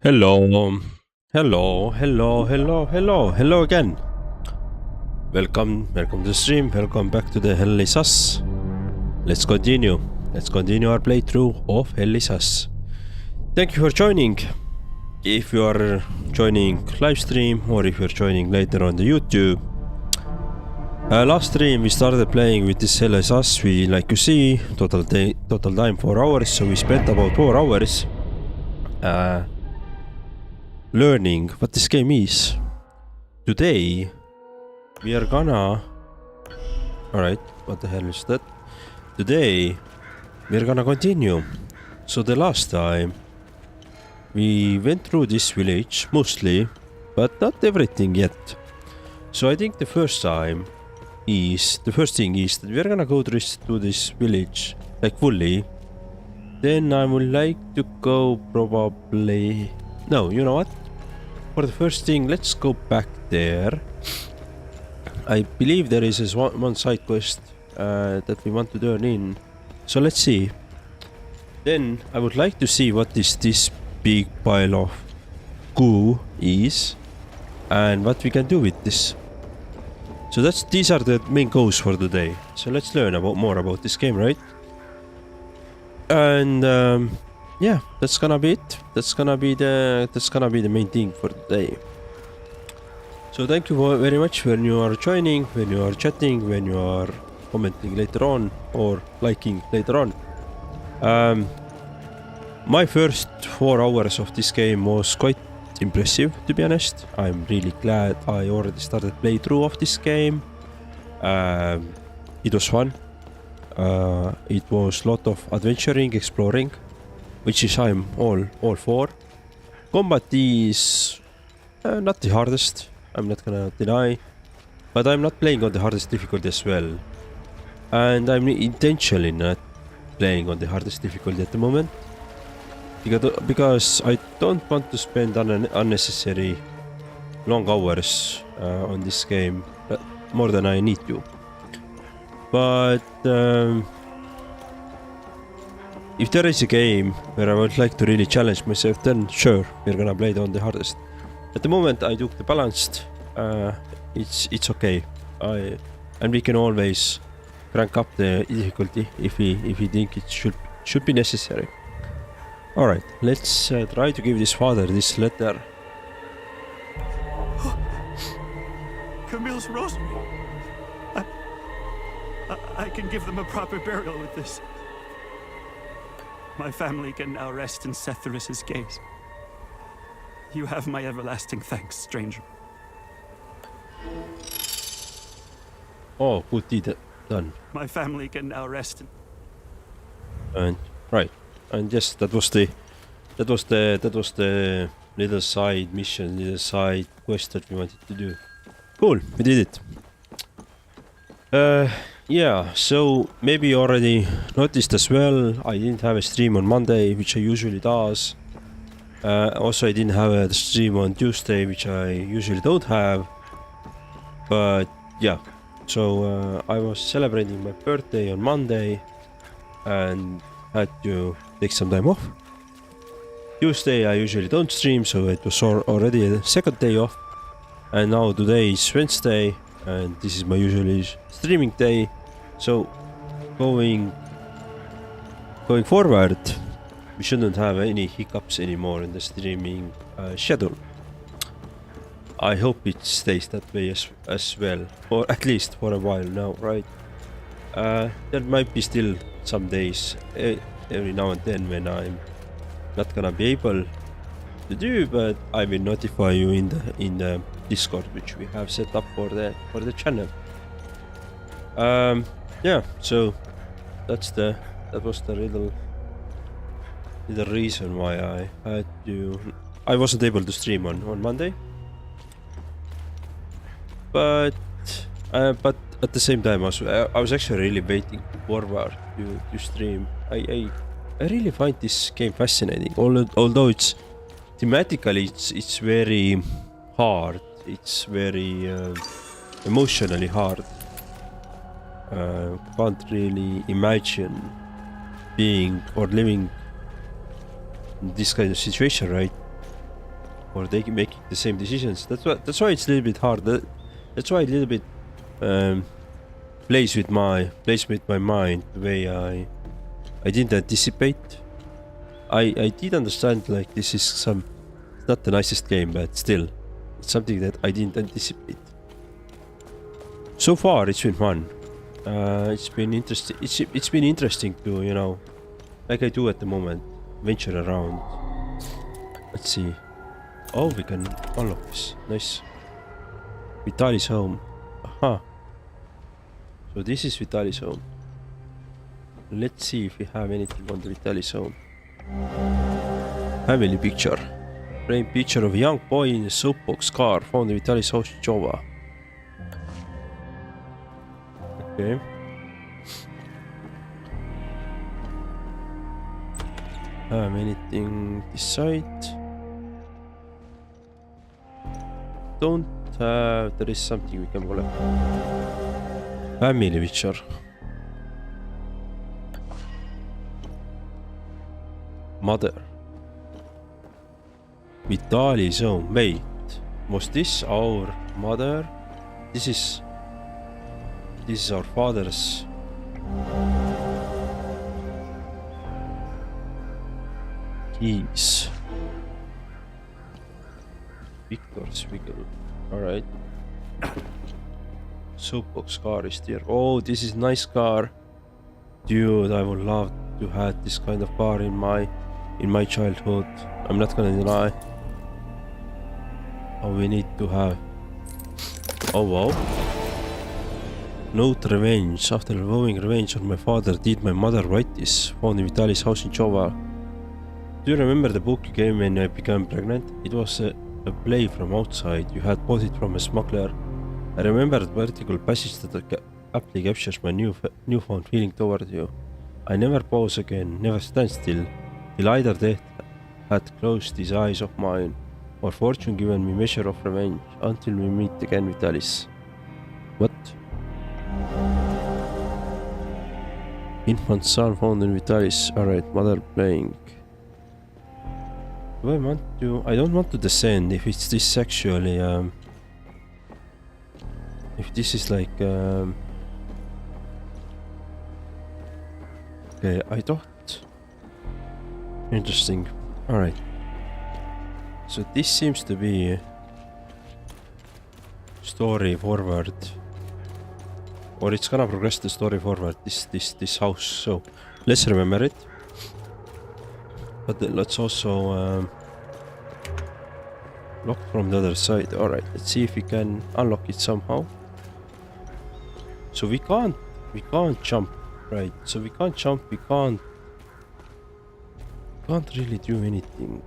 Hello, hello again. Welcome to the stream. Welcome back to the hellisus. Let's continue our playthrough of hellisus. Thank you for joining. If you are joining live stream or if you're joining later on the YouTube. Last stream we started playing with this hellisus. We, like you see, total time 4 hours. So we spent about 4 hours learning what this game is. Today we are gonna... Alright, what the hell is that? Today we are gonna continue. So the last time we went through this village mostly, but not everything yet. So I think the first thing is that we are gonna go to this village like fully. Then I would like to go probably... No, you know what? For the first thing, let's go back there. I believe there is one side quest that we want to turn in. So let's see. Then I would like to see what this big pile of goo is and what we can do with this. So these are the main goals for today. So let's learn more about this game, right? And yeah, that's gonna be it. That's gonna be the main thing for today. So thank you very much when you are joining, when you are chatting, when you are commenting later on or liking later on. My first 4 hours of this game was quite impressive, to be honest. I'm really glad I already started playthrough of this game. It was fun. It was a lot of adventuring, exploring, which is I'm all for. Combat is not the hardest, I'm not gonna deny, but I'm not playing on the hardest difficulty as well. And I'm intentionally not playing on the hardest difficulty at the moment, because I don't want to spend unnecessary long hours on this game, more than I need to. But if there is a game where I would like to really challenge myself, then sure, we're gonna play it on the hardest. At the moment I took the balanced. It's okay. And we can always crank up the difficulty if we think it should be necessary. Alright, let's try to give this father this letter. Camille's rosary. I can give them a proper burial with this. My family can now rest in Setharis's gaze. You have my everlasting thanks, stranger. Oh, good deed done. My family can now rest in... And right, and yes, that was the little side mission, little side quest that we wanted to do. Cool, we did it. Yeah, so maybe you already noticed as well, I didn't have a stream on Monday, which I usually does. Also, I didn't have a stream on Tuesday, which I usually don't have. But yeah, so I was celebrating my birthday on Monday and had to take some time off. Tuesday I usually don't stream, so it was already a second day off. And now today is Wednesday, and this is my usually streaming day. So going forward, we shouldn't have any hiccups anymore in the streaming schedule. I hope it stays that way as well, or at least for a while now, right? There might be still some days every now and then when I'm not gonna be able to do, but I will notify you in the Discord, which we have set up for the channel. Yeah, so that was the little reason why I wasn't able to stream on Monday. But at the same time I was actually really waiting forward to stream. I really find this game fascinating, although it's thematically it's very hard. It's very emotionally hard. Can't really imagine being or living in this kind of situation, right? or they can make the same decisions. That's why it's a little bit hard. That's why a little bit plays with my mind the way I didn't anticipate. I did understand like this is not the nicest game, but still it's something that I didn't anticipate. So far it's been fun. It's been interesting. It's been interesting to, you know, like I do at the moment, venture around. Let's see. Oh, we can unlock this. Nice. Vitali's home. Aha. So this is Vitali's home. Let's see if we have anything on the Vitali's home. Family picture. Framed picture of a young boy in a soapbox car found in Vitali's house in Jova. Okay. Have anything this side? Don't have. There is something we can collect. Family picture. Mother. Vitali's home. Wait, was this our mother? This is our father's. Keys. Victor's vehicle. Alright. Soapbox car is there. Oh, this is nice car. Dude, I would love to have this kind of car in my childhood. I'm not gonna deny. Oh, we need to have. Oh wow. Note revenge. After vowing revenge on my father, did my mother write this? Found in Vitali's house in Jova. Do you remember the book you gave me when I became pregnant? It was a play from outside. You had bought it from a smuggler. I remember the vertical passage that aptly captures my newfound feeling toward you. I never pause again, never stand still, till either death had closed these eyes of mine, or fortune given me measure of revenge, until we meet again with Alice. What? Infant son found in Vitalis. Alright, mother playing. Do I want to? I don't want to descend if it's this actually. If this is like. Okay, I thought. Interesting. Alright. So this seems to be. Story forward. Or it's gonna progress the story forward. This house. So let's remember it. But let's also lock from the other side. Alright, let's see if we can unlock it somehow. So we can't jump, right? So we can't jump, we can't really do anything.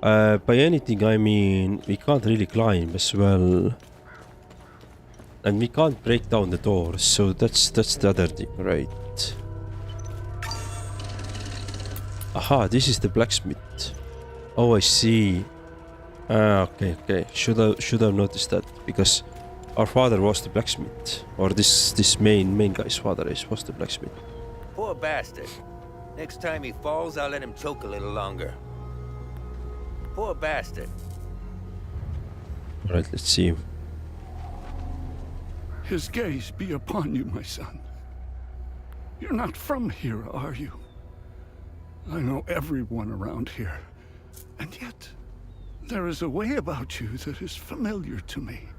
By anything I mean we can't really climb as well. And we can't break down the doors, so that's the other thing, right? Aha, this is the blacksmith. Oh, I see. Okay. Should have noticed that, because our father was the blacksmith, or this main guy's father was the blacksmith. Poor bastard. Next time he falls, I'll let him choke a little longer. Poor bastard. Alright, let's see. His gaze be upon you, my son. You're not from here, are you? I know everyone around here, and yet there is a way about you that is familiar to me.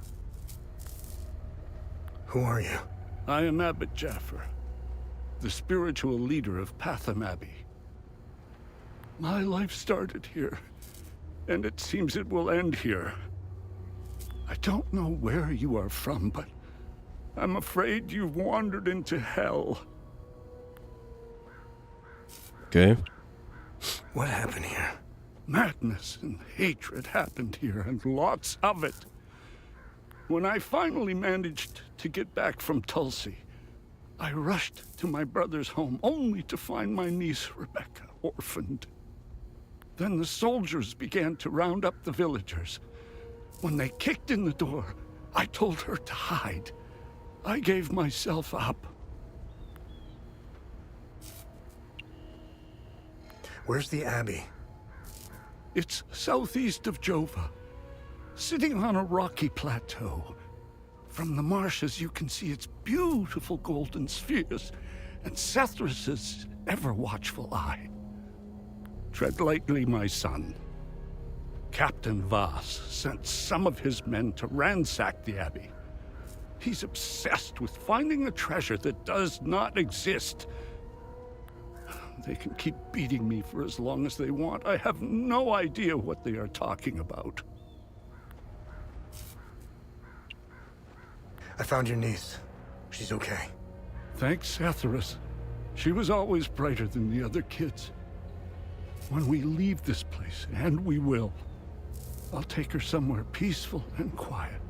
Who are you? I am Abbot Jaffer, the spiritual leader of Patham Abbey. My life started here, and it seems it will end here. I don't know where you are from, but I'm afraid you've wandered into hell. Okay. What happened here? Madness and hatred happened here, and lots of it. When I finally managed to get back from Tulsi, I rushed to my brother's home only to find my niece Rebecca orphaned. Then the soldiers began to round up the villagers. When they kicked in the door, I told her to hide. I gave myself up. Where's the Abbey? It's southeast of Jova, sitting on a rocky plateau. From the marshes you can see its beautiful golden spheres and Sethrus's ever-watchful eye. Tread lightly, my son. Captain Voss sent some of his men to ransack the abbey. He's obsessed with finding a treasure that does not exist. They can keep beating me for as long as they want. I have no idea what they are talking about. I found your niece. She's okay. Thanks, Sethrus. She was always brighter than the other kids. When we leave this place, and we will, I'll take her somewhere peaceful and quiet.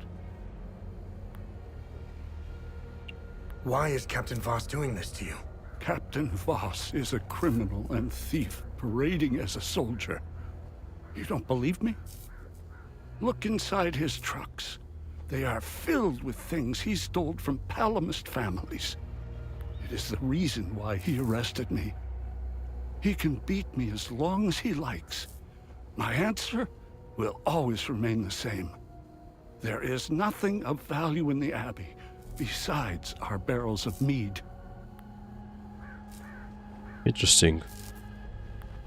Why is Captain Voss doing this to you? Captain Voss is a criminal and thief parading as a soldier. You don't believe me? Look inside his trucks. They are filled with things he stole from Palamist families. It is the reason why he arrested me. He can beat me as long as he likes. My answer will always remain the same. There is nothing of value in the Abbey besides our barrels of mead. Interesting.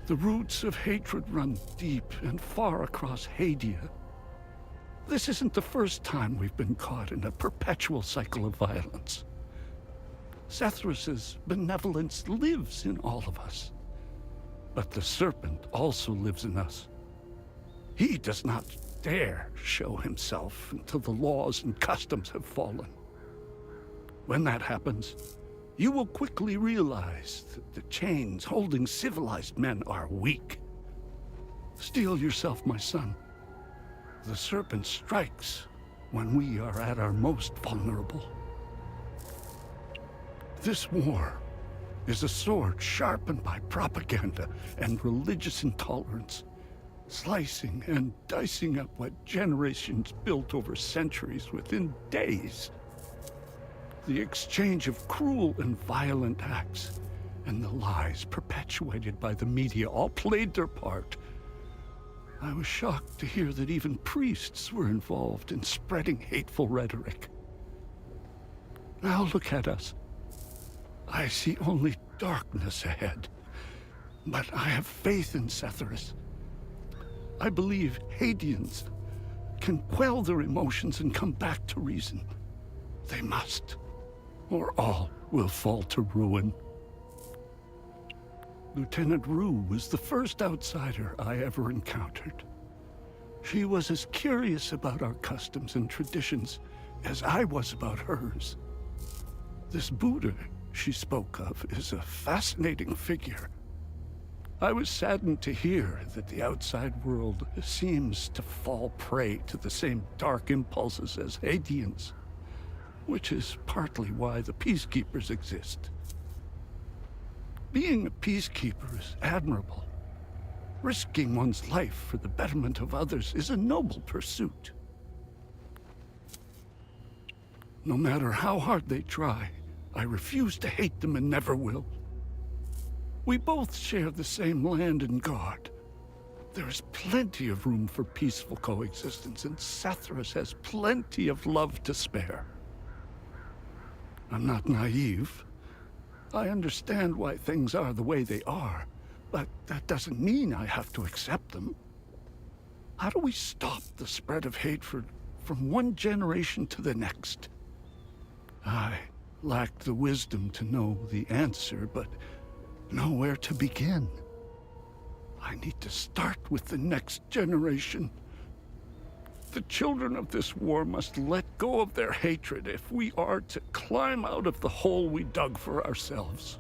The roots of hatred run deep and far across Hadia. This isn't the first time we've been caught in a perpetual cycle of violence. Sethrus's benevolence lives in all of us. But the serpent also lives in us. He does not dare show himself until the laws and customs have fallen. When that happens, you will quickly realize that the chains holding civilized men are weak. Steel yourself, my son. The serpent strikes when we are at our most vulnerable. This war is a sword sharpened by propaganda and religious intolerance, slicing and dicing up what generations built over centuries within days. The exchange of cruel and violent acts and the lies perpetuated by the media all played their part. I was shocked to hear that even priests were involved in spreading hateful rhetoric. Now look at us. I see only darkness ahead, but I have faith in Sethrus. I believe Hadians can quell their emotions and come back to reason. They must, or all will fall to ruin. Lieutenant Rue was the first outsider I ever encountered. She was as curious about our customs and traditions as I was about hers. This Buddha she spoke of is a fascinating figure. I was saddened to hear that the outside world seems to fall prey to the same dark impulses as Hadians, which is partly why the peacekeepers exist. Being a peacekeeper is admirable. Risking one's life for the betterment of others is a noble pursuit. No matter how hard they try, I refuse to hate them and never will. We both share the same land and God. There is plenty of room for peaceful coexistence, and Sethrus has plenty of love to spare. I'm not naive. I understand why things are the way they are, but that doesn't mean I have to accept them. How do we stop the spread of hatred from one generation to the next? I lack the wisdom to know the answer, but know where to begin. I need to start with the next generation. The children of this war must let go of their hatred if we are to climb out of the hole we dug for ourselves.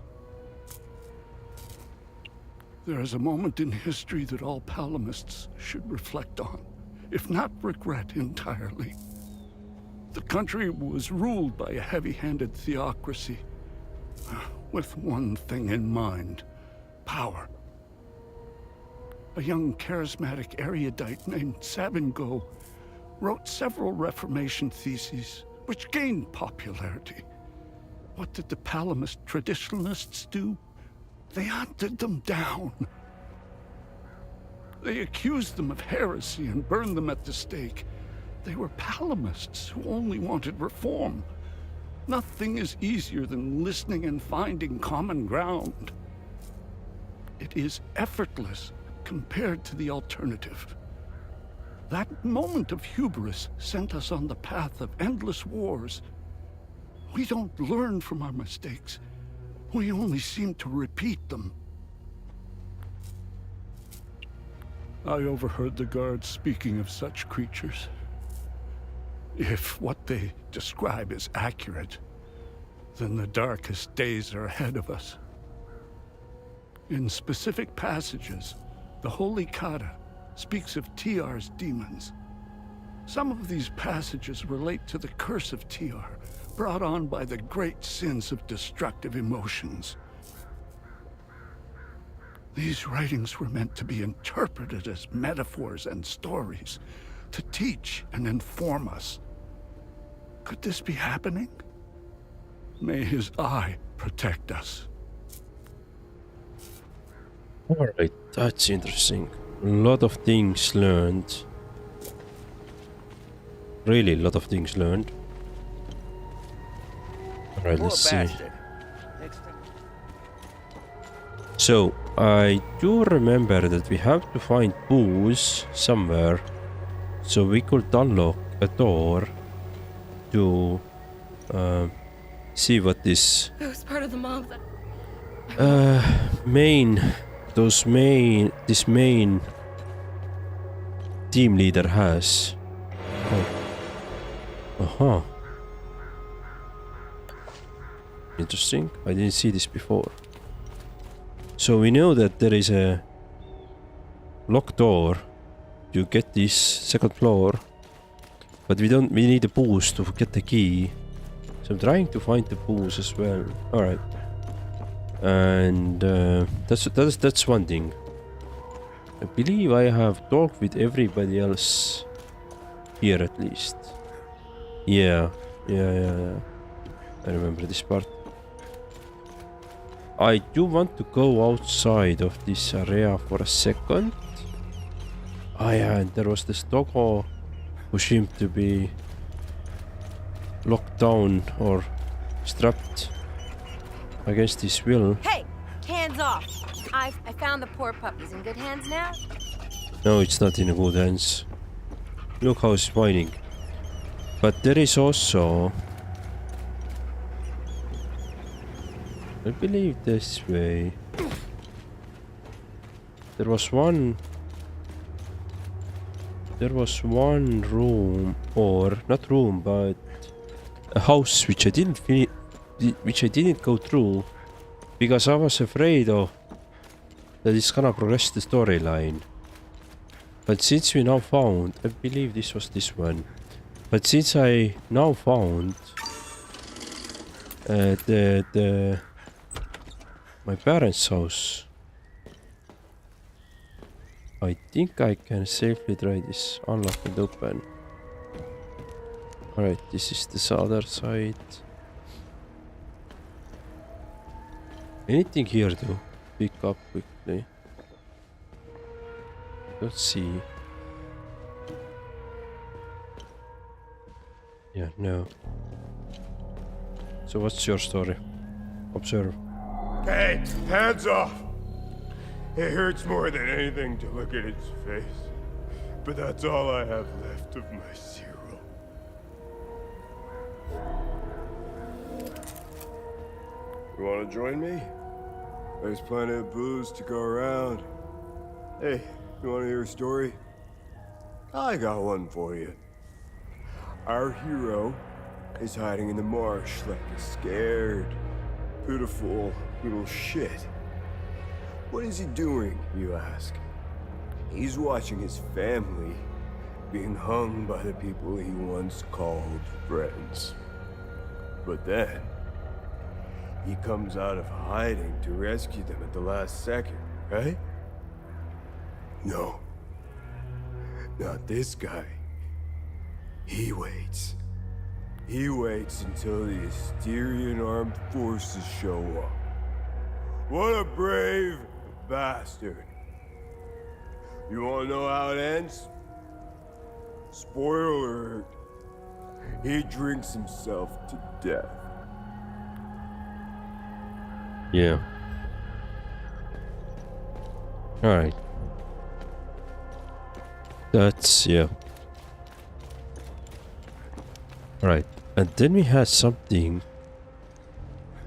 There is a moment in history that all Palamists should reflect on, if not regret entirely. The country was ruled by a heavy-handed theocracy, with one thing in mind: power. A young charismatic erudite named Sabingo wrote several Reformation theses, which gained popularity. What did the Palamist traditionalists do? They hunted them down. They accused them of heresy and burned them at the stake. They were Palamists who only wanted reform. Nothing is easier than listening and finding common ground. It is effortless compared to the alternative. That moment of hubris sent us on the path of endless wars. We don't learn from our mistakes. We only seem to repeat them. I overheard the guards speaking of such creatures. If what they describe is accurate, then the darkest days are ahead of us. In specific passages, the Holy Kata speaks of TR's demons. Some of these passages relate to the curse of TR, brought on by the great sins of destructive emotions. These writings were meant to be interpreted as metaphors and stories, to teach and inform us. Could this be happening? May his eye protect us. Alright, that's interesting. A lot of things learned. Really, a lot of things learned. Alright, Poor let's see. bastard. Next time. So, I do remember that we have to find booze somewhere. So we could unlock a door to see what this I was part of the mob that this main team leader has. Oh. Interesting. I didn't see this before. So we know that there is a locked door to get this second floor, but we need a boost to get the key. So I'm trying to find the boost as well. All right, and that's one thing. I believe I have talked with everybody else here at least. Yeah. I remember this part. I do want to go outside of this area for a second. Oh yeah, and there was this doggo who seemed to be locked down or strapped against his will. Hey, hands off! I found the poor puppies in good hands now. No, it's not in good hands. Look how he's whining. But there is also, I believe, this way. There was one room, or not room, but a house which I didn't go through because I was afraid of that it's gonna progress the storyline. But since we now found, I believe this was this one. But since I now found my parents' house, I think I can safely try this. Unlock and open. Alright, this is the other side. Anything here to pick up quickly? Let's see. Yeah, no. So what's your story? Observe. Hey, hands off! It hurts more than anything to look at its face. But that's all I have left of my Cyril. You wanna join me? There's plenty of booze to go around. Hey, you wanna hear a story? I got one for you. Our hero is hiding in the marsh like a scared, pitiful little shit. What is he doing, you ask? He's watching his family being hung by the people he once called friends. But then, he comes out of hiding to rescue them at the last second, right? No. Not this guy. He waits. He waits until the Asterian armed forces show up. What a brave bastard. You wanna know how it ends? Spoiler alert. He drinks himself to death. Yeah. Alright. That's, yeah. Alright. And then we had something.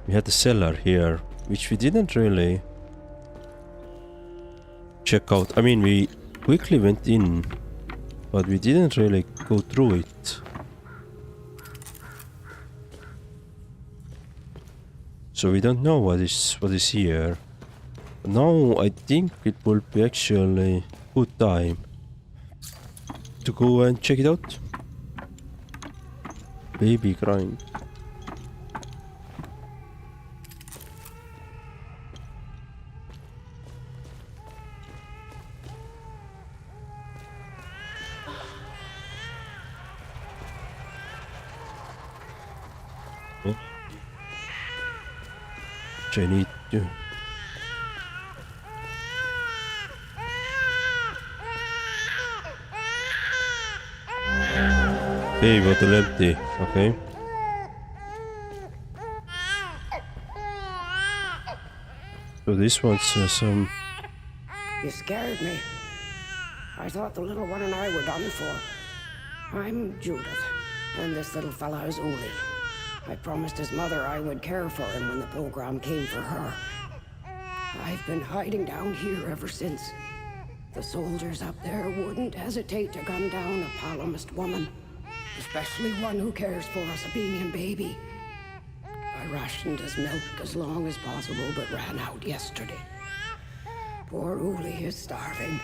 We had the cellar here, which we didn't really check out. I mean, we quickly went in, but we didn't really go through it. So we don't know what is here. Now I think it will be actually good time to go and check it out. Baby crying. I need to. Hey, bottle empty. Okay. So this one's some. You scared me. I thought the little one and I were done for. I'm Judith, and this little fella is Uli. I promised his mother I would care for him when the program came for her. I've been hiding down here ever since. The soldiers up there wouldn't hesitate to gun down a polygamist woman, especially one who cares for us, a being and baby. I rationed his milk as long as possible, but ran out yesterday. Poor Uli is starving.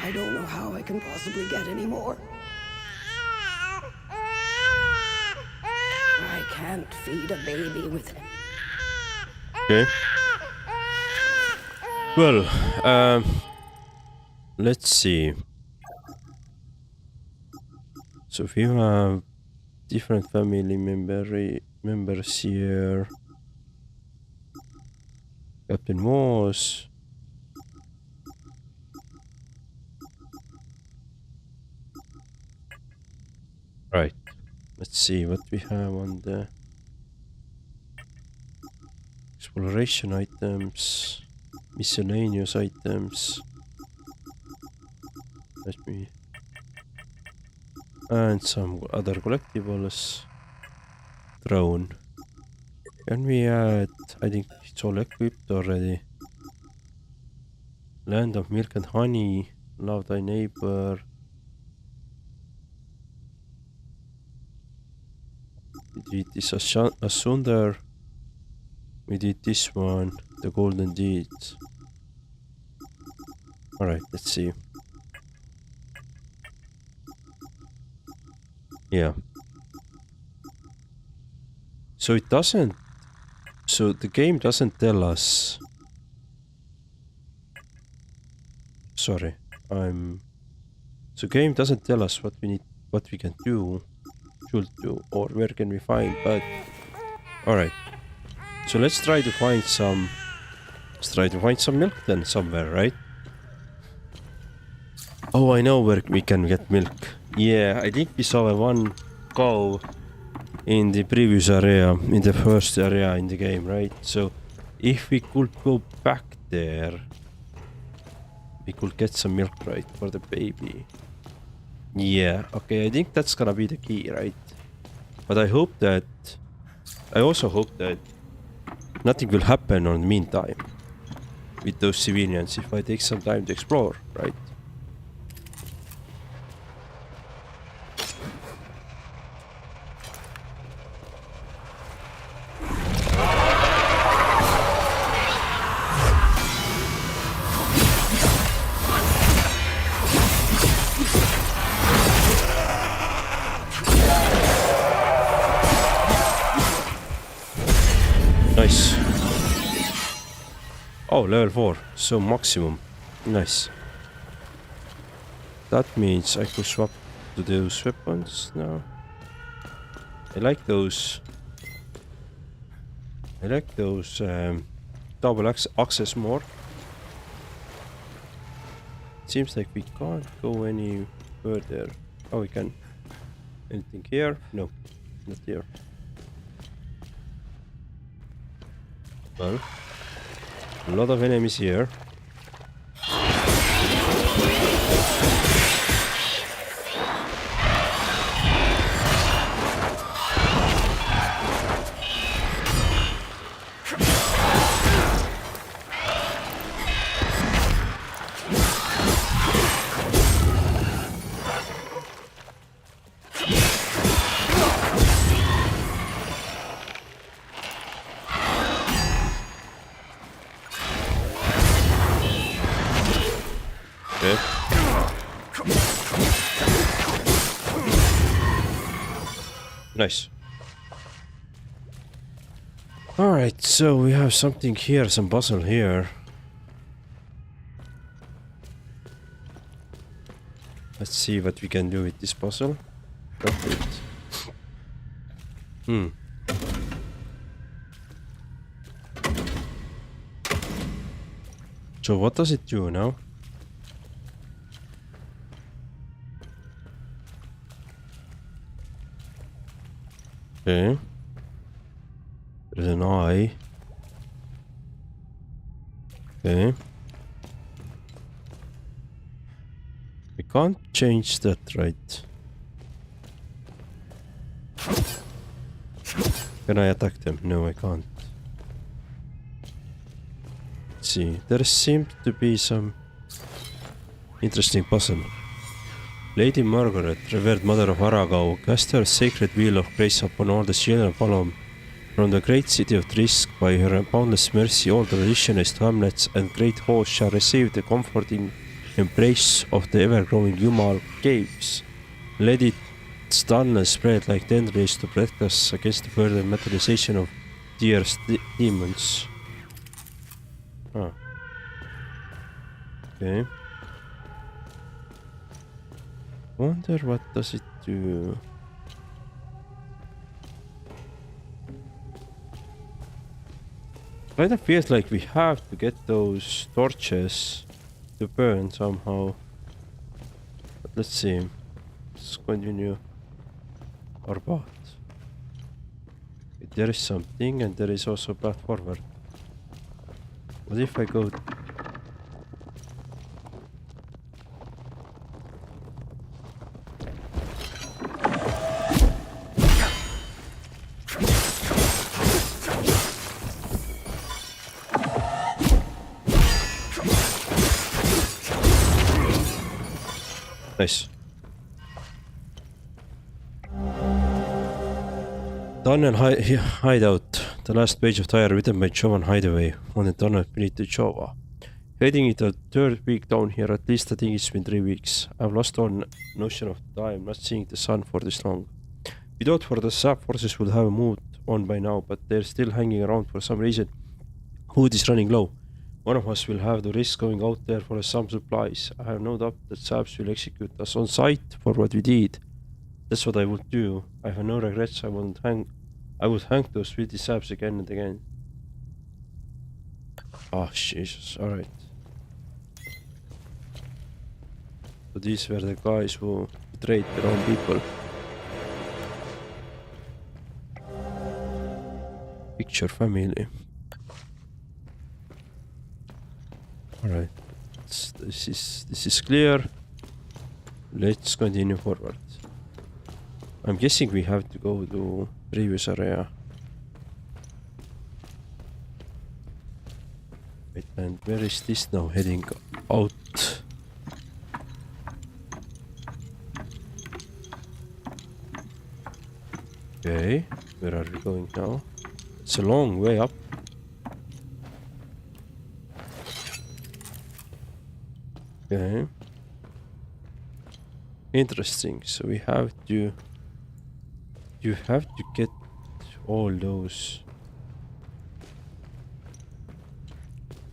I don't know how I can possibly get any more. I can't feed a baby with it. Okay. Well, let's see. So we have different family members here. Captain Moss. Right. Let's see what we have on the exploration items, miscellaneous items. Let me. And some other collectibles. Drone. Can we add? I think it's all equipped already. Land of milk and honey. Love thy neighbor. We did this Asunder. We did this one. The golden deeds. Alright, let's see. Yeah. So it doesn't. So the game doesn't tell us. Sorry, So game doesn't tell us what we need, what we can do, should do, or where can we find. But all right. So let's try to find some. Let's try to find some milk then somewhere, right? Oh, I know where we can get milk. Yeah, I think we saw one cow in the previous area, in the first area in the game, right? So if we could go back there, we could get some milk, right, for the baby. Yeah, okay, I think that's gonna be the key, right? But I hope that, I also hope that nothing will happen on the meantime with those civilians if I take some time to explore, right? Nice. Oh, level 4. So maximum. Nice. That means I could swap to those weapons now. I like those. I like those double access more. seems like we can't go any further. Oh, we can. Anything here? No, not here. Well, a lot of enemies here. Nice. Alright, so we have something here, some puzzle here. Let's see what we can do with this puzzle. Perfect. So what does it do now? Okay. There's an eye. Okay. We can't change that, right? Can I attack them? No, I can't. Let's see. There seems to be some interesting puzzle. Lady Margaret, revered mother of Aragao, cast her sacred wheel of grace upon all the children of Alom. From the great city of Trisk, by her boundless mercy, all the religionist hamlets and great hosts shall receive the comforting embrace of the ever-growing Jumal caves. Let its tunnels spread like tendrils to protect us against the further materialization of Tyr's demons. Ah. Okay. Wonder what does it do? Kind of feels like we have to get those torches to burn somehow. But let's see. Let's continue our path. There is something and there is also a path forward. What if I go... Nice. Tunnel hideout. The last page of Tyre written by Jovan Hideaway on the tunnel beneath the Jova. Heading into the third week down here, at least I think it's been 3 weeks. I've lost all notion of time, not seeing the sun for this long. We thought for the sap forces would have moved on by now, but they're still hanging around for some reason. Food is running low. One of us will have to risk going out there for some supplies. I have no doubt that Saps will execute us on sight for what we did. That's what I would do. I have no regrets. I would hang those sweetie Saps again and again. Oh, Jesus. Alright. So these were the guys who betrayed their own people. Picture family. Alright, this is clear. Let's continue forward. I'm guessing we have to go to previous area. Wait, and where is this now heading out? Okay, where are we going now? It's a long way up. Okay. Interesting. So we have to... You have to get all those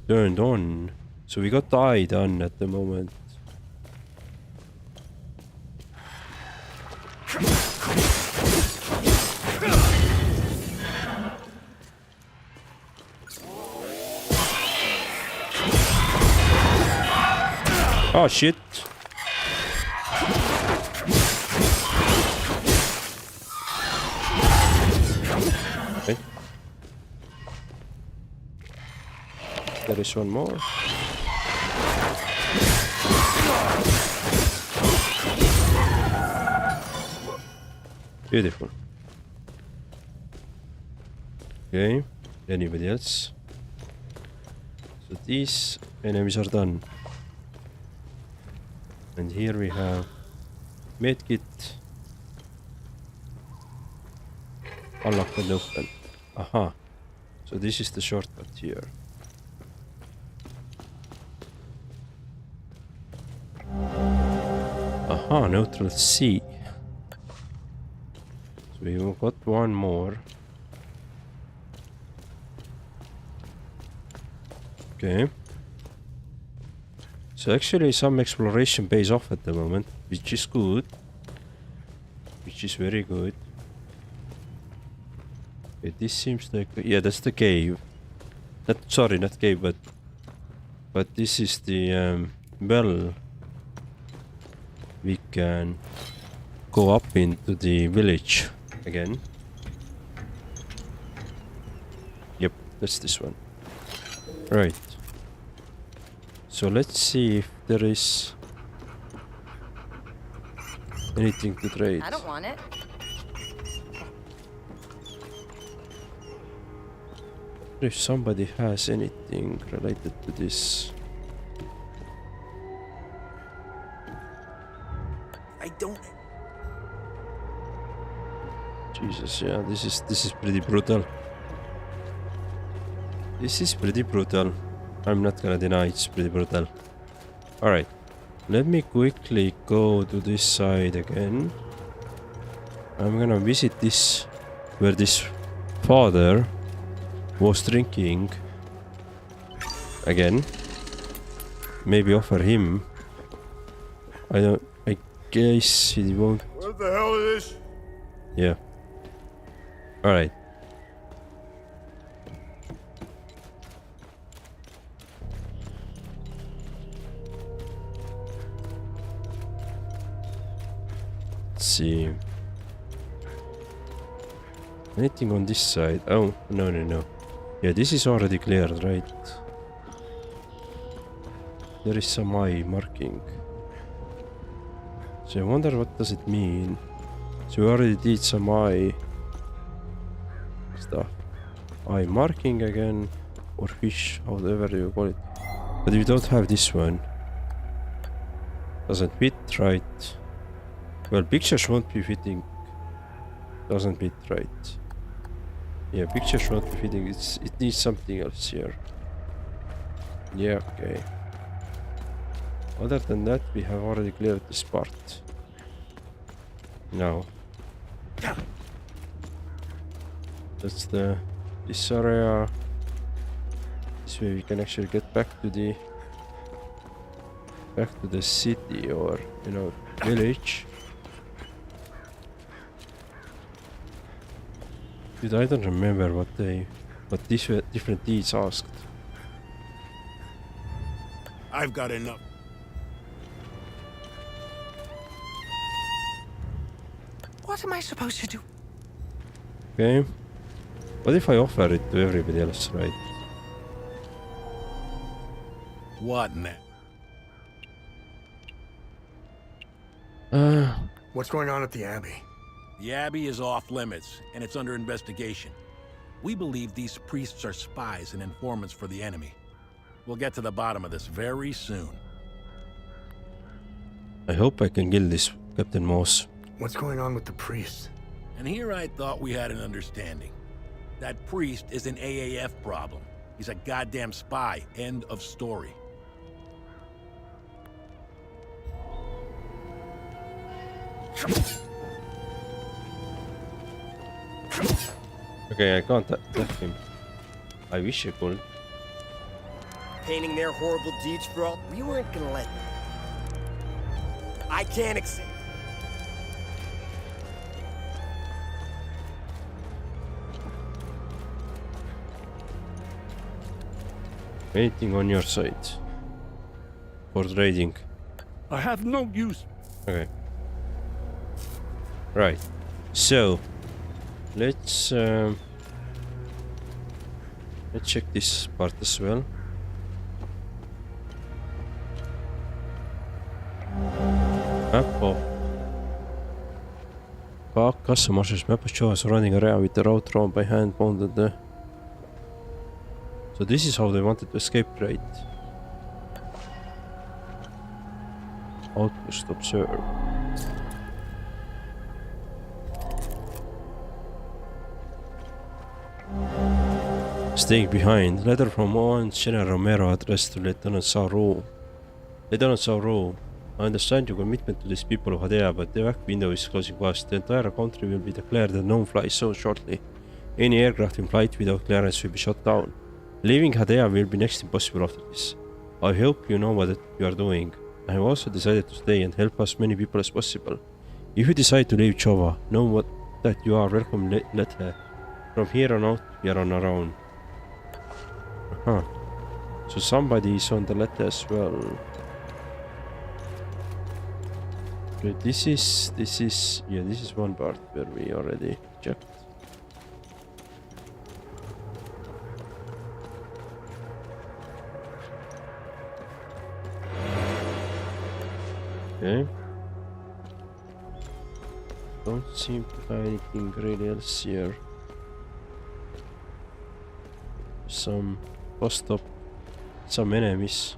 turned on. So we got the eye done at the moment. Oh shit. Okay. There is one more. Beautiful. Okay, anybody else? So these enemies are done. And here we have medkit. Unlock and open. Aha. So this is the shortcut here. Aha, neutral C. So we've got one more. Okay. So actually some exploration pays off at the moment, which is good. Which is very good. Okay, this seems like... yeah, that's the cave. Sorry, not cave, but this is the well. We can go up into the village again. Yep, that's this one. Right. So let's see if there is anything to trade. I don't want it. If somebody has anything related to this. I don't... Jesus, yeah, this is pretty brutal. This is pretty brutal. I'm not gonna deny it's pretty brutal. Alright. Let me quickly go to this side again. I'm gonna visit this where this father was drinking again. Maybe offer him. I guess he won't. What the hell is this? Yeah. Alright. Let's see. Anything on this side? Oh, no. Yeah, this is already cleared, right? There is some eye marking. So I wonder what does it mean. So we already did some eye stuff. Eye marking again, or fish, however you call it. But we don't have this one. Doesn't fit right. Well, pictures won't be fitting. Doesn't fit right. Yeah, pictures won't be fitting. It needs something else here. Yeah, okay. Other than that, we have already cleared this part. Now. That's this area. This way we can actually get back to the city, or village. Dude, I don't remember what these different deeds asked. I've got enough. What am I supposed to do? Okay. What if I offer it to everybody else, right? What now? What's going on at the Abbey? The Abbey is off limits, and it's under investigation. We believe these priests are spies and informants for the enemy. We'll get to the bottom of this very soon. I hope I can kill this Captain Moss. What's going on with the priests? And here I thought we had an understanding. That priest is an AAF problem. He's a goddamn spy. End of story. Okay, I can't attack him. I wish I could. Painting their horrible deeds for all. We weren't gonna let them. I can't accept. Anything on your side for trading? I have no use. Okay. Right. So let's check this part as well. Map of Acasa Marshes. Map shows surrounding area with the route drawn by hand bounded. So this is how they wanted to escape, right? Outpost observe. Staying behind. Letter from General Romero addressed to Lieutenant Sauro. Lieutenant Sauro, I understand your commitment to these people of Hadea, but the evac window is closing fast. The entire country will be declared a no-fly zone shortly. Any aircraft in flight without clearance will be shot down. Leaving Hadea will be next impossible after this. I hope you know what you are doing. I have also decided to stay and help as many people as possible. If you decide to leave Jova, know that you are welcome letter. From here on out, we are on our own. So somebody is on the letter as well. Okay, this is one part where we already checked. Okay. Don't seem to have anything really else here. Some post up, some enemies.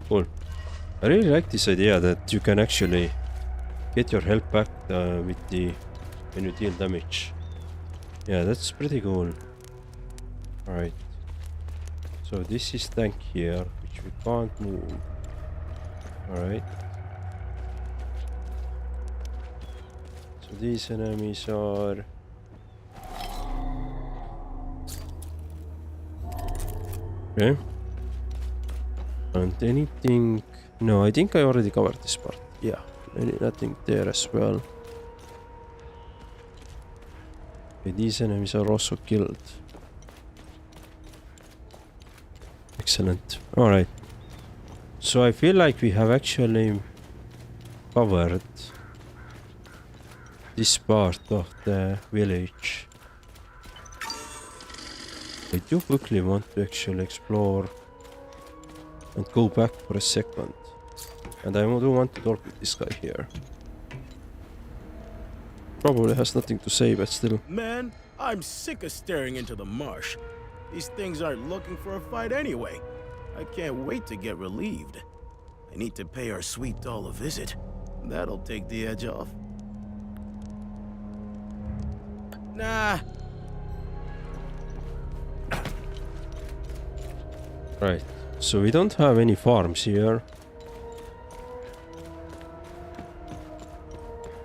Cool. I really like this idea that you can actually get your health back with the when you deal damage. Yeah, that's pretty cool. Alright. So this is tank here, which we can't move. Alright. So these enemies are... Okay. And anything... No, I think I already covered this part. Yeah, nothing there as well. Okay, these enemies are also killed. Excellent. Alright. So I feel like we have actually covered this part of the village. I do quickly want to actually explore and go back for a second. And I do want to talk with this guy here. Probably has nothing to say, but still. Man, I'm sick of staring into the marsh. These things aren't looking for a fight anyway. I can't wait to get relieved. I need to pay our sweet doll a visit. That'll take the edge off. Nah. Right. So we don't have any farms here.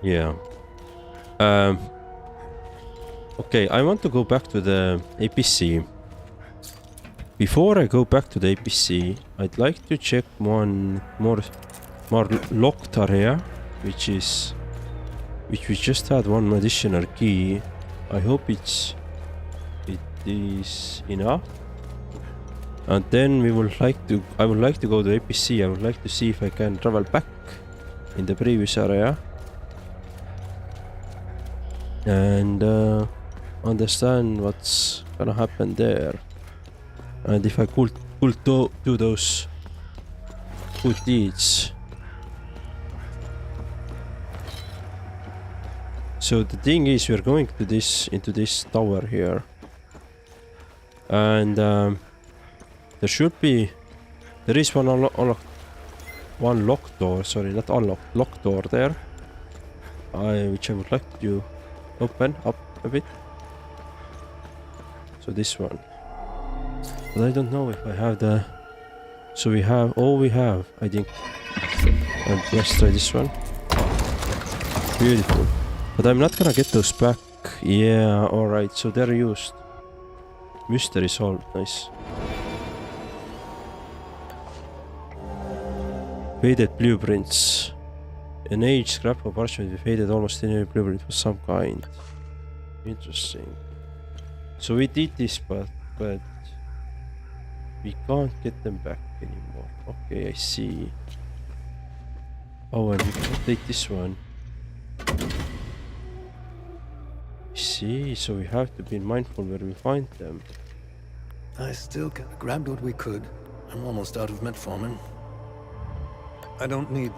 Yeah. Okay, I want to go back to the APC. Before I go back to the APC, I'd like to check one more locked area, which we just had one additional key. I hope it is enough. And then I would like to go to APC. I would like to see if I can travel back in the previous area and understand what's gonna happen there, and if I could do those good deeds. So the thing is, we're going to into this tower here, and there is one locked door, sorry, not unlocked, locked door there, which I would like to open up a bit. So this one. But I don't know if I have the... So we have all we have, I think. And let's try this one. Beautiful. But I'm not gonna get those back. Yeah, alright, so they're used. Mystery solved, nice. Faded blueprints. An aged scrap of parchment with faded almost any blueprint of some kind. Interesting. So we did this, but we can't get them back anymore. Okay, I see. Oh, and we can take this one. I see, so we have to be mindful where we find them. I still grabbed what we could. I'm almost out of metformin. I don't need...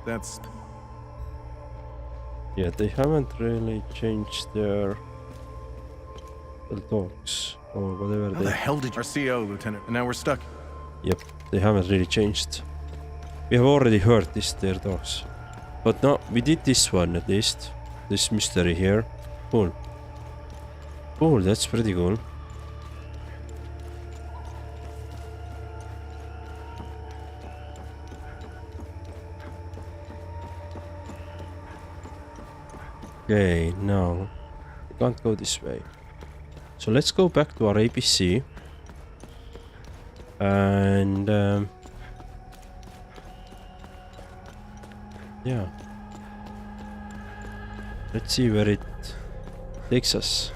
That's... Yeah, they haven't really changed their dogs or whatever How the hell did... Our CO, Lieutenant, and now we're stuck. Yep, they haven't really changed. We have already heard their dogs. But no, we did this one at least. This mystery here. Cool. Cool, that's pretty cool. Okay, now we can't go this way. So let's go back to our APC. And yeah. Let's see where it takes us.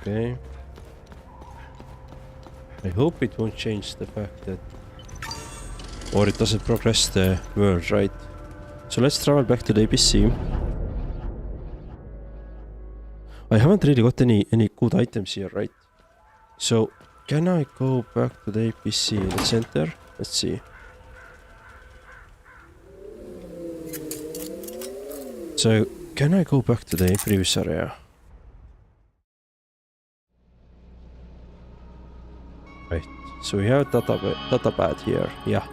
Okay. I hope it won't change the fact that... Or it doesn't progress the world, right? So let's travel back to the APC. I haven't really got any good items here, right? So, can I go back to the APC in the center? Let's see. So, can I go back to the previous area? Right, so we have data pad here, yeah.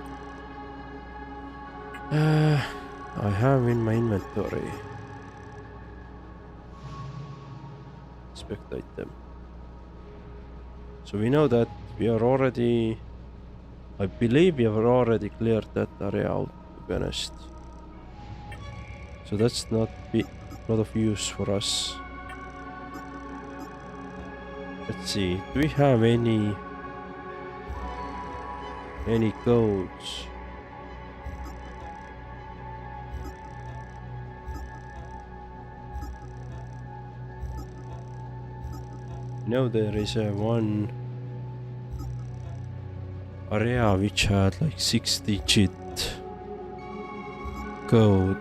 I have in my inventory. Inspect item. So we know that we are already... I believe we have already cleared that area out, to be honest. So that's not a lot of use for us. Let's see, do we have any codes? No, there is one area which had like 6-digit code.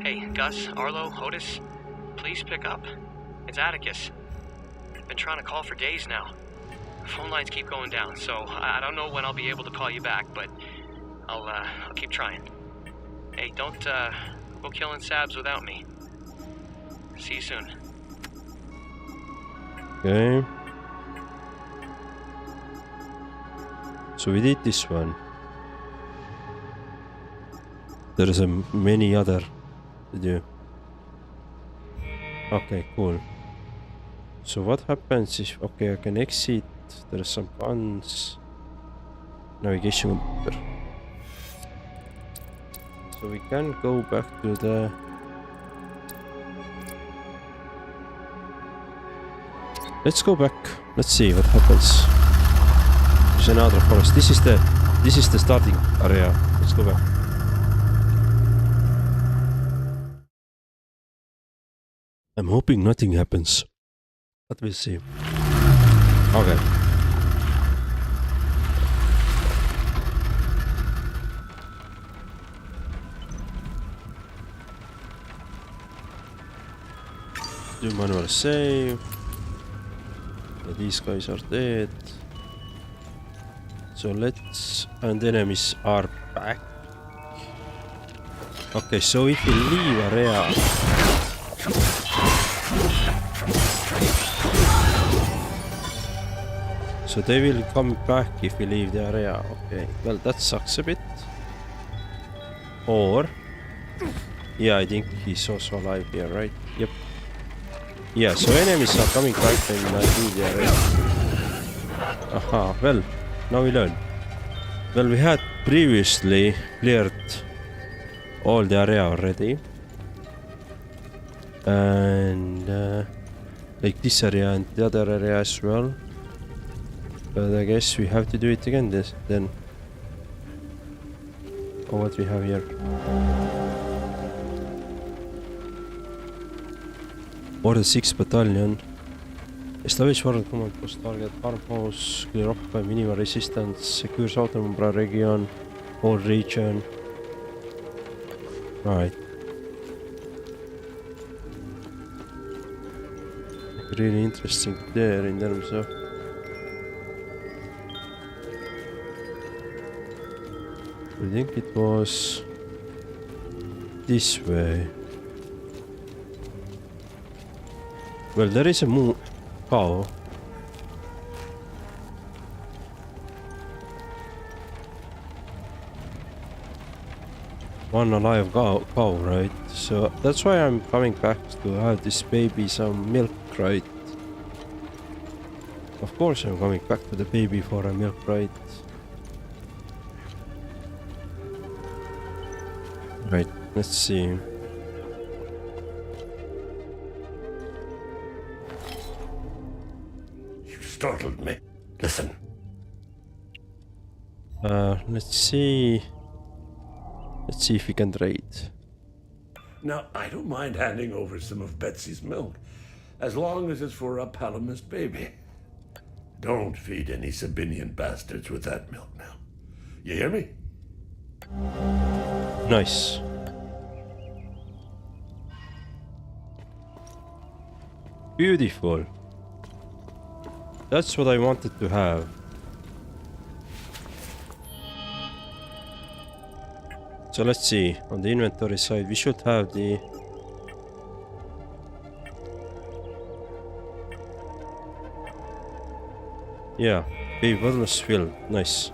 Hey, Gus, Arlo, Otis, please pick up. It's Atticus. Been trying to call for days now. Phone lines keep going down, so I don't know when I'll be able to call you back, but I'll keep trying. Hey, don't go killing Sabs without me. See you soon. Okay. So we did this one. There is many other to do. Okay, cool. So what happens if... Okay, I can exit. There are some guns. Navigation computer. So we can go back to the... Let's go back. Let's see what happens. Senedra Forest. This is the starting area. Let's go back. I'm hoping nothing happens. But we'll see. Okay. Do manual save. Yeah, these guys are dead. So let's... And the enemies are back. Okay, so if we leave area... So they will come back if we leave the area. Okay, well that sucks a bit. Or... yeah, I think he's also alive here, right? Yep. Yeah, so enemies are coming back when I leave the area. Aha, well, now we learn. Well, we had previously cleared all the area already. And like this area and the other area as well. But I guess we have to do it again then. Oh, what we have here? Order 6th Battalion. Establish forward command post target farmhouse, clear up by minimal resistance, secure southern Umbra region, whole region. Alright. Really interesting there in terms of I think it was this way. Well, there is a cow. One alive cow, right? So that's why I'm coming back to have this baby some milk, right? Of course I'm coming back to the baby for a milk, right? Right, let's see. You startled me. Listen. Let's see. Let's see if we can trade. Now, I don't mind handing over some of Betsy's milk, as long as it's for a Palamist baby. Don't feed any Sabinian bastards with that milk now. You hear me? Nice. Beautiful. That's what I wanted to have. So let's see, on the inventory side we should have the yeah, baby bottles filled. Nice.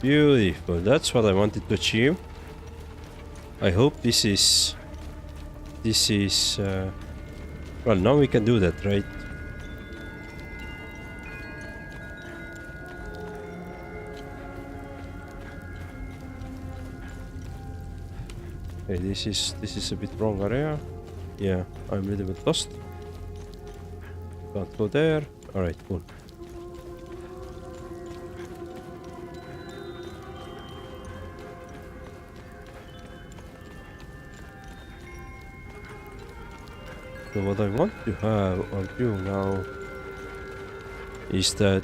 Beautiful, that's what I wanted to achieve. I hope this is well, now we can do that, right? Okay, this is a bit wrong area. Yeah, I'm a little bit lost. Can't go there. Alright, cool. So what I want to have on view now is that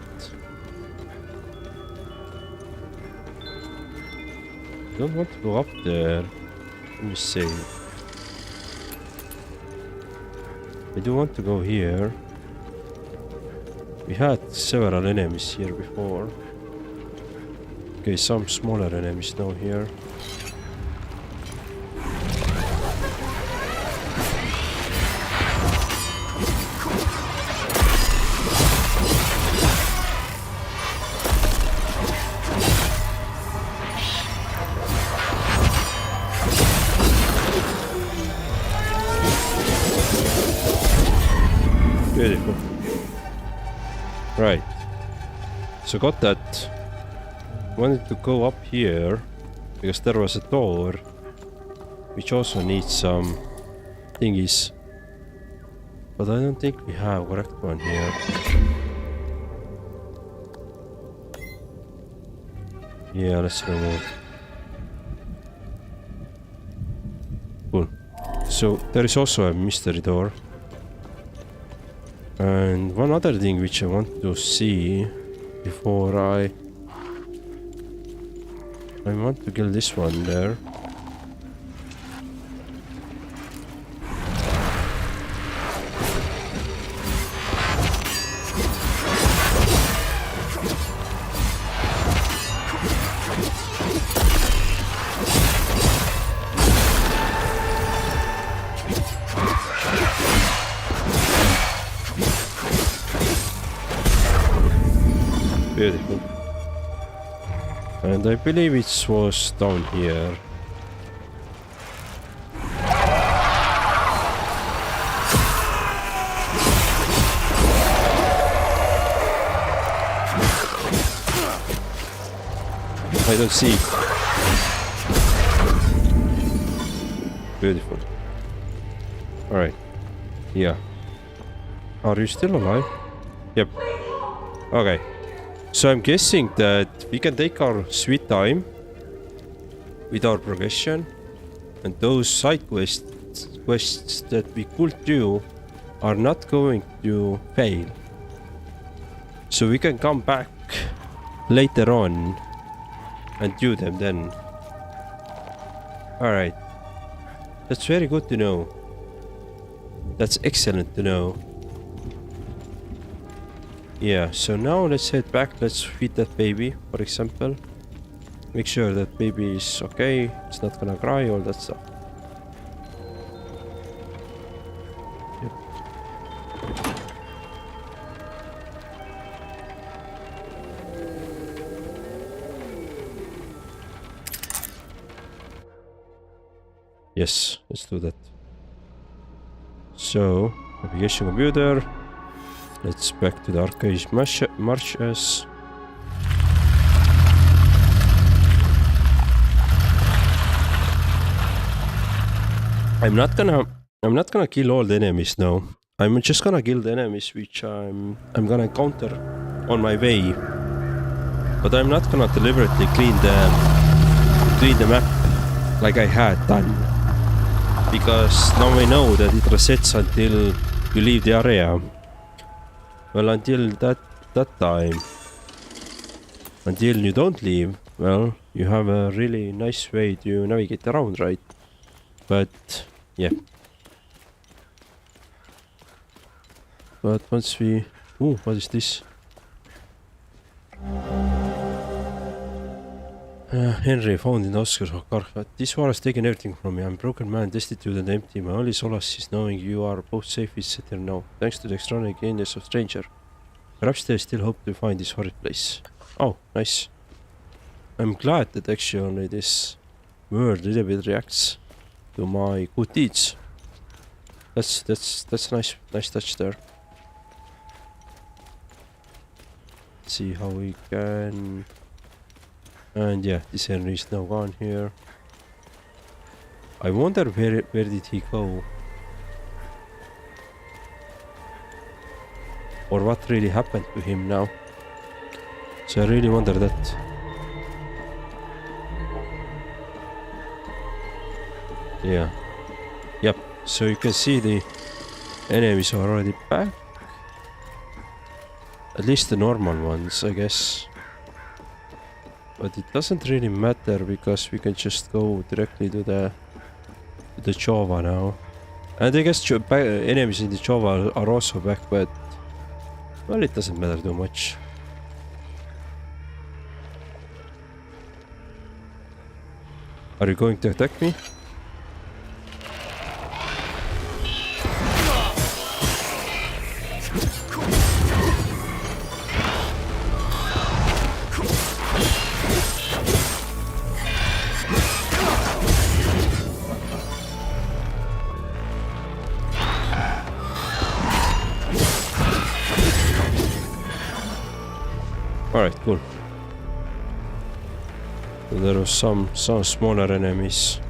I don't want to go up there. Let me see. I do want to go here. We had several enemies here before. Okay, some smaller enemies now here. Beautiful. Right. So got that. Wanted to go up here because there was a door which also needs some thingies. But I don't think we have correct one here. Yeah, let's remove. Cool. So there is also a mystery door. And one other thing which I want to see before I want to kill this one there. Beautiful. And I believe it was down here. I don't see. Beautiful. Alright. Yeah. Are you still alive? Yep. Okay. So I'm guessing that we can take our sweet time with our progression, and those side quests that we could do are not going to fail. So we can come back later on and do them then. Alright. That's very good to know. That's excellent to know. Yeah, so now let's head back. Let's feed that baby, for example. Make sure that baby is okay. It's not gonna cry, all that stuff. Yep. Yes, let's do that. So, navigation computer. Let's back to the Acasa Marshes. I'm not gonna kill all the enemies now. I'm just gonna kill the enemies which I'm gonna encounter on my way. But I'm not gonna deliberately clean the map like I had done. Because now I know that it resets until you leave the area. Well, until that time, until you don't leave, well, you have a really nice way to navigate around, right? But yeah. But once we... Ooh, what is this? Henry found in Oscar's archive. This war has taken everything from me. I'm a broken man, destitute and empty. My only solace is knowing you are both safe with here now, thanks to the extraordinary kindness of stranger. Perhaps there is still hope to find this horrid place. Oh, nice. I'm glad that actually this world a little bit reacts to my good deeds. That's nice touch there. Let's see how we can. And yeah, this Henry is now gone here. I wonder where did he go? Or what really happened to him now? So I really wonder that. Yeah. Yep. So you can see the enemies are already back. At least the normal ones, I guess. But it doesn't really matter because we can just go directly to the Java now. And I guess enemies in the Java are also back, but well, it doesn't matter too much. Are you going to attack me? Alright, cool. So there was some smaller enemies.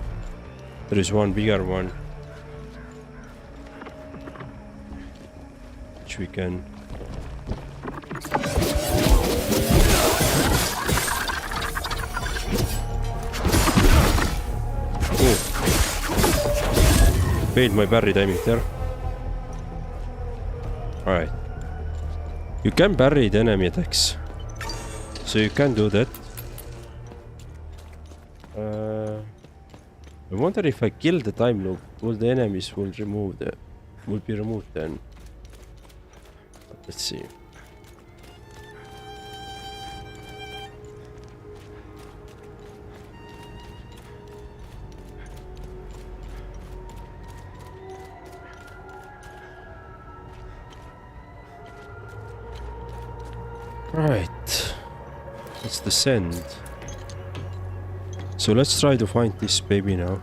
There is one bigger one. Which we can... Ooh. Failed my parry timing there. Alright. You can parry the enemy attacks. So you can do that. I wonder if I kill the time loop, will the enemies will be removed then. Let's see. Right. It's the send. So let's try to find this baby now.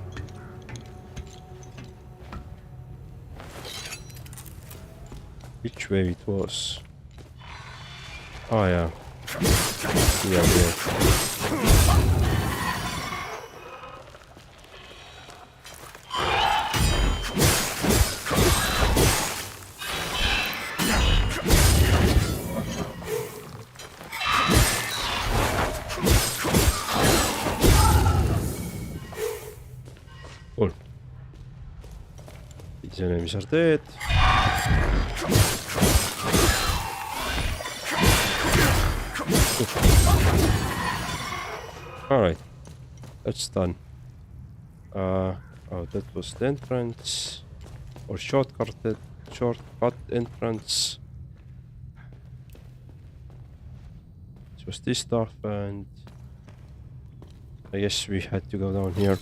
Which way it was? Oh yeah. Yeah. Cool. These enemies are dead. Alright, that's done. Oh, that was the entrance. Or shortcut entrance. This was this stuff, and I guess we had to go down here.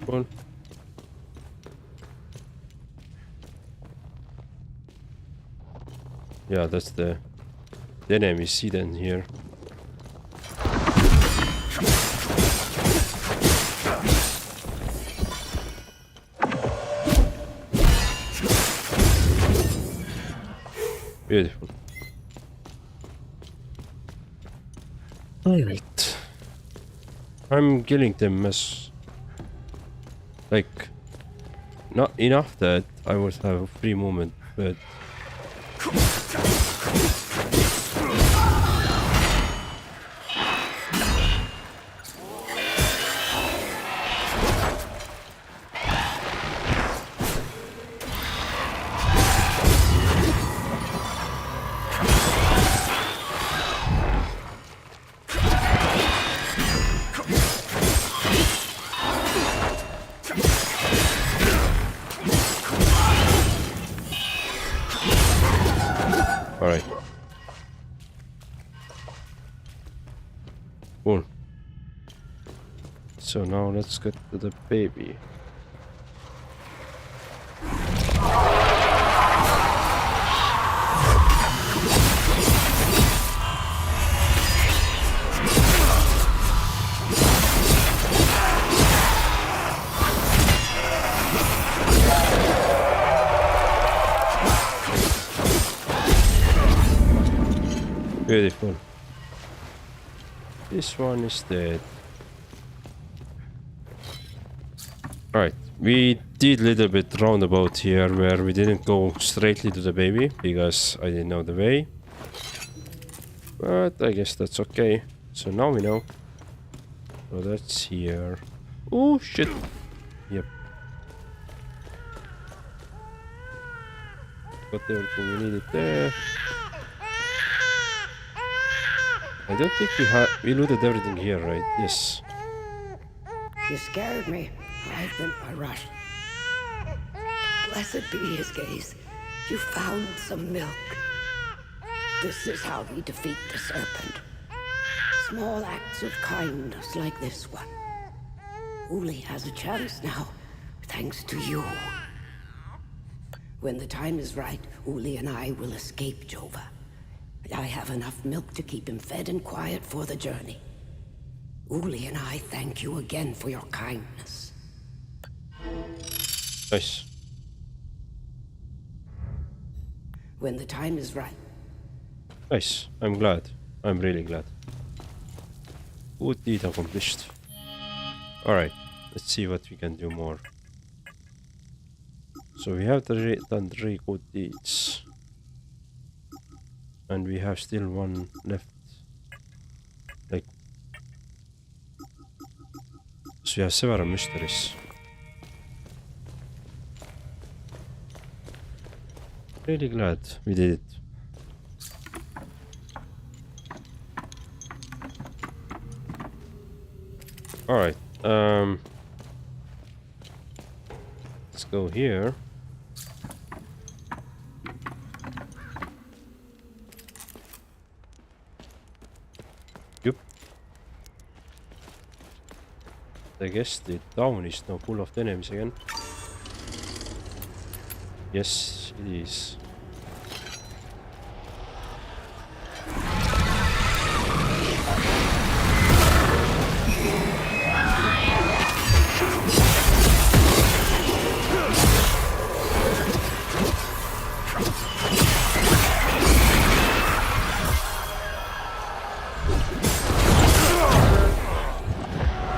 Cool. Yeah, that's the enemy hidden here. Beautiful. Alright. I'm killing them as like not enough that I would have a free movement, but alright. Cool. So now let's get to the baby. Beautiful. This one is dead. Alright, we did a little bit roundabout here where we didn't go straightly to the baby because I didn't know the way. But I guess that's okay. So now we know. So that's here. Oh shit. Yep. Got everything we needed there. I don't think we looted everything here, right? Yes. You scared me. I rushed. Blessed be his gaze. You found some milk. This is how we defeat the serpent. Small acts of kindness like this one. Uli has a chance now, thanks to you. When the time is right, Uli and I will escape Jova. I have enough milk to keep him fed and quiet for the journey. Uli and I thank you again for your kindness. Nice. When the time is right. Nice. I'm glad. I'm really glad. Good deed accomplished. Alright. Let's see what we can do more. So we have done 3 good deeds. And we have still one left. Like, so we have several mysteries. Really glad we did it. Alright, let's go here. Yep. I guess the town is now full of the enemies again. Yes, it is.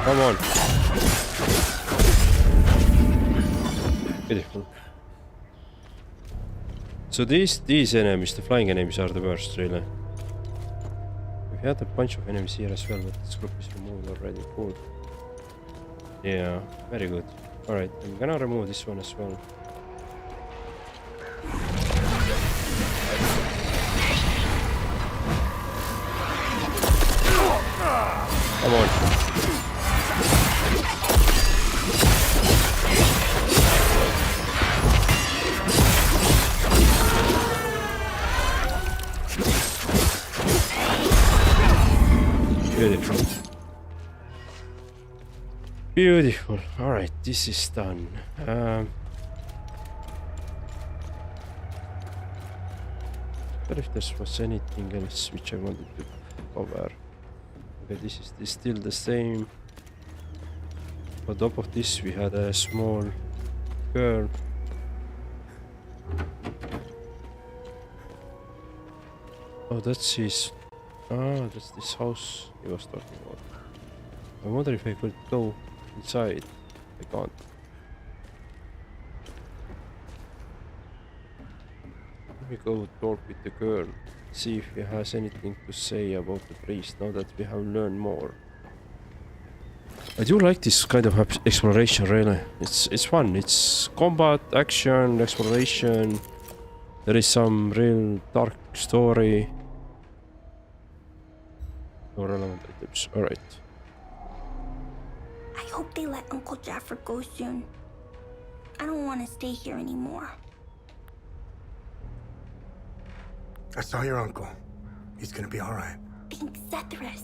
Come on. Beautiful. So these enemies, the flying enemies, are the worst, really. We had a bunch of enemies here as well, but this group is removed already. Cool. Yeah, very good. Alright, I'm gonna remove this one as well. Come on. Beautiful. Beautiful. Alright, this is done. But if there was anything else which I wanted to cover. Okay, this is still the same. On top of this we had a small girl. Oh, that's his... Ah, that's this house he was talking about. I wonder if I could go inside. I can't. Let me go talk with the girl. See if he has anything to say about the priest now that we have learned more. I do like this kind of exploration, really. It's fun. It's combat, action, exploration. There is some real dark story. No relevant items. Alright. I hope they let Uncle Jaffer go soon. I don't want to stay here anymore. I saw your uncle. He's gonna be alright. Thanks, Zethris.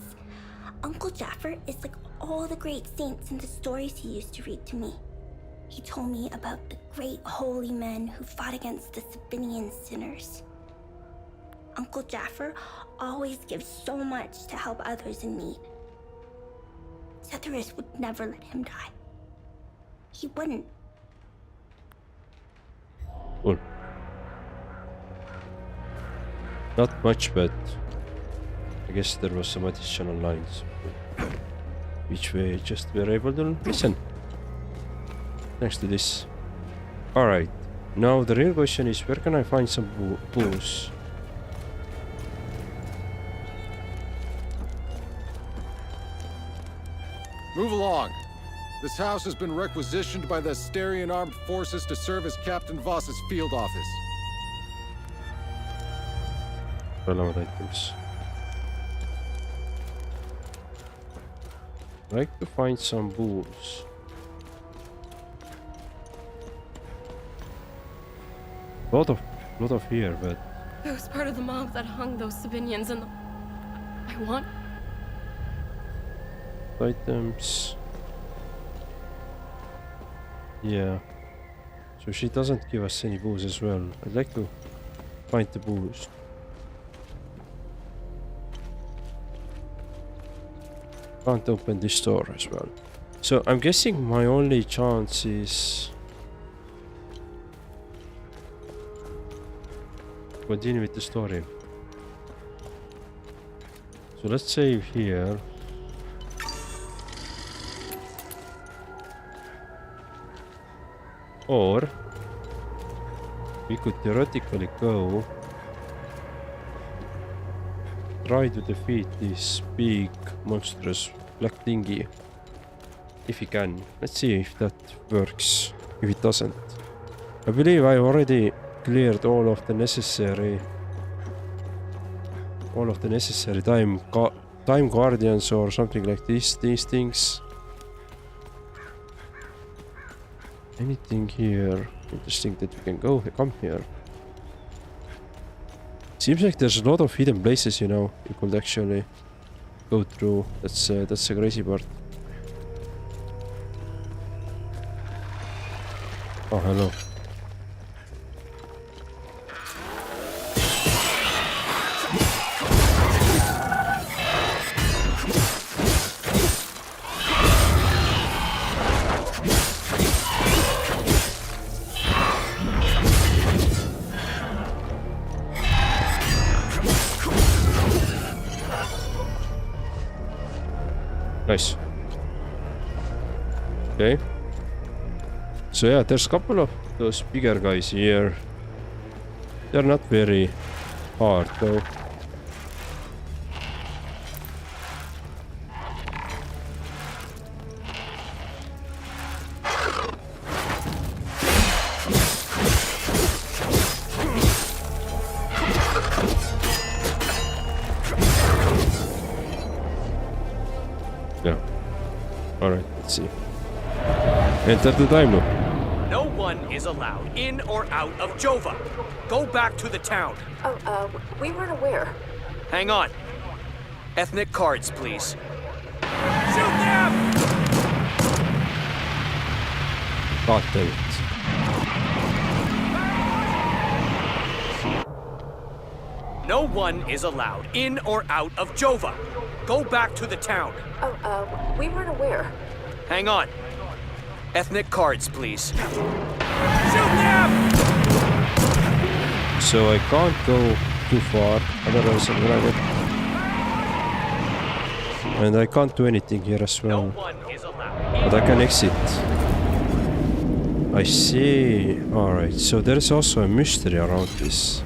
Uncle Jaffer is like all the great saints in the stories he used to read to me. He told me about the great holy men who fought against the Sabinian sinners. Uncle Jaffer always gives so much to help others in need. Zethris would never let him die. He wouldn't. Cool. Not much, but I guess there was some additional lines which we just were able to listen. Thanks to this. Alright, now the real question is, where can I find some booze? Move along. This house has been requisitioned by the Asterian Armed Forces to serve as Captain Voss's field office. Relevant items. I'd like to find some booze. Lot of here, but I was part of the mob that hung those Sabinians and I want items. Yeah. So she doesn't give us any booze as well. I'd like to find the booze. Can't open this door as well. So I'm guessing my only chance is continue with the story. So let's save here. Or we could theoretically go try to defeat this big monstrous black thingy. If we can. Let's see if that works. If it doesn't. I believe I already cleared all of the necessary time guardians or something like this. These things. Anything here interesting that we can come here? Seems like there's a lot of hidden places, you know, you could actually go through. That's the crazy part. Oh, hello. Nice. Okay. So yeah, there's a couple of those bigger guys here. They're not very hard though. Yeah. Alright, let's see. Enter the time loop. No one is allowed in or out of Jova. Go back to the town. Oh, we weren't aware. Hang on. Ethnic cards, please. Shoot them! God damn it. No one is allowed in or out of Jova. Go back to the town. Oh, we weren't aware. Hang on. Ethnic cards, please. Shoot them! So I can't go too far, otherwise I'm gonna get... And I can't do anything here as well. But I can exit. I see. Alright, so there is also a mystery around this.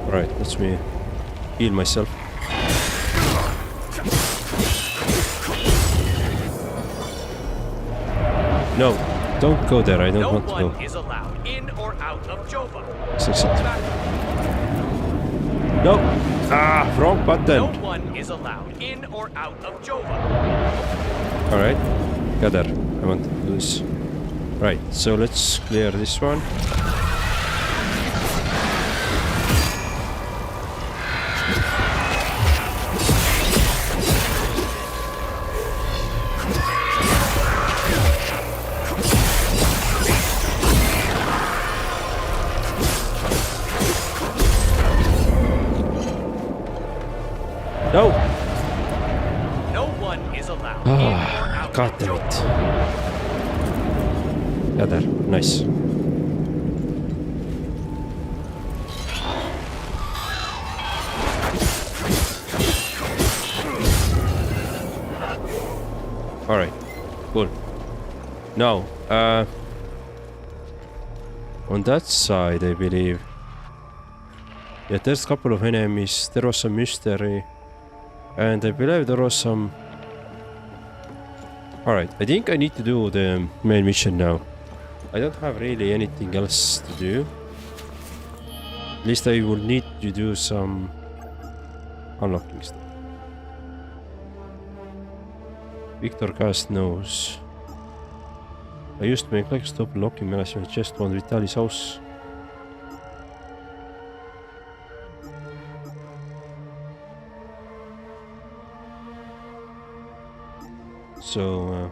Alright, let me heal myself. No, don't go there. I don't want to go. No one is allowed in or out of Jova. Let's exit. No! Ah, wrong button. No one is allowed in or out of Jova. Alright, gather. I want to do this. Right, so let's clear this one. No! No one is allowed Ah, god damn it. Yeah, there. Nice. Alright. Cool. Now, on that side, I believe. Yeah, there's a couple of enemies. There was some mystery. And I believe there was some... Alright, I think I need to do the main mission now. I don't have really anything else to do. At least I will need to do some unlocking stuff. Victor cast knows. I used to make like stop locking management chest on Vitali's house. So,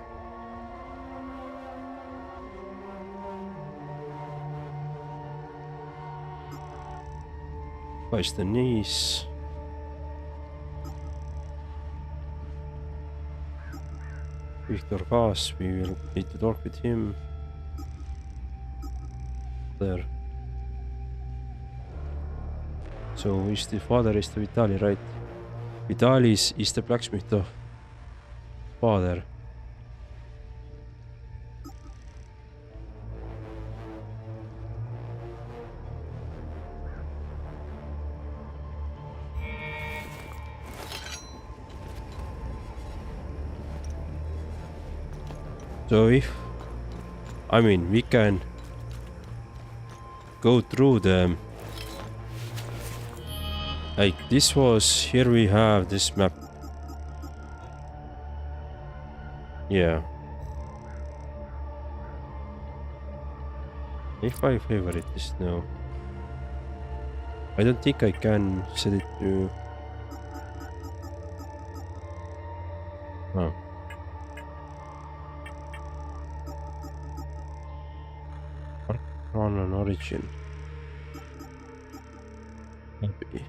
place the knees. Victor Gas, we will need to talk with him. There. So, is the father is the Vitali, right? Vitalis is the blacksmith of father. So if, I mean, we can go through them. Like this was, here we have this map. Yeah. If I favorite this now. I don't think I can set it to... Oh. On an origin. Maybe.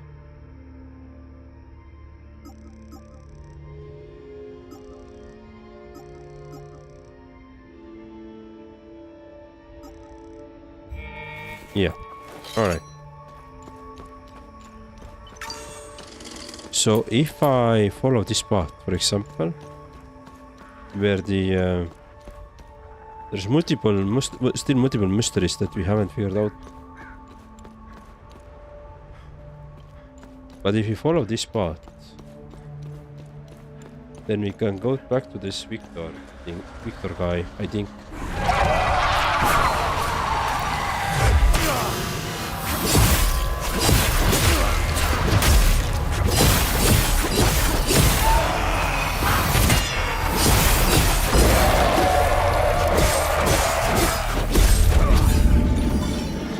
Yeah. All right. So if I follow this path, for example, where the there's still multiple mysteries that we haven't figured out. But if we follow this path, then we can go back to this Victor guy, I think.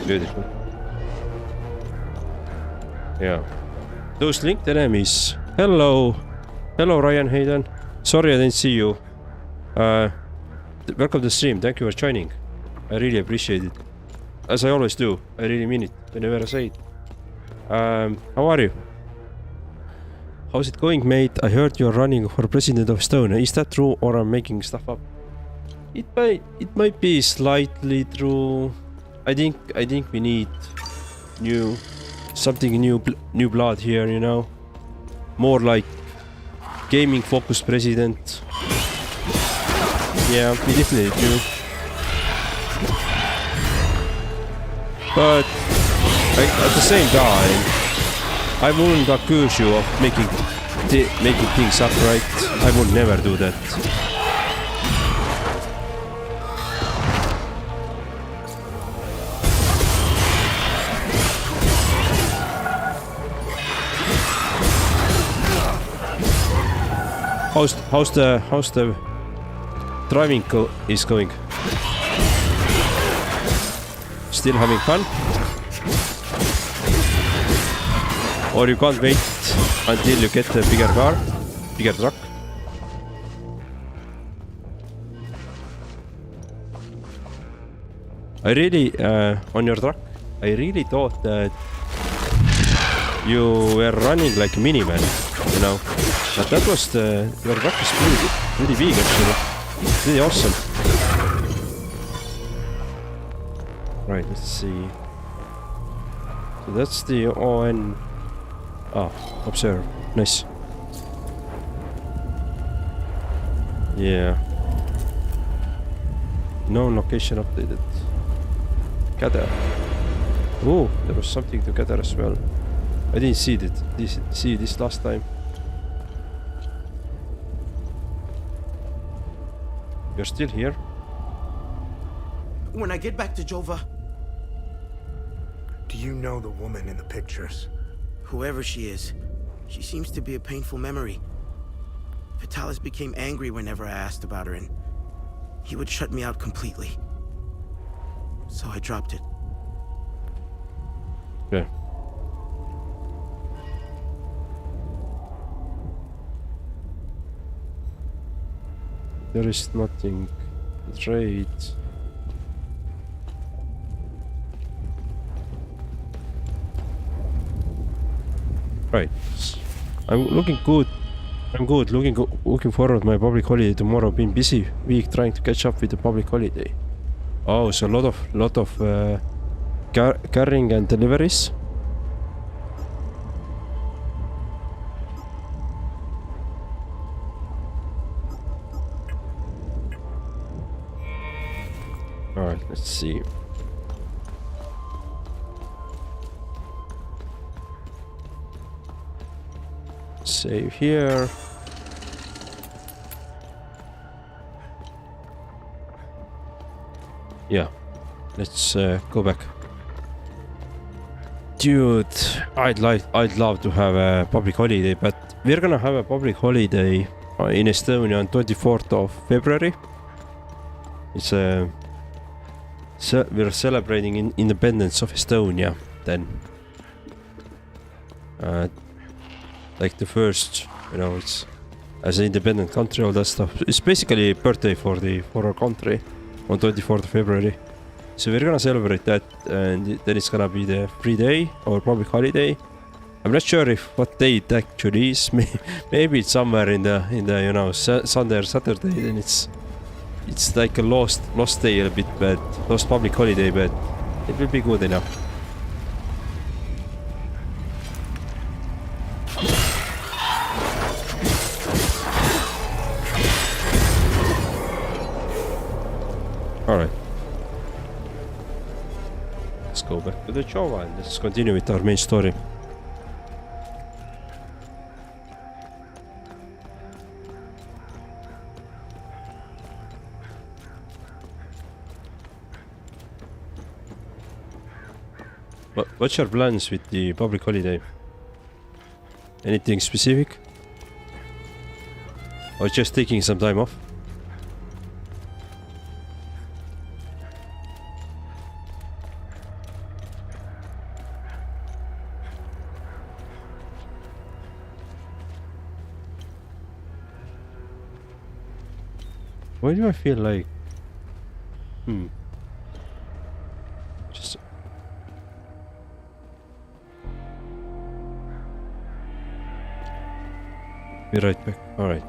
Beautiful. Yeah. Those linked enemies. Hello. Hello, Ryan Hayden. Sorry I didn't see you. Welcome to the stream. Thank you for joining. I really appreciate it. As I always do. I really mean it whenever I say it. How are you? How's it going, mate? I heard you're running for president of Estonia. Is that true or I'm making stuff up? It might be slightly true. I think we need something new blood here, you know, more like gaming focused president. Yeah, we definitely do. But at the same time, I wouldn't accuse you of making things up, right? I would never do that. How's the driving is going? Still having fun? Or you can't wait until you get a bigger truck? I really, on your truck, I really thought that you were running like a minivan, you know. But that was your truck is pretty big actually. Pretty awesome. Right, let's see. So that's the ON. Observe. Nice. Yeah. No location updated. Gather. Oh, there was something to gather as well. I didn't see this last time. You're still here? When I get back to Jova... Do you know the woman in the pictures? Whoever she is, she seems to be a painful memory. Vitalis became angry whenever I asked about her, and he would shut me out completely. So I dropped it. Yeah. There is nothing to trade. Right. I'm looking good. I'm good. Looking forward to my public holiday tomorrow. Been busy week trying to catch up with the public holiday. Oh, so a lot of carrying and deliveries. All right, let's see. Save here. Yeah, let's go back. Dude, I'd love to have a public holiday, but we're gonna have a public holiday in Estonia on 24th of February. It's we're celebrating independence of Estonia then. like the first, you know, it's as an independent country, all that stuff. It's basically a birthday for our country on 24th of February. So we're gonna celebrate that, and then it's gonna be the free day or public holiday. I'm not sure if what day it actually is. Maybe it's somewhere in the you know, Sunday or Saturday. Then it's like a lost day a bit, but lost public holiday, but it will be good enough. All right. Let's go back to the Java and let's continue with our main story. What's your plans with the public holiday? Anything specific? Or just taking some time off? Why do I feel like... Just... Be right back. Alright.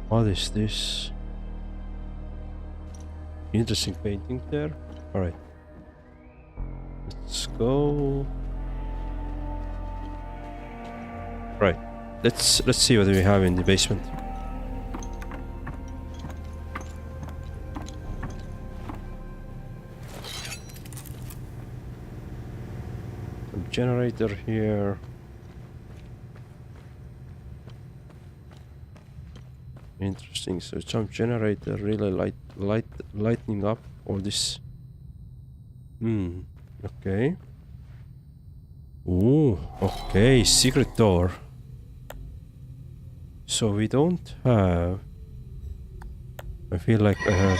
What is this? Interesting painting there. Alright. Let's go. Right. Let's see what we have in the basement. Some generator here. Interesting. So some generator really lightening up all this. Okay. Ooh, okay, secret door. So we don't have... I feel like I have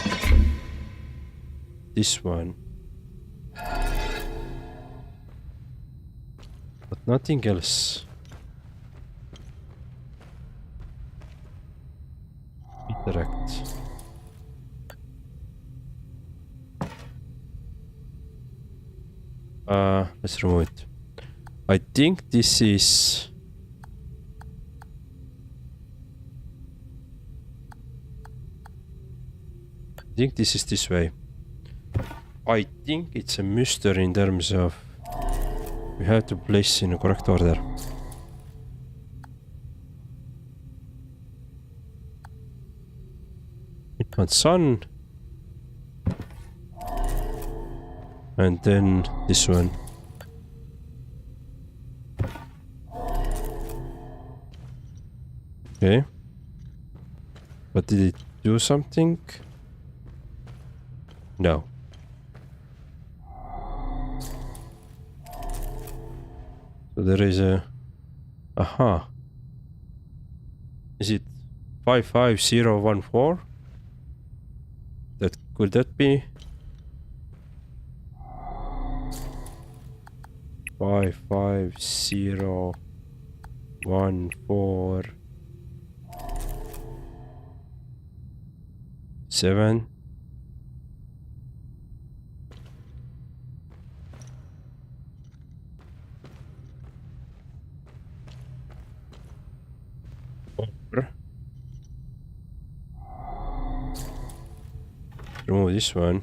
this one. But nothing else. Interact. Let's remove it. I think this is... I think this is this way. I think it's a mystery in terms of... We have to place in a correct order. Infant sun. And then this one. Okay. But did it do something? No. So there is a... Aha. Is it 55014? Could that be? 55014 7. Remove this one.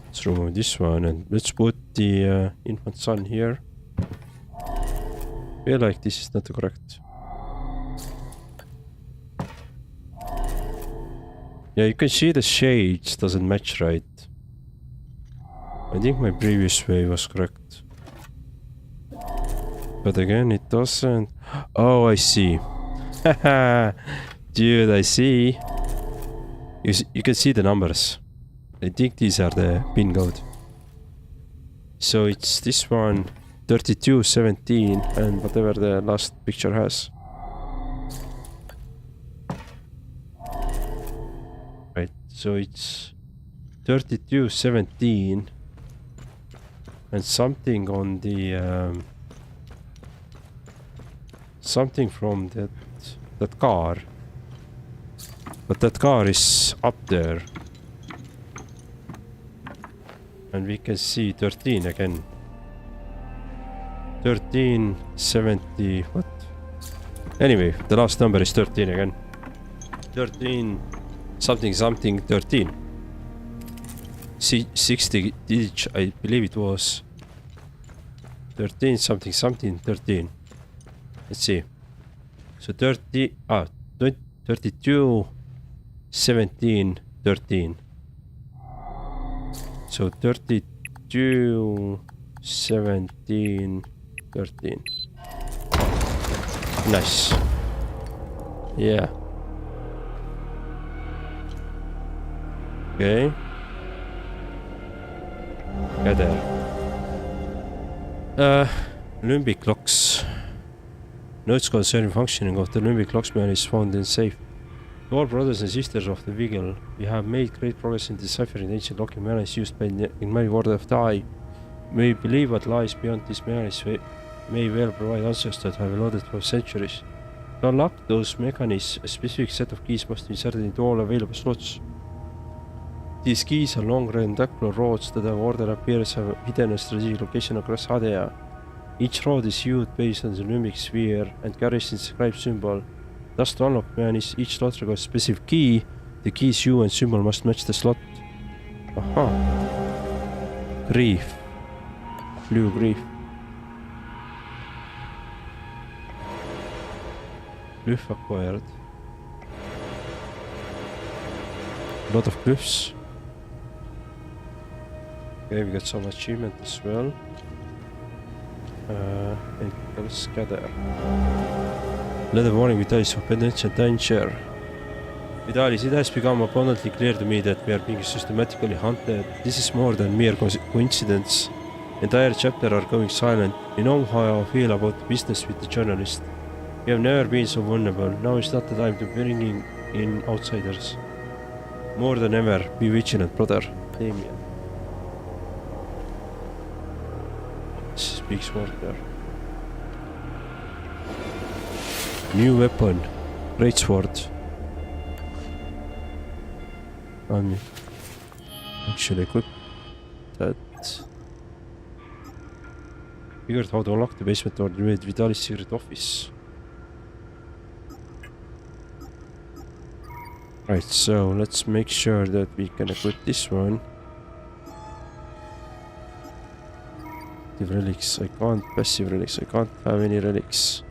Let's remove this one and let's put the infant sun here. I feel like this is not correct. Yeah, you can see the shades doesn't match right. I think my previous way was correct. But again, it doesn't. Oh, I see. Haha. Dude, I see. You can see the numbers. I think these are the pin code. So it's this one, 32, 17, and whatever the last picture has. Right, so it's 32, 17, and something on the something from that car, but that car is up there, and we can see 13 again. 13, 70, what? Anyway, the last number is 13 again. 13, something, something, 13. 60 each, I believe it was. 13, something, something, 13. Let's see. So 32, 17, 13. So 32, 17, 13. Nice. Yeah. Okay. Get there. Limbic locks. Notes concerning functioning of the limbic locksman is found in safe. To all brothers and sisters of the Vigil, we have made great progress in deciphering ancient locking mechanics used in many Word of the Eye. We believe what lies beyond these mechanisms may well provide answers that have eluded for centuries. To unlock those mechanisms, a specific set of keys must be inserted into all available slots. These keys are long rectangular rods that have ordered appearance have hidden a strategic location across Hadea. Each rod is viewed based on the limbic sphere and carries its inscribed symbol. Thus, to unlock mechanisms, each slot requires a specific key. The key's hue and symbol must match the slot. Aha. Grief. Blue grief. Glyph acquired. A lot of glyphs. Okay, we got some achievement as well. And let's gather. Letter warning, Vitalis of potential danger. Vitalis, it has become abundantly clear to me that we are being systematically hunted. This is more than mere coincidence. Entire chapter are going silent. You know how I feel about the business with the journalist. We have never been so vulnerable. Now is not the time to bring in outsiders. More than ever, be vigilant, brother. Damien. This is big sword there. New weapon. Great sword. I'm actually equip that. Figured how to unlock the basement door with Vitalis' secret office. Right, so let's make sure that we can equip this one. Active relics, I can't. Passive relics, I can't have any relics.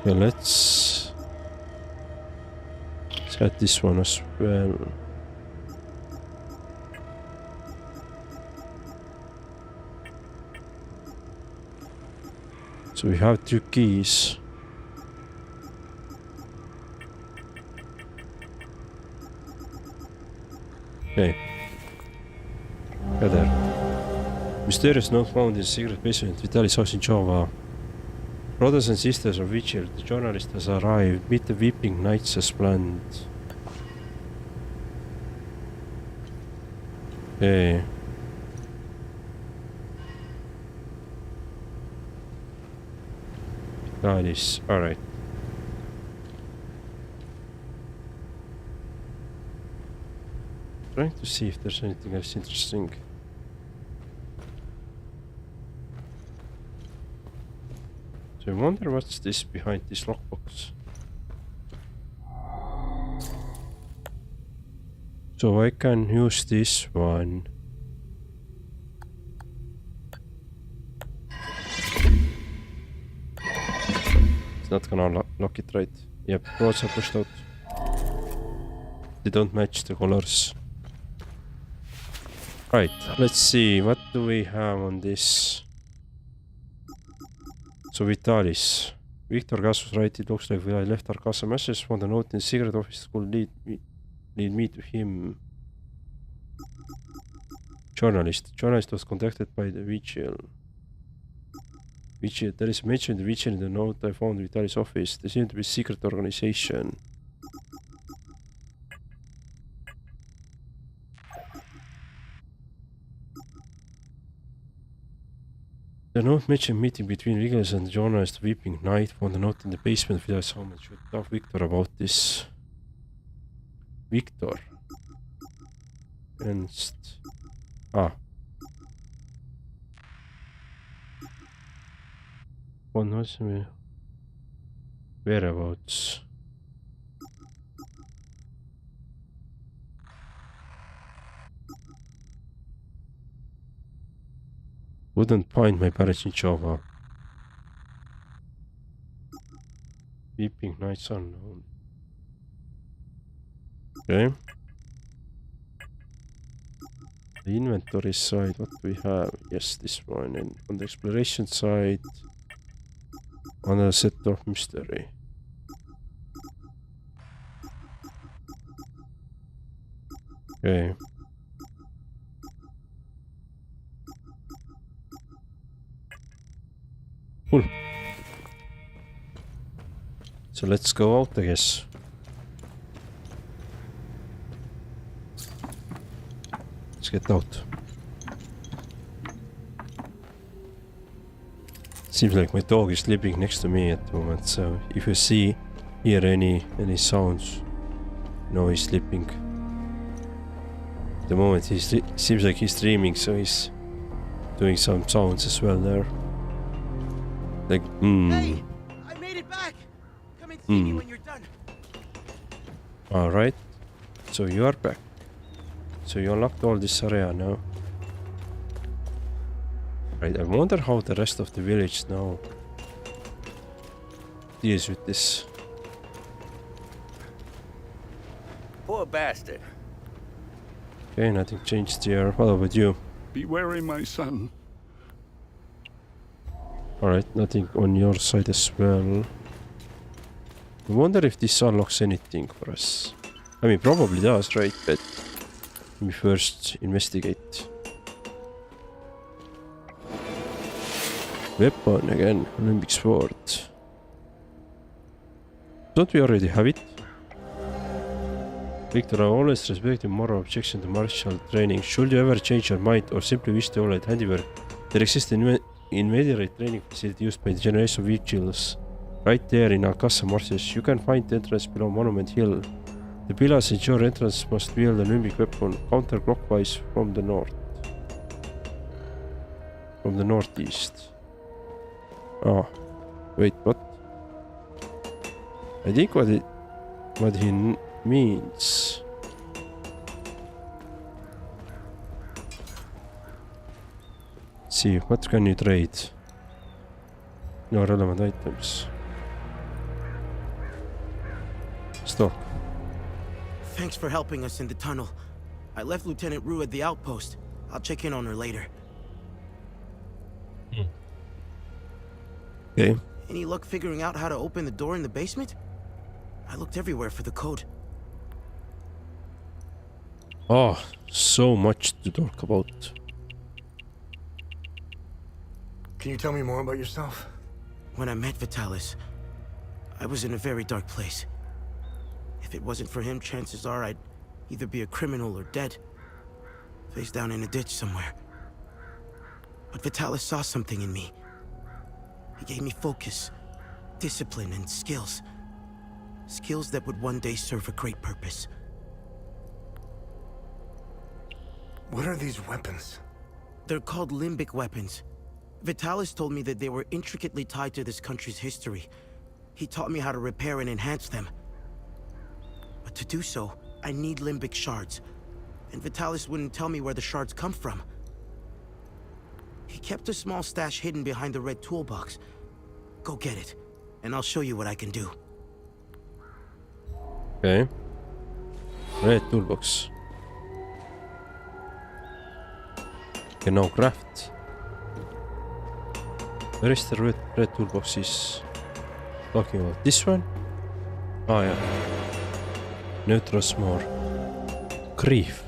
Okay, let's set this one as well. So we have 2 keys. Okay. Go there. Mysterious note found in the secret basement Vitalis' house in Java. Brothers and sisters of Vigil, the journalist has arrived. Meet the weeping knights as planned. Okay. That is alright. Trying to see if there's anything else interesting. So I wonder what's this behind this lockbox. So I can use this one. It's not gonna lock it, right? Yep, roads are pushed out. They don't match the colors. Right, let's see, what do we have on this? So Vitalis. Victor Gas was right, it looks like I left Acasa Marshes, found a note in the secret office could lead me to him. Journalist. Journalist was contacted by the Vyssa Hills. There is mention in the Vyssa Hills in the note I found in Vitalis' office. They seem to be a secret organization. The note mentioned a meeting between Regulus and the journalist Weeping Night. Found a note in the basement. Vitalis home and should talk Victor about this. Victor. What knows me? Whereabouts? Wouldn't find my parents in Java. Weeping Nights unknown. Okay. The inventory side, what we have? Yes, this one. And on the exploration side, another set of mystery. Okay. Cool. So let's go out, I guess. Let's get out. Seems like my dog is sleeping next to me at the moment, so if you hear any sounds, no, he's sleeping. At the moment he seems like he's dreaming, so he's doing some sounds as well there. Like, Hey, I made it back. Come and see me when you're done. Alright, so you are back. So you unlocked all this area now. Right, I wonder how the rest of the village now deals with this. Poor bastard. Okay, nothing changed here. What about you? Be wary, my son. Alright, nothing on your side as well. I wonder if this unlocks anything for us. I mean, probably does, right? But let me first investigate. Weapon again, Olympic sword. Don't we already have it? Victor, I always respect your moral objection to martial training. Should you ever change your mind or simply wish to light handiwork, there exists an immediate training facility used by the generation of Vyssa Hills. Right there in Acasa Marshes, you can find the entrance below Monument Hill. The pillars at your entrance must wield an Olympic weapon counterclockwise from the north. From the northeast. Oh, wait, what? I think what he means. Let's see, what can you trade? No relevant items. Stop. Thanks for helping us in the tunnel. I left Lieutenant Rue at the outpost. I'll check in on her later. Okay. Any luck figuring out how to open the door in the basement? I looked everywhere for the code. Oh, so much to talk about. Can you tell me more about yourself? When I met Vitalis, I was in a very dark place. If it wasn't for him, chances are I'd either be a criminal or dead. Face down in a ditch somewhere. But Vitalis saw something in me. He gave me focus, discipline, and skills. Skills that would one day serve a great purpose. What are these weapons? They're called limbic weapons. Vitalis told me that they were intricately tied to this country's history. He taught me how to repair and enhance them. But to do so, I need limbic shards. And Vitalis wouldn't tell me where the shards come from. He kept a small stash hidden behind the red toolbox. Go get it, and I'll show you what I can do. Okay. Red toolbox. Okay, now craft. Where is the red toolbox is talking about? This one? Oh yeah. Neutros more. Grief.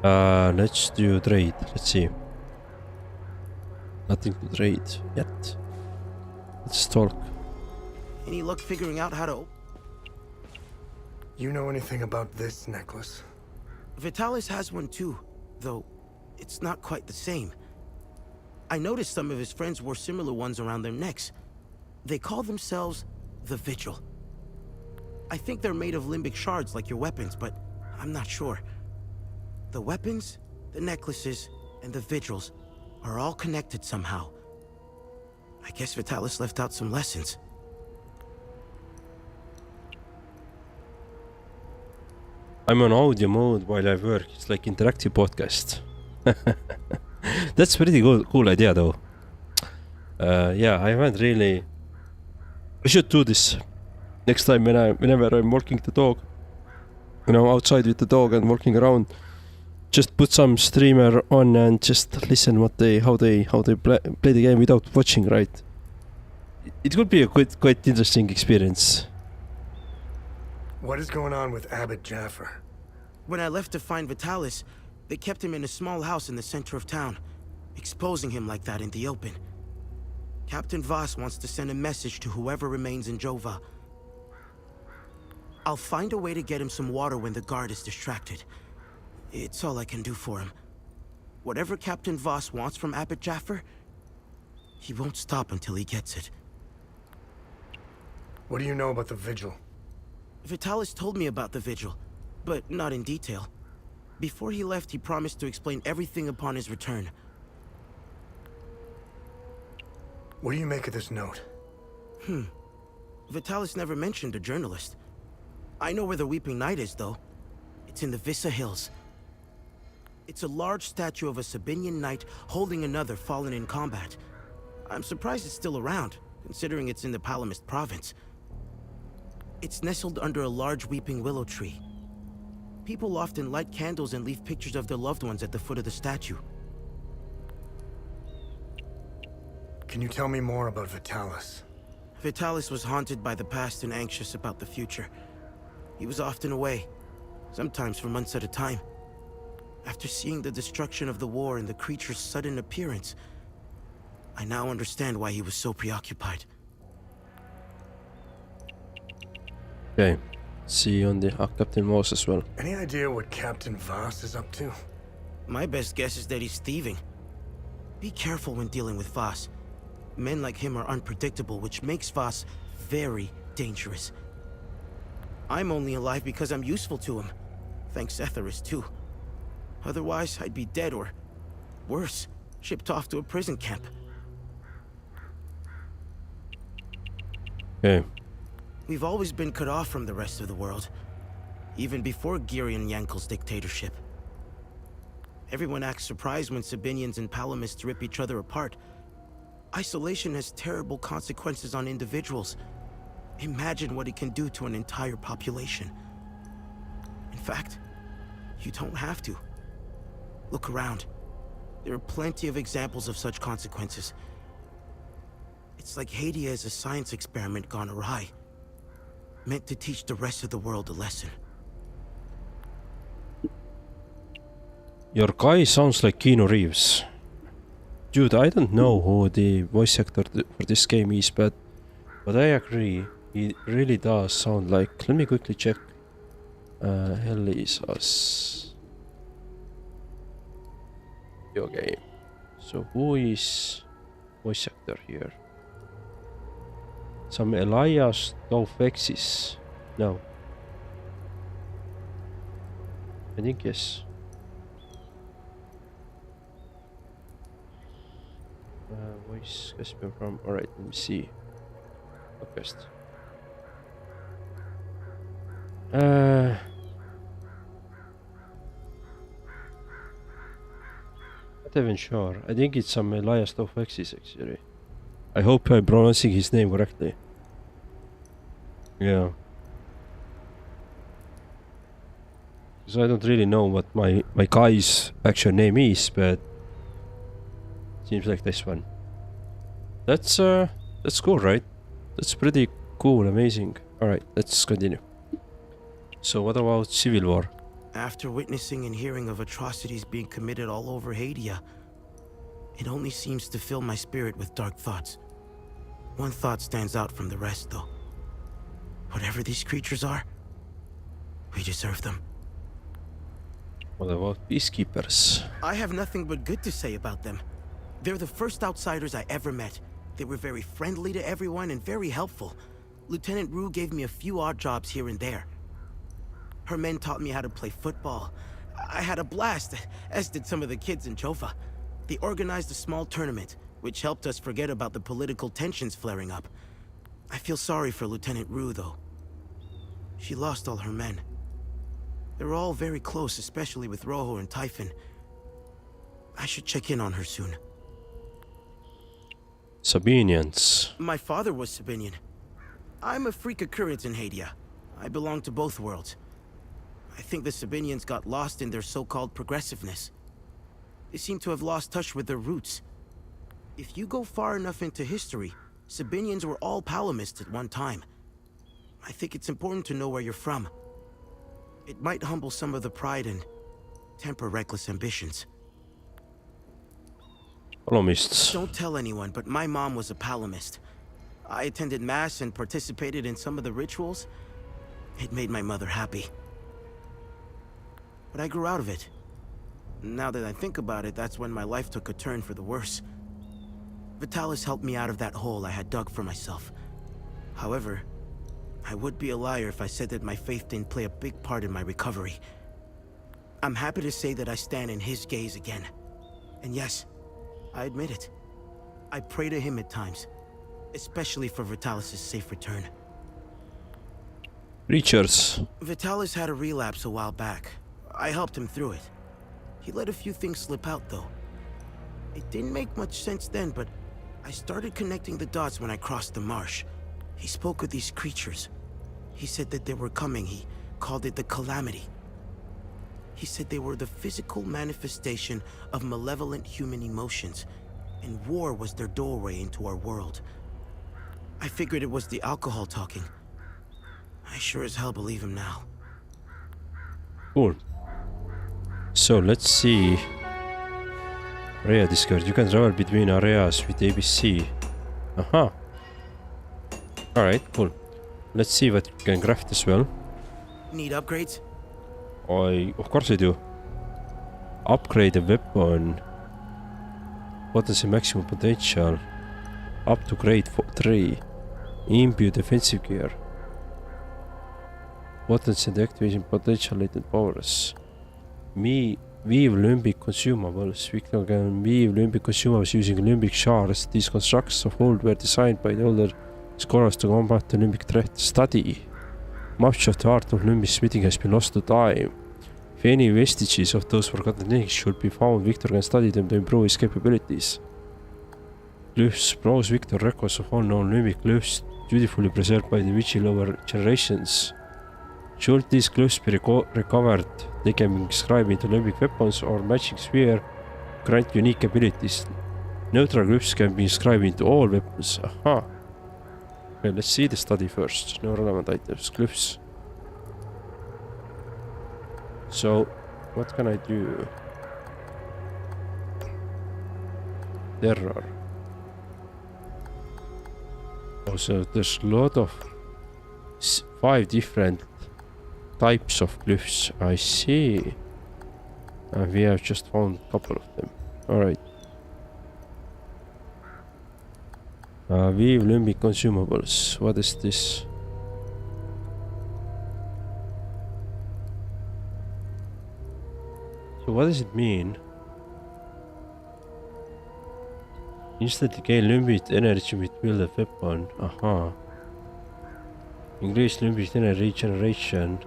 Let's do trade. Let's see. Nothing to trade yet. Let's talk. Any luck figuring out how to... You know anything about this necklace? Vitalis has one too, though it's not quite the same. I noticed some of his friends wore similar ones around their necks. They call themselves the Vigil. I think they're made of limbic shards like your weapons, but I'm not sure. The weapons, the necklaces, and the Vigils are all connected somehow. I guess Vitalis left out some lessons. I'm on audio mode while I work. It's like interactive podcast. That's pretty cool idea though. Yeah, I haven't really... I should do this next time whenever I'm walking the dog. You know, outside with the dog and walking around. Just put some streamer on and just listen how they play the game without watching, right? It could be a quite interesting experience. What is going on with Abbot Jaffer? When I left to find Vitalis, they kept him in a small house in the center of town, exposing him like that in the open. Captain Voss wants to send a message to whoever remains in Jova. I'll find a way to get him some water when the guard is distracted. It's all I can do for him. Whatever Captain Voss wants from Abbot Jaffer, he won't stop until he gets it. What do you know about the Vigil? Vitalis told me about the Vigil, but not in detail. Before he left, he promised to explain everything upon his return. What do you make of this note? Vitalis never mentioned a journalist. I know where the Weeping Knight is, though. It's in the Vyssa Hills. It's a large statue of a Sabinian knight holding another fallen in combat. I'm surprised it's still around, considering it's in the Palamist province. It's nestled under a large weeping willow tree. People often light candles and leave pictures of their loved ones at the foot of the statue. Can you tell me more about Vitalis? Vitalis was haunted by the past and anxious about the future. He was often away, sometimes for months at a time. After seeing the destruction of the war and the creature's sudden appearance, I now understand why he was so preoccupied. Okay. See you on the Captain Voss as well. Any idea what Captain Voss is up to? My best guess is that he's thieving. Be careful when dealing with Voss. Men like him are unpredictable, which makes Voss very dangerous. I'm only alive because I'm useful to him. Thanks Etheris, too. Otherwise, I'd be dead or, worse, shipped off to a prison camp. Okay. We've always been cut off from the rest of the world, even before Girion Yankel's dictatorship. Everyone acts surprised when Sabinians and Palamists rip each other apart. Isolation has terrible consequences on individuals. Imagine what it can do to an entire population. In fact, you don't have to. Look around. There are plenty of examples of such consequences. It's like Hadia is a science experiment gone awry, meant to teach the rest of the world a lesson. Your guy sounds like Keanu Reeves. Dude, I don't know who the voice actor for this game is, but I agree. He really does sound like... Let me quickly check. Hellisus. Video game. So who is voice actor here? Some Elias Taufexis. No. I think yes. Voice Caspian from... Alright, let me see. Podcast. Not even sure. I think it's some Elias Taufexis actually. I hope I'm pronouncing his name correctly. Yeah. So I don't really know what my guy's actual name is, but seems like this one. That's cool, right? That's pretty cool, amazing. Alright, let's continue. So what about civil war? After witnessing and hearing of atrocities being committed all over Hadia, it only seems to fill my spirit with dark thoughts. One thought stands out from the rest, though. Whatever these creatures are, we deserve them. What about peacekeepers? I have nothing but good to say about them. They're the first outsiders I ever met. They were very friendly to everyone and very helpful. Lieutenant Rue gave me a few odd jobs here and there. Her men taught me how to play football. I had a blast, as did some of the kids in Jofa. They organized a small tournament, which helped us forget about the political tensions flaring up. I feel sorry for Lieutenant Rue, though. She lost all her men. They were all very close, especially with Rojo and Typhon. I should check in on her soon. Sabinians. My father was Sabinian. I'm a freak occurrence in Hadia. I belong to both worlds. I think the Sabinians got lost in their so-called progressiveness. They seem to have lost touch with their roots. If you go far enough into history, Sabinians were all Palamists at one time. I think it's important to know where you're from. It might humble some of the pride and temper reckless ambitions. Palamists. Don't tell anyone, but my mom was a Palamist. I attended mass and participated in some of the rituals. It made my mother happy. But I grew out of it. Now that I think about it, that's when my life took a turn for the worse. Vitalis helped me out of that hole I had dug for myself. However, I would be a liar if I said that my faith didn't play a big part in my recovery. I'm happy to say that I stand in his gaze again. And yes, I admit it. I pray to him at times, especially for Vitalis' safe return. Preachers. Vitalis had a relapse a while back. I helped him through it. He let a few things slip out, though. It didn't make much sense then, but I started connecting the dots when I crossed the marsh. He spoke of these creatures. He said that they were coming. He called it the Calamity. He said they were the physical manifestation of malevolent human emotions, and war was their doorway into our world. I figured it was the alcohol talking. I sure as hell believe him now. Cool. So let's see. Area discovered. You can travel between areas with ABC. Aha. Alright, cool. Let's see what you can craft as well. Need upgrades? Of course I do. Upgrade a weapon. What is the maximum potential? Up to grade 3. Imbue defensive gear. Potency and activation potential latent powers. Weave limbic consumables. Victim can weave limbic consumables using limbic shards. These constructs of hold were designed by the older scholars to combat the limbic threat. Study. Much of the art of limbic smithing has been lost to time. If any vestiges of those forgotten things should be found, Victor can study them to improve his capabilities. Glyphs. Browse Victor records of all known limbic glyphs dutifully preserved by the vigil over generations. Should these glyphs be recovered, they can be inscribed into limbic weapons or matching sphere, grant unique abilities. Neutral glyphs can be inscribed into all weapons. Aha. Okay, let's see the study first. No relevant items. Glyphs. So, what can I do? Terror. Oh, so there's a lot of 5 different types of glyphs. I see. And we have just found a couple of them. Alright. Weave limbic consumables. What is this? So what does it mean? Instantly gain limbic energy with wielded weapon. Aha. Increase limbic energy regeneration.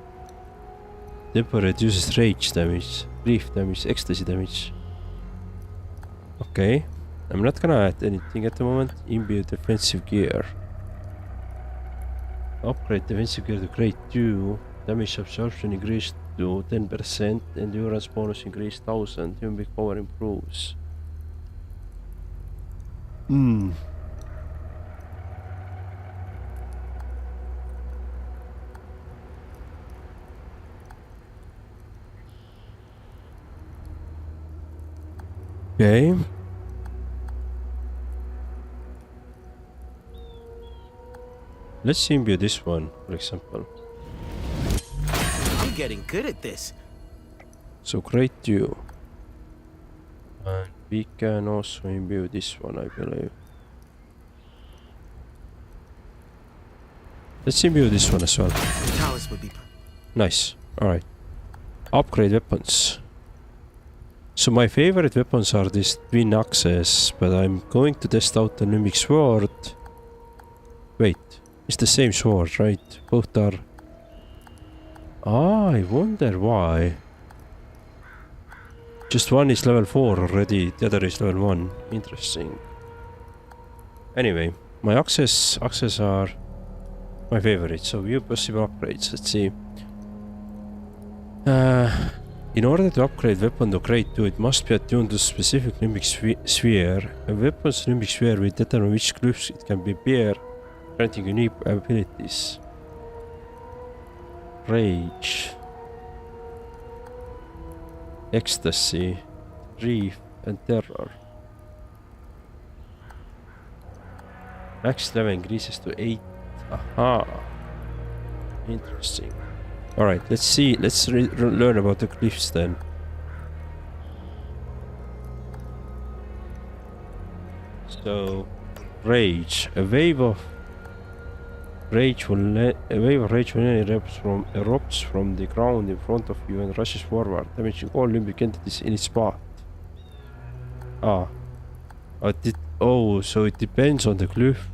Tempo reduces rage damage, grief damage, ecstasy damage. Okay. I'm not gonna add anything at the moment. Imbue defensive gear. Upgrade defensive gear to grade 2. Damage absorption increased to 10%. Endurance bonus increased 1000. Human power improves. Okay. Let's imbue this one, for example. I'm getting good at this. So grade 2. And we can also imbue this one, I believe. Let's imbue this one as well. Talis would be Nice. Alright. Upgrade weapons. So my favorite weapons are these twin axes, but I'm going to test out the Numic sword. Wait, it's the same sword, right? Both are... Ah, I wonder why. Just one is level 4 already, the other is level 1. Interesting. Anyway, my axes are my favorite, so view possible upgrades. Let's see. In order to upgrade weapon to grade 2, it must be attuned to specific Numic sphere. A weapon's Numic sphere will determine which glyphs it can be bear, granting unique abilities. Rage, Ecstasy, Grief, and Terror. Max level increases to 8. Aha! Interesting. Alright, let's see. Let's learn about the glyphs then. So, Rage. A wave of rage will erupts from the ground in front of you and rushes forward, damaging all limbic entities in its path. So it depends on the glyph.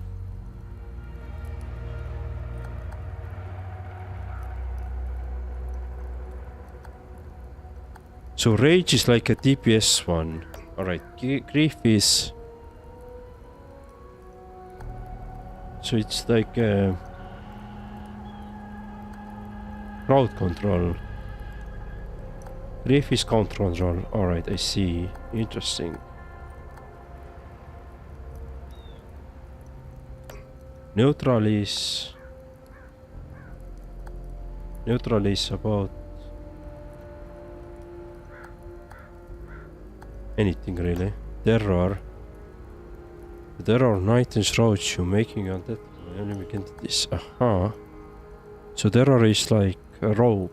So Rage is like a DPS one. Alright, Grief is... So it's like crowd control. Grief is count control. Alright, I see. Interesting. Neutral is about anything really. Terror. The terror night enshrouds you, making on that enemy entities. Aha. So terror is like a rope.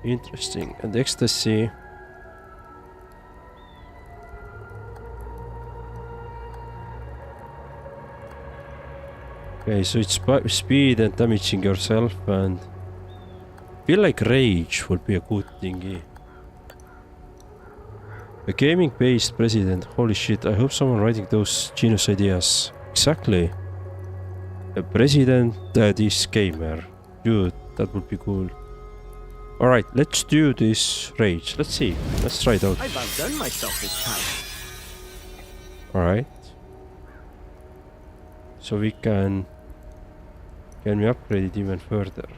Interesting. And ecstasy. Okay, so it's speed and damaging yourself, and I feel like rage would be a good thingy. A gaming-based president. Holy shit, I hope someone writing those genius ideas. Exactly. A president that is gamer. Dude, that would be cool. Alright, let's do this rage. Let's see. Let's try it out. I've outdone myself this time. Alright. So we can we upgrade it even further?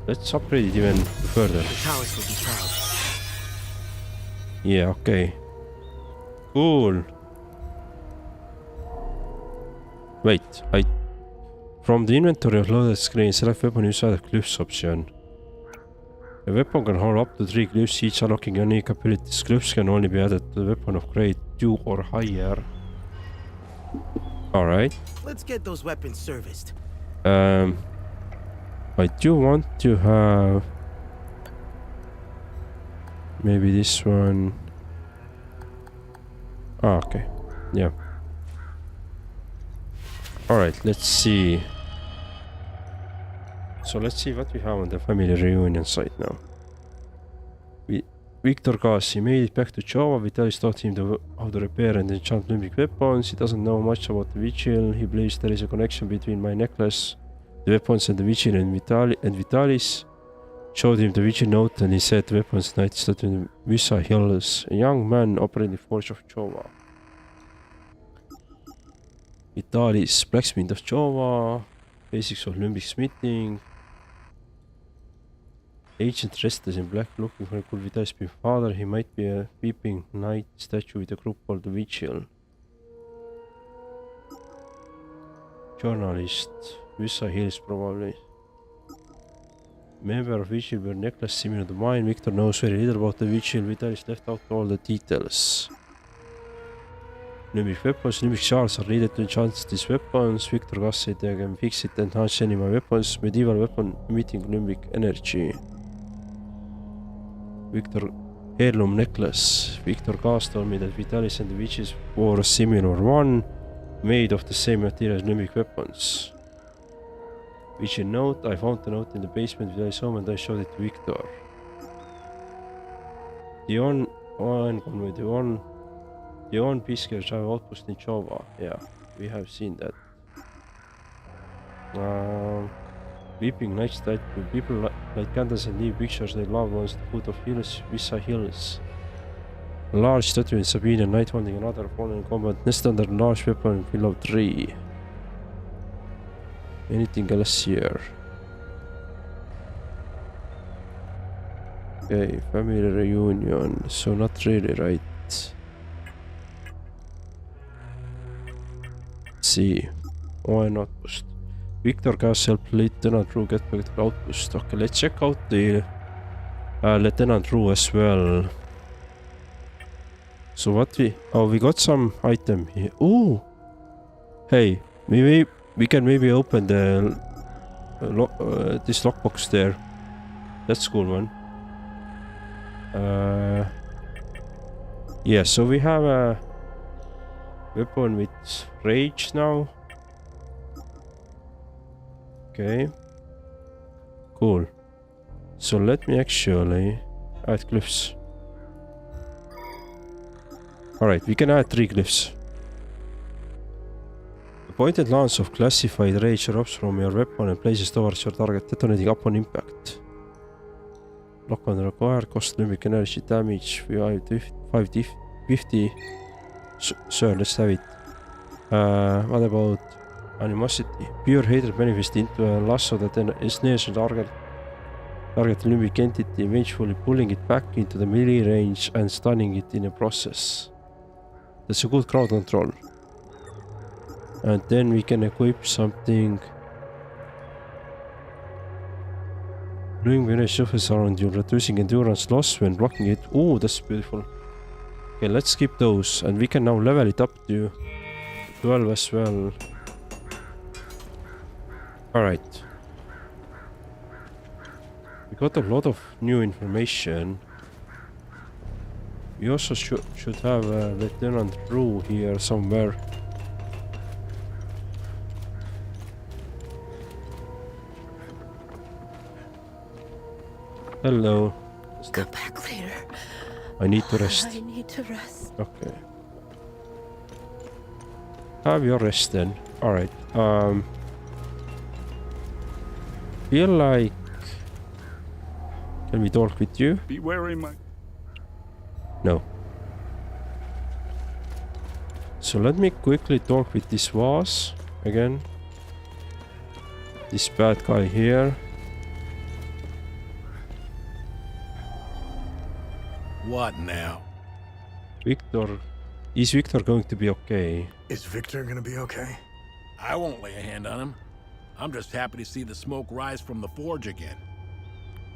Let's upgrade it even further. The Talis will be proud. Yeah, okay. Cool. Wait, from the inventory of loaded screen, select weapon use other glyphs option. A weapon can hold up to 3 glyphs, each unlocking unique abilities. Glyphs can only be added to the weapon of grade 2 or higher. Alright. Let's get those weapons serviced. I do want to have maybe this one. Ah, okay. Yeah. Alright, let's see. So let's see what we have on the family reunion site now. Victor Gassi made it back to Java. Vitalis taught him how to repair and enchant Numic weapons. He doesn't know much about the Vigil. He believes there is a connection between my necklace, the weapons, and the Vigil and Vitalis. Showed him the Vici note and he said weapons knights that in Vyssa Hills. A young man operating forge of Jova. Vitalis, blacksmith of Jova. Basics of limbic smithing. Agent dressed in black looking for a could Vitalis be father. He might be a weeping knight statue with a group called the Vigil. Journalist. Vyssa Hills probably. Member of Vigil were necklace similar to mine. Victor knows very little about the Vigil. Vitalis left out all the details. Limbic weapons. Limbic shards are needed to enhance these weapons. Victor Gasset can fix it and enhance any of my weapons. Medieval weapon emitting limbic energy. Victor heirloom necklace. Victor Gas told me that Vitalis and the Vigils wore a similar one, made of the same material as limbic weapons. Vigil note. I found the note in the basement with Vitalis home and I showed it to Victor. The Peacekeepers have outpost in Java. Yeah, we have seen that. Weeping night statue. People light candles and leave pictures of their loved ones at the foot of hills, Vyssa Hills. A large statue in Sabine and night holding another fallen combat nest under a large weapon in Willow Tree. Anything else here? Okay, family reunion. So not really, right? Let's see. Why not post? Victor Gas helped Lieutenant Rue get back to the outpost. Okay, let's check out the Lieutenant Rue as well. So what we got some item here. Ooh! Hey, we can maybe open the this lockbox there. That's cool, man. Yeah, so we have a weapon with rage now. Okay. Cool. So let me actually add glyphs. Alright, we can add 3 glyphs. The pointed lance of classified rage erupts from your weapon and places towards your target, detonating upon impact. Lock on required, cost limbic energy damage, 550. Sure, let's have it. What about animosity? Pure hatred manifests into a lasso that then ensnares a target limbic entity, eventually pulling it back into the melee range and stunning it in a process. That's a good crowd control. And then we can equip something. Doing various surface around you, reducing endurance loss when blocking it. Oh, that's beautiful. Okay, let's skip those. And we can now level it up to 12 as well. Alright. We got a lot of new information. We also should have Lieutenant Rue here somewhere. Hello. Come back later. I need to rest. I need to rest. Okay. Have your rest then. Alright. Feel like... Can we talk with you? Be wary, my... No. So let me quickly talk with this Vaz again. This bad guy here. What now? Victor. Is Victor going to be okay? Is Victor gonna be okay? I won't lay a hand on him. I'm just happy to see the smoke rise from the forge again.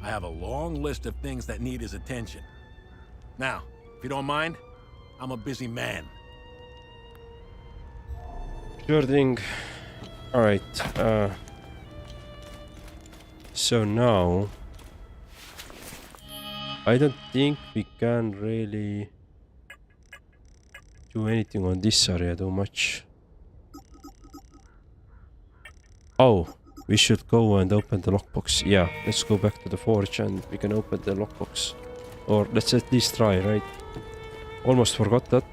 I have a long list of things that need his attention. Now, if you don't mind, I'm a busy man. Sure thing. Alright. So now... I don't think we can really do anything on this area too much. Oh, we should go and open the lockbox. Yeah, let's go back to the forge and we can open the lockbox. Or let's at least try, right? Almost forgot that.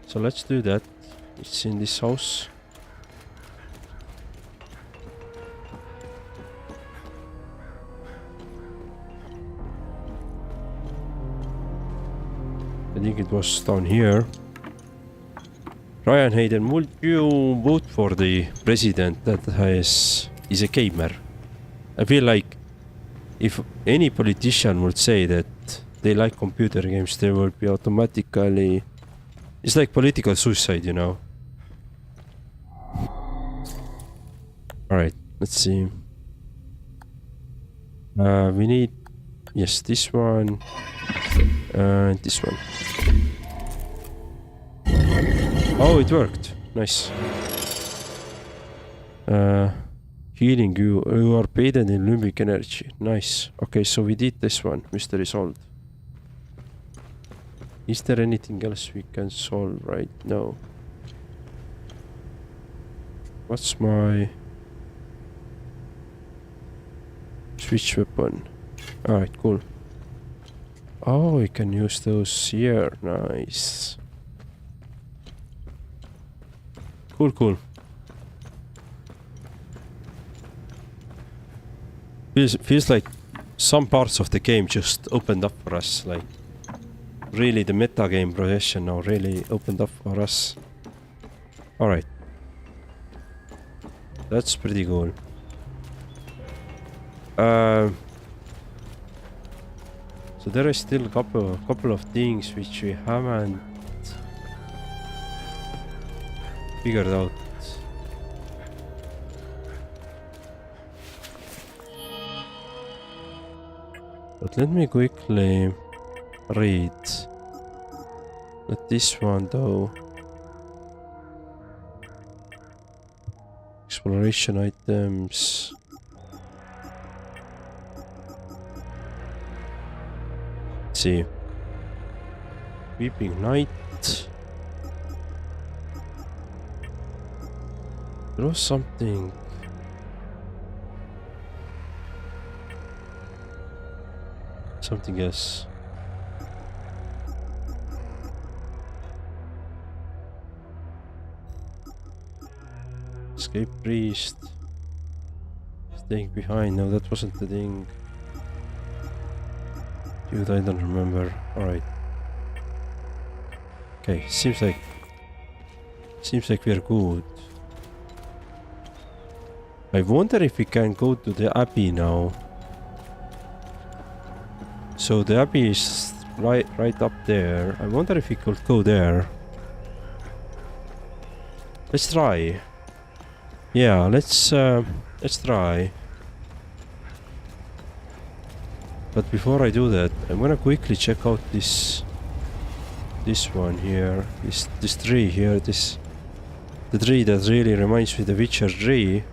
So let's do that. It's in this house. I think it was down here. Ryan Hayden, would you vote for the president that is a gamer? I feel like if any politician would say that they like computer games, they would be automatically... It's like political suicide, you know? Alright, let's see. We need... Yes, this one. And this one. Oh, it worked. Nice. Healing you. You are bathed in limbic energy. Nice. Okay, so we did this one. Mystery solved. Is there anything else we can solve right now? What's my... switch weapon? Alright, cool. Oh, we can use those here. Nice. Cool, cool. Feels like some parts of the game just opened up for us. Like, really the meta game progression now really opened up for us. Alright. That's pretty cool. So there is still a couple of things which we haven't figured out. But let me quickly read. Not this one though. Exploration items. Let's see. Weeping Night. There was something. Something else. Escape priest. Staying behind. No, that wasn't the thing. Dude, I don't remember. Alright. Okay, seems like we're good. I wonder if we can go to the Abbey now. So the Abbey is right up there. I wonder if we could go there. Let's try. Yeah, let's try. But before I do that, I'm gonna quickly check out this one here. This tree here. The tree that really reminds me of the Witcher tree.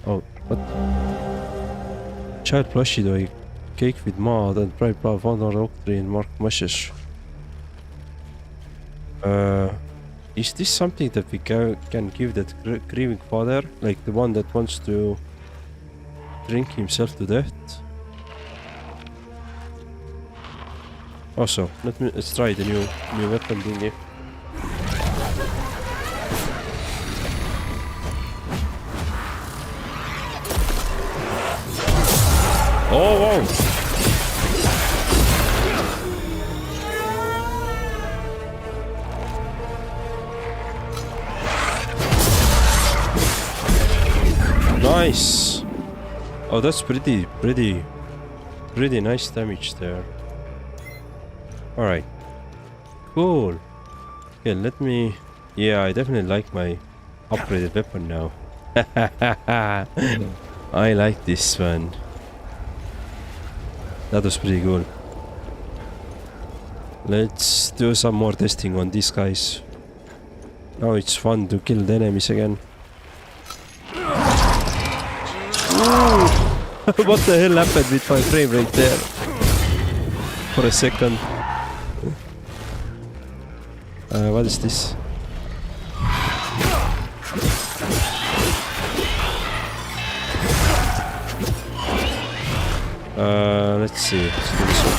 Oh, what? Child plushie toy, cake with mud and bright flower found on oak tree in Mark Mashes. Is this something that we can give that grieving father, like the one that wants to drink himself to death? Also, let's try the new weapon thingy. Oh wow! Nice! Oh, that's pretty nice damage there. Alright. Cool. Okay, let me... Yeah, I definitely like my upgraded weapon now. I like this one. That was pretty cool. Let's do some more testing on these guys. Now it's fun to kill the enemies again. What the hell happened with my frame rate there? For a second. What is this? Let's see. Let's do this one.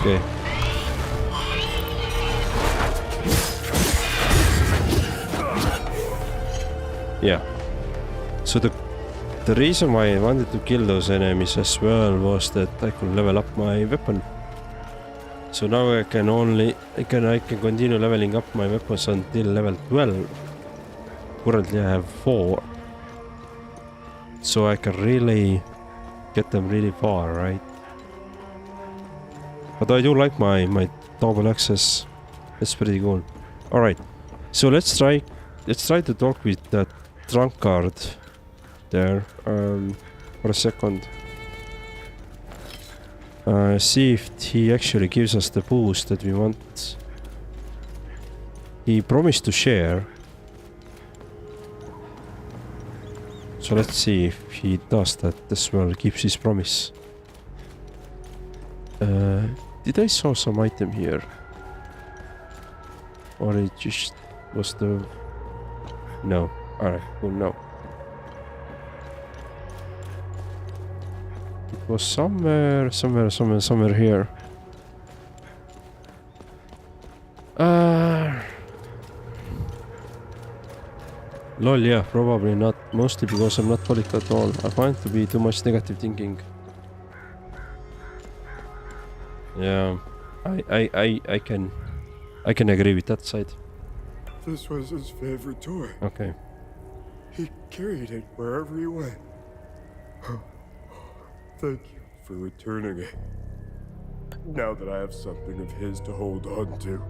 Okay. Yeah. So the reason why I wanted to kill those enemies as well was that I could level up my weapon. So now I can continue leveling up my weapons until level 12. Currently I have 4. So I can really get them really far, right? But I do like my double access. It's pretty cool. Alright. So let's try to talk with that drunkard there for a second. See if he actually gives us the boost that we want. He promised to share. So let's see if he does that as well, keeps his promise. Did I saw some item here? Or it just was the... No. Alright, cool, no. It was somewhere here. Lol, yeah, probably not. Mostly because I'm not political at all. I find to be too much negative thinking. Yeah, I can agree with that side. This was his favorite toy. Okay. He carried it wherever he went. Thank you for returning it. Now that I have something of his to hold on to,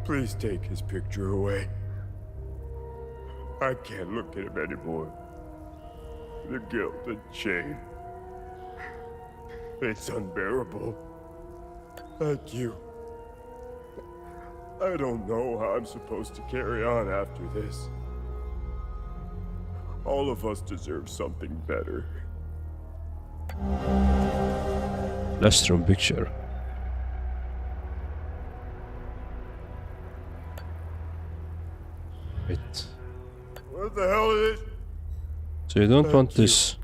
please take his picture away. I can't look at him anymore. The guilt and shame. It's unbearable. Thank you. I don't know how I'm supposed to carry on after this. All of us deserve something better. Livestream picture. Wait. What the hell is it? So you don't want this.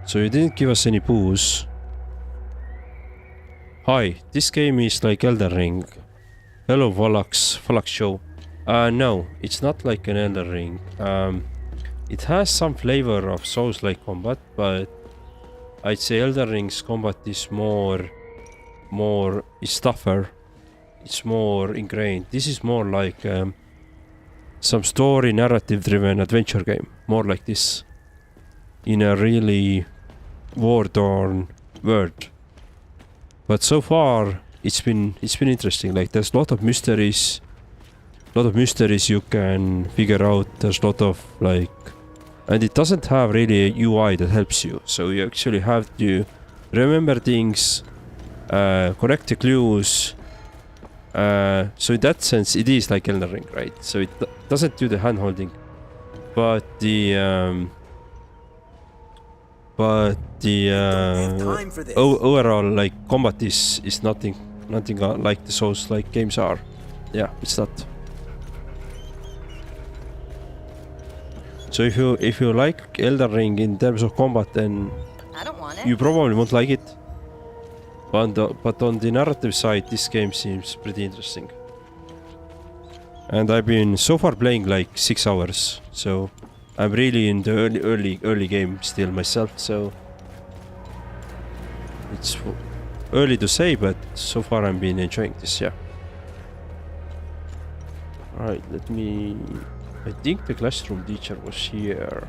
So you didn't give us any booze. Hi, this game is like Elden Ring. Hello, Valax show. No, it's not like an Elden Ring. It has some flavor of Souls-like combat, but I'd say Elden Ring's combat is more tougher. It's more ingrained. This is more like some story narrative-driven adventure game. More like this. In a really war-torn world. But so far, it's been interesting. Like there's a lot of mysteries. You can figure out. There's a lot of like, and it doesn't have really a UI that helps you. So you actually have to remember things, correct the clues. So in that sense, it is like Elden Ring, right? So it doesn't do the hand-holding, but the overall like combat is nothing like the Souls-like games are. Yeah, it's not. So if you like Elden Ring in terms of combat, then you probably won't like it. But on the narrative side, this game seems pretty interesting. And I've been so far playing like 6 hours, so I'm really in the early game still myself. So it's early to say, but so far I've been enjoying this. Yeah. All right, let me. I think the classroom teacher was here.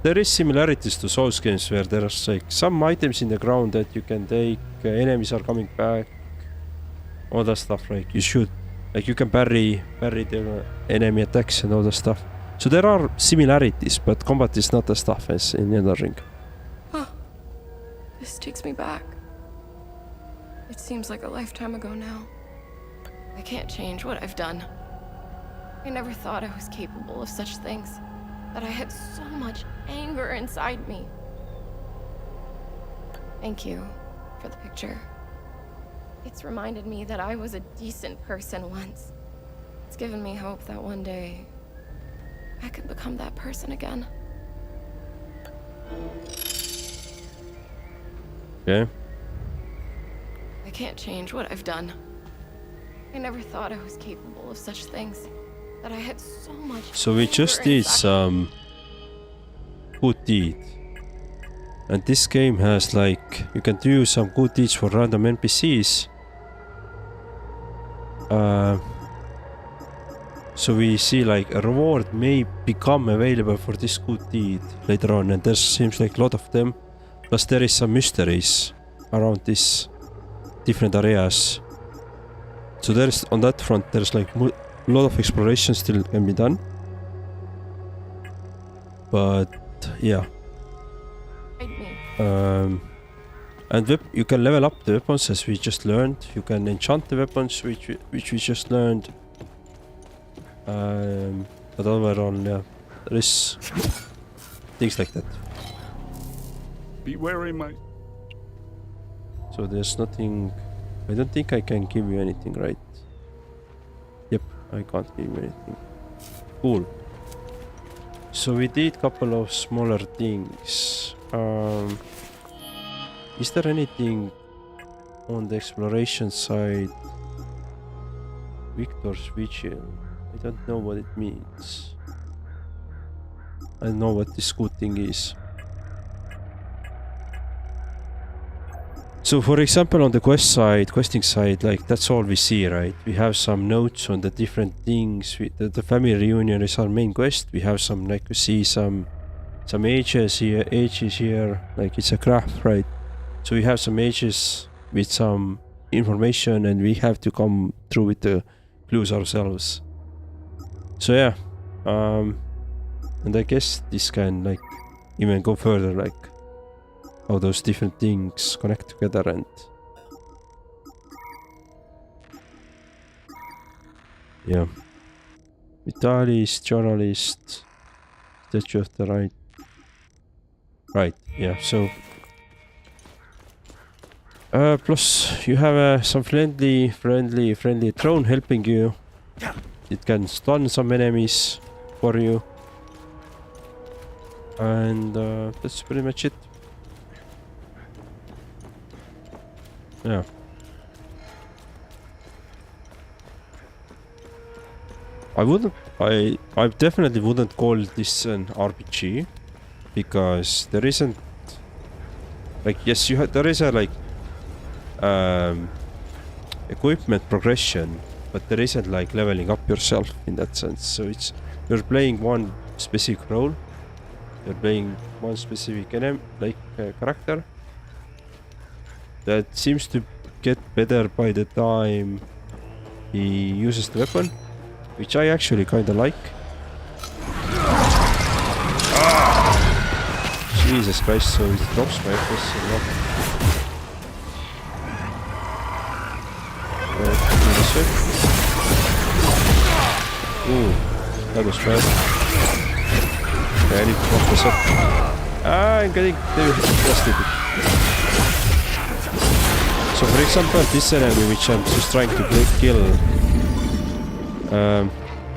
There is similarities to Souls games where there's like some items in the ground that you can take, enemies are coming back, all that stuff. Like you should, like you can parry the enemy attacks and all that stuff. So there are similarities, but combat is not as tough as in Elden Ring. Huh. This takes me back. It seems like a lifetime ago now. I can't change what I've done. I never thought I was capable of such things. That I had so much anger inside me. Thank you for the picture. It's reminded me that I was a decent person once. It's given me hope that one day I could become that person again. Okay. I can't change what I've done. I never thought I was capable of such things. That I had so much. So we just did some good deed. And this game has like, you can do some good deeds for random NPCs. So we see like a reward may become available for this good deed later on, and there seems like a lot of them. Plus there is some mysteries around this different areas. So there's, on that front, there's like a lot of exploration still can be done. But yeah. And you can level up the weapons as we just learned. You can enchant the weapons which we just learned. But overall, yeah, there is things like that. Be wary, my... So there's nothing... I don't think I can give you anything, right? Yep, I can't give you anything. Cool. So we did a couple of smaller things. Is there anything on the exploration side? Victor's Vigil. I don't know what it means. I don't know what this good thing is. So for example on the questing side, like that's all we see, right? We have some notes on the different things. The family reunion is our main quest. We have some, like we see some ages here, like it's a graph, right? So we have some ages with some information and we have to come through with the clues ourselves. So yeah, and I guess this can like even go further, like how those different things connect together. And yeah, Vitalis, journalist, statue of the right, yeah. So plus you have some friendly drone helping you. It can stun some enemies for you, and that's pretty much it. Yeah. I definitely wouldn't call this an RPG, because there isn't like, yes, there is a like equipment progression, but there isn't like leveling up yourself in that sense. So it's, you're playing one specific role, you're playing one specific enemy, like character that seems to get better by the time he uses the weapon, which I actually kinda like. Jesus Christ, so it drops my FPS a lot. This way. Ooh, that was bad. Okay, I need to pump this up. I'm getting stupid. So for example, this enemy which I'm just trying to kill,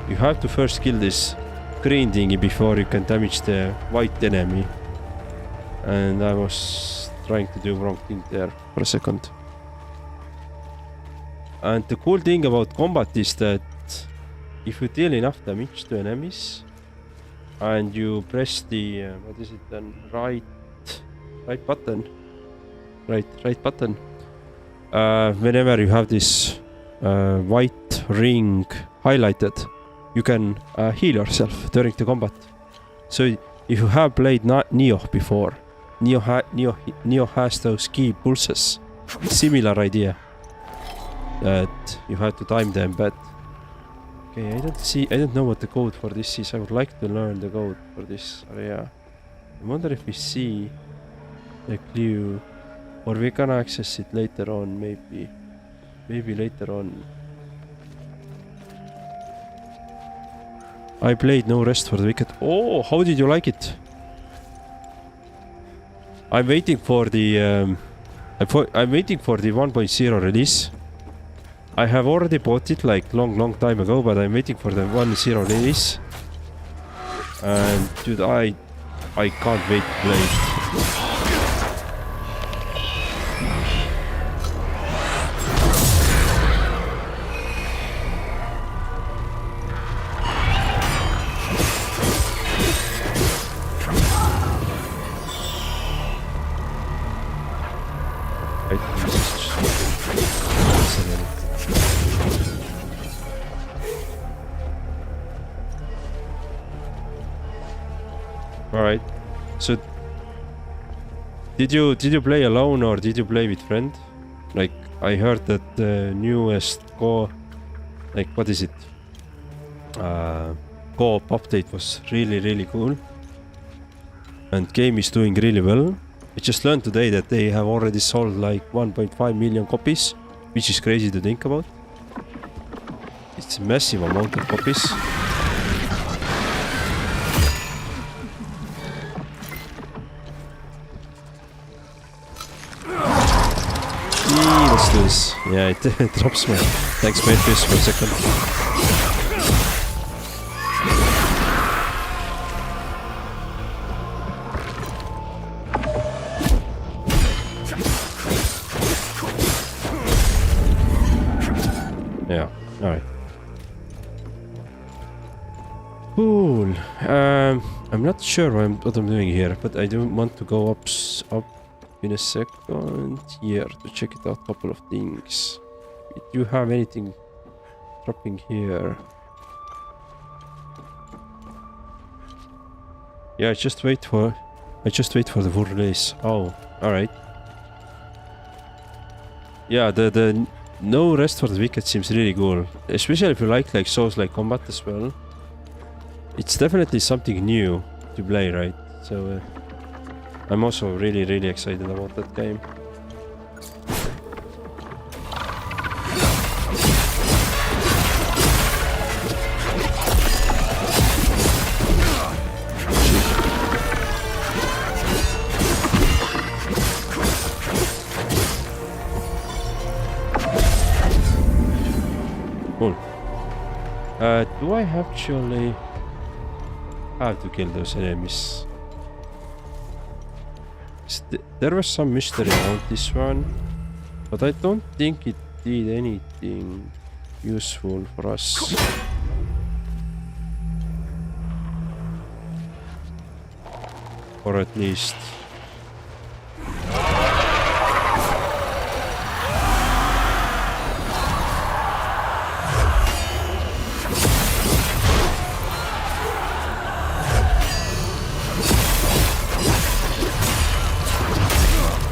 you have to first kill this green thingy before you can damage the white enemy. And I was trying to do the wrong thing there for a second. And the cool thing about combat is that if you deal enough damage to enemies and you press the what is it then, right button, whenever you have this white ring highlighted, you can heal yourself during the combat. So if you have played Nioh before, Nioh has those key pulses. Similar idea that you have to time them, but okay, I don't know what the code for this is. I would like to learn the code for this area. I wonder if we see a clue, or we can access it later on, maybe later on. I played No Rest for the Wicked. Oh, how did you like it? I'm waiting for the I'm waiting for the 1.0 release. I have already bought it like long time ago, but I'm waiting for the 1.0 release. And dude, I can't wait to play it. Alright, so did you play alone or did you play with friend? Like I heard that the newest like what is it? Co-op update was really cool, and game is doing really well. I just learned today that they have already sold like 1.5 million copies, which is crazy to think about. It's a massive amount of copies. Let's do this. Yeah, it drops me. Thanks, mate, for a second. Yeah, alright. Cool. I'm not sure what I'm doing here, but I do want to go up in a second here to check it out. Couple of things. Do you have anything dropping here? Yeah, I just wait for the full release. Oh, all right. Yeah, the no rest for the wicked seems really cool, especially if you like Souls-like combat as well. It's definitely something new to play, right? So I'm also really excited about that game. Cool. Do I actually have to kill those enemies? There was some mystery around this one, but I don't think it did anything useful for us. Or at least...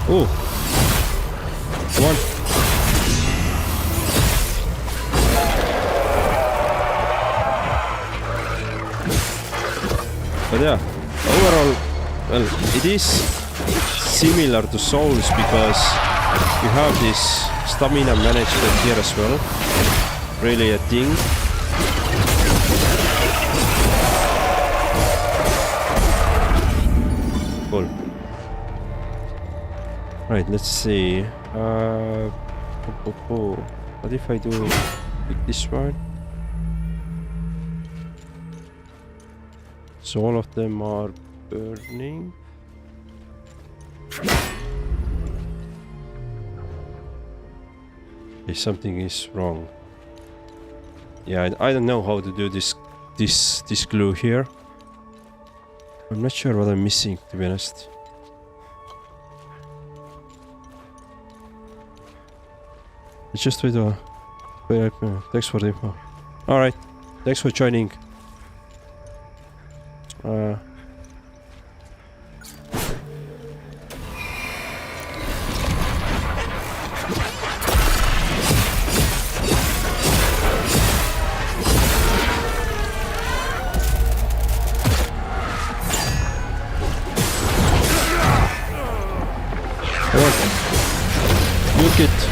Oh! Come on! But yeah, overall, well, it is similar to Souls because you have this stamina management here as well. Really a thing. Cool. Right, let's see. What if I do with this one? So all of them are burning. Okay, something is wrong. Yeah, I don't know how to do this glue here. I'm not sure what I'm missing, to be honest. It's just wait a minute. Thanks for the info. Alright, thanks for joining. Come on. Nuke it.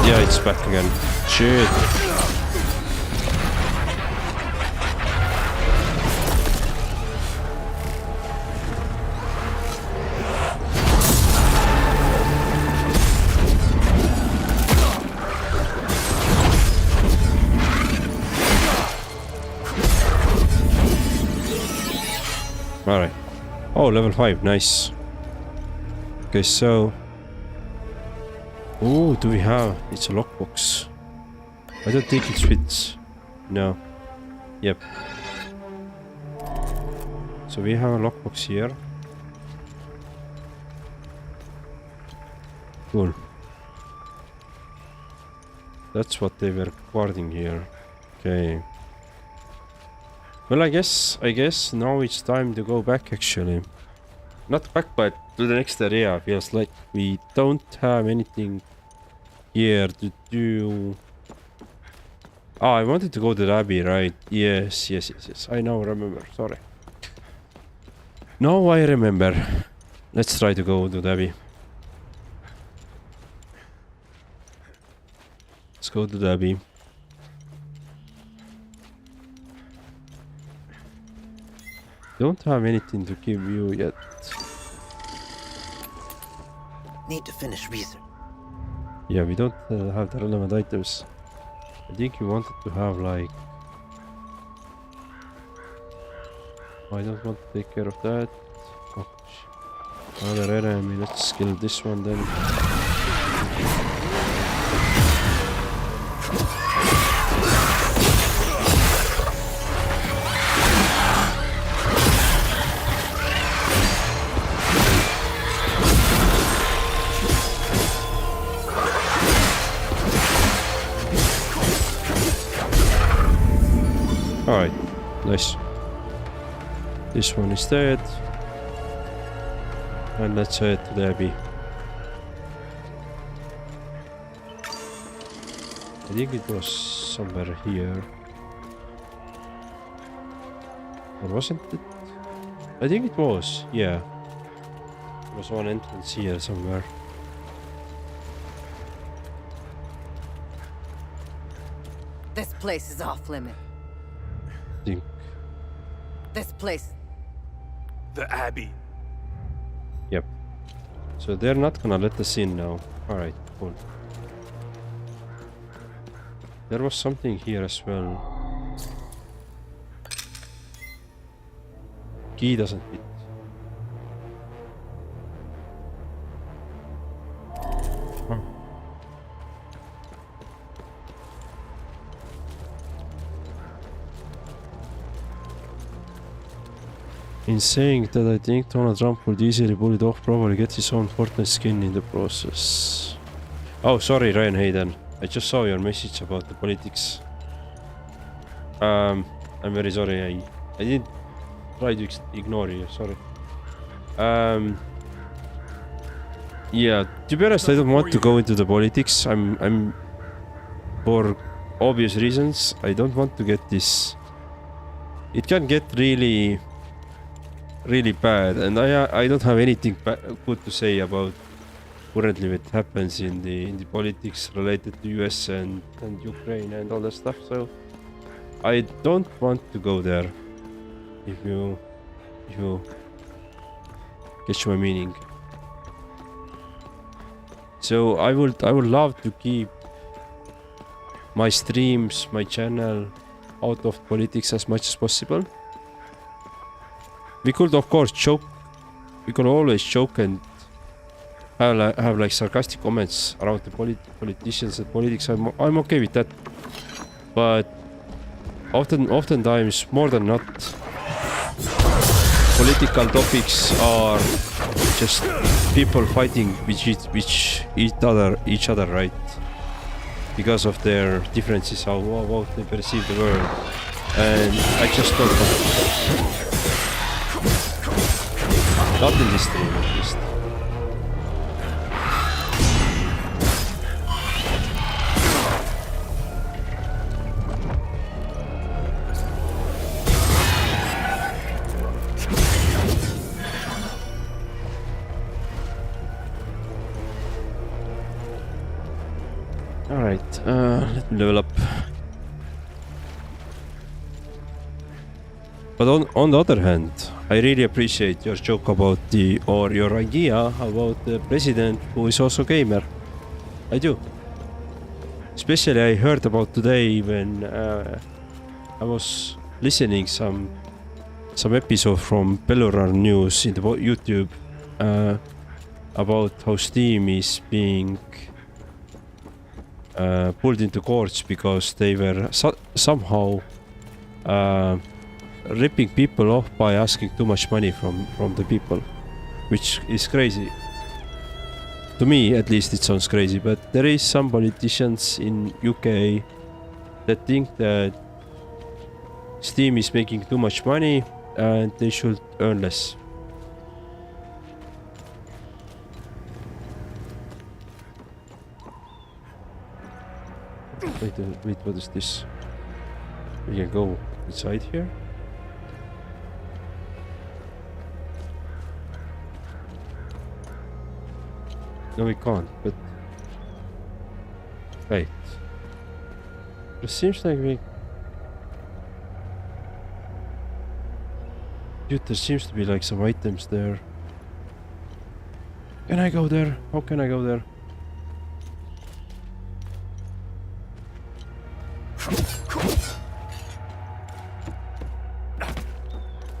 Yeah, it's back again. Shit. Alright. Oh, level 5. Nice. Okay, so... Oh, do we have... It's a lockbox. I don't think it fits. No. Yep. So we have a lockbox here. Cool. That's what they were guarding here. Okay. Well, I guess now it's time to go back actually. Not back, but to the next area. Feels like we don't have anything here to do. Oh, I wanted to go to the Abbey, right? Yes. I now remember. Sorry. Now I remember. Let's try to go to the Abbey. Let's go to the Abbey. Don't have anything to give you yet. Need to finish research. Yeah, we don't have the relevant items. I think you wanted to have like... I don't want to take care of that. Oh, another enemy. Let's kill this one then. Alright, nice. This one is dead. And let's head to the Abbey. I think it was somewhere here. Or wasn't it? I think it was, yeah. There was one entrance here somewhere. This place is off limit. Think. This place. The Abbey. Yep. So they're not gonna let us in now. Alright, cool. There was something here as well. Key doesn't fit. Huh. In saying that, I think Donald Trump would easily pull it off, probably get his own Fortnite skin in the process. Oh, sorry, Ryan Hayden. I just saw your message about the politics. I'm very sorry. I didn't try to ignore you. Sorry. Yeah. To be honest, I don't want to go into the politics. I'm for obvious reasons. I don't want to get this. It can get really bad, and I don't have anything good to say about currently what happens in the politics related to US and Ukraine and all that stuff. So I don't want to go there. If you get my meaning. So I would love to keep my streams, my channel out of politics as much as possible. We could of course joke. We could always joke and have like sarcastic comments around the politicians and politics. I'm okay with that. But oftentimes, more than not, political topics are just people fighting with each other, right? Because of their differences, how they perceive the world, and I just don't want. Not in this stream, at least. Alright, let me level up. But on the other hand, I really appreciate your joke about your idea about the president who is also gamer. I do. Especially I heard about today when I was listening some episode from Bellurar News in the YouTube about how Steam is being pulled into courts because they were somehow ripping people off by asking too much money from the people, which is crazy. To me, at least, it sounds crazy, but there is some politicians in UK that think that Steam is making too much money and they should earn less. Wait, what is this? We can go inside here? No, we can't, but... Wait. It seems like we... Dude, there seems to be like some items there. Can I go there? How can I go there?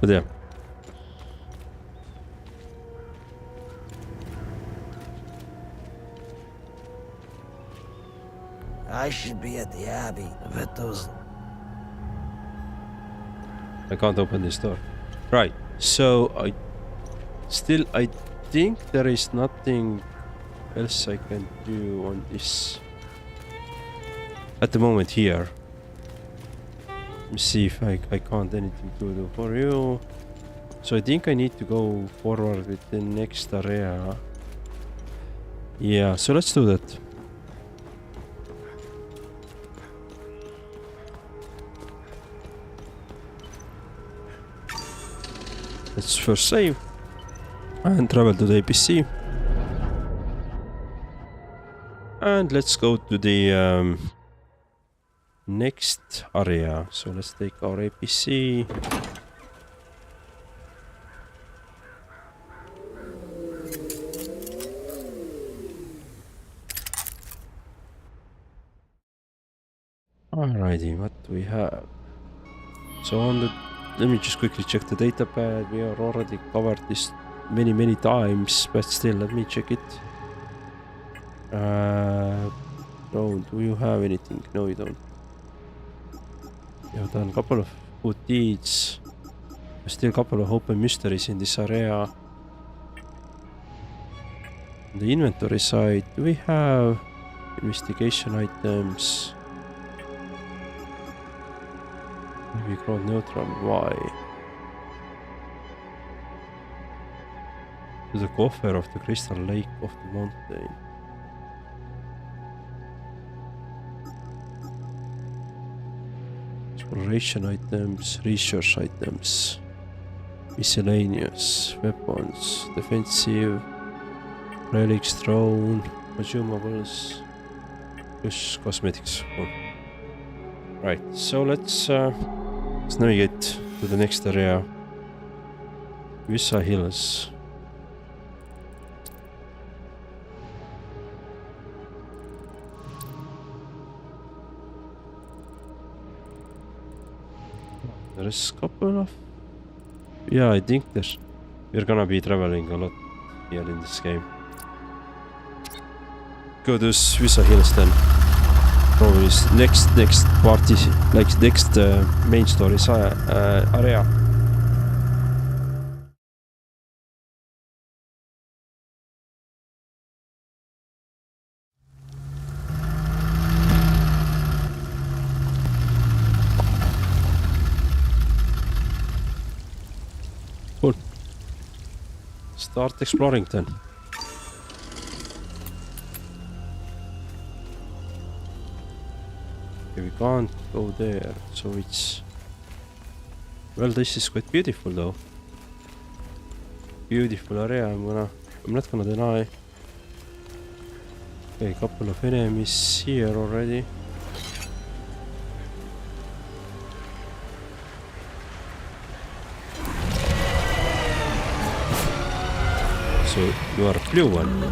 Oh, damn. I should be at the Abbey. I bet those... I can't open this door. Right, so I think there is nothing else I can do on this at the moment here. Let me see if I can't anything to do for you. So I think I need to go forward with the next area. Yeah, so let's do that. Let's first save and travel to the APC. And let's go to the next area. So let's take our APC. Alrighty, what do we have? So on the... Let me just quickly check the data pad. We are already covered this many times, but still, let me check it. No, do you have anything? No, you don't. You have done a couple of good deeds. Still a couple of open mysteries in this area. On the inventory side, do we have investigation items? Maybe crowd neutral. Why? To the coffer of the crystal lake of the mountain. Exploration items, research items, miscellaneous weapons, defensive, relics, throne, consumables, plus cosmetics. Oh. Right, so let's navigate to the next area. Vyssa Hills. There's a couple of... Yeah, I think we're gonna be traveling a lot here in this game. Go to Vyssa Hills then. Probably next party, like next main story area. Cool. Start exploring then. Okay, we can't go there, so it's... Well, this is quite beautiful though. Beautiful area, I'm not gonna deny. Okay, couple of enemies here already. So you are blue one.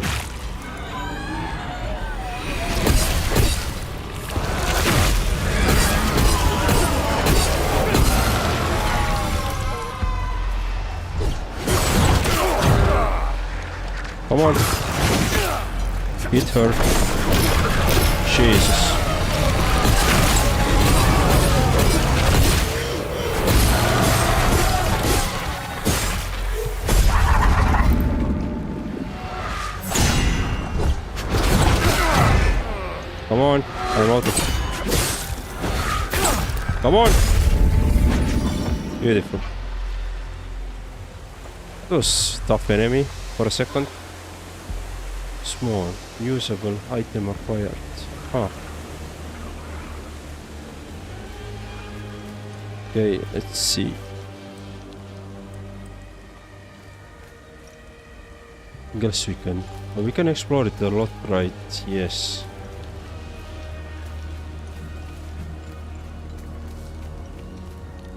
Come on. Hit her. Jesus. Come on. I'm out of... Come on. Beautiful. That was tough enemy for a second. Small, usable item acquired. Huh. Okay, let's see. Guess we can. Oh, we can explore it a lot, right? Yes.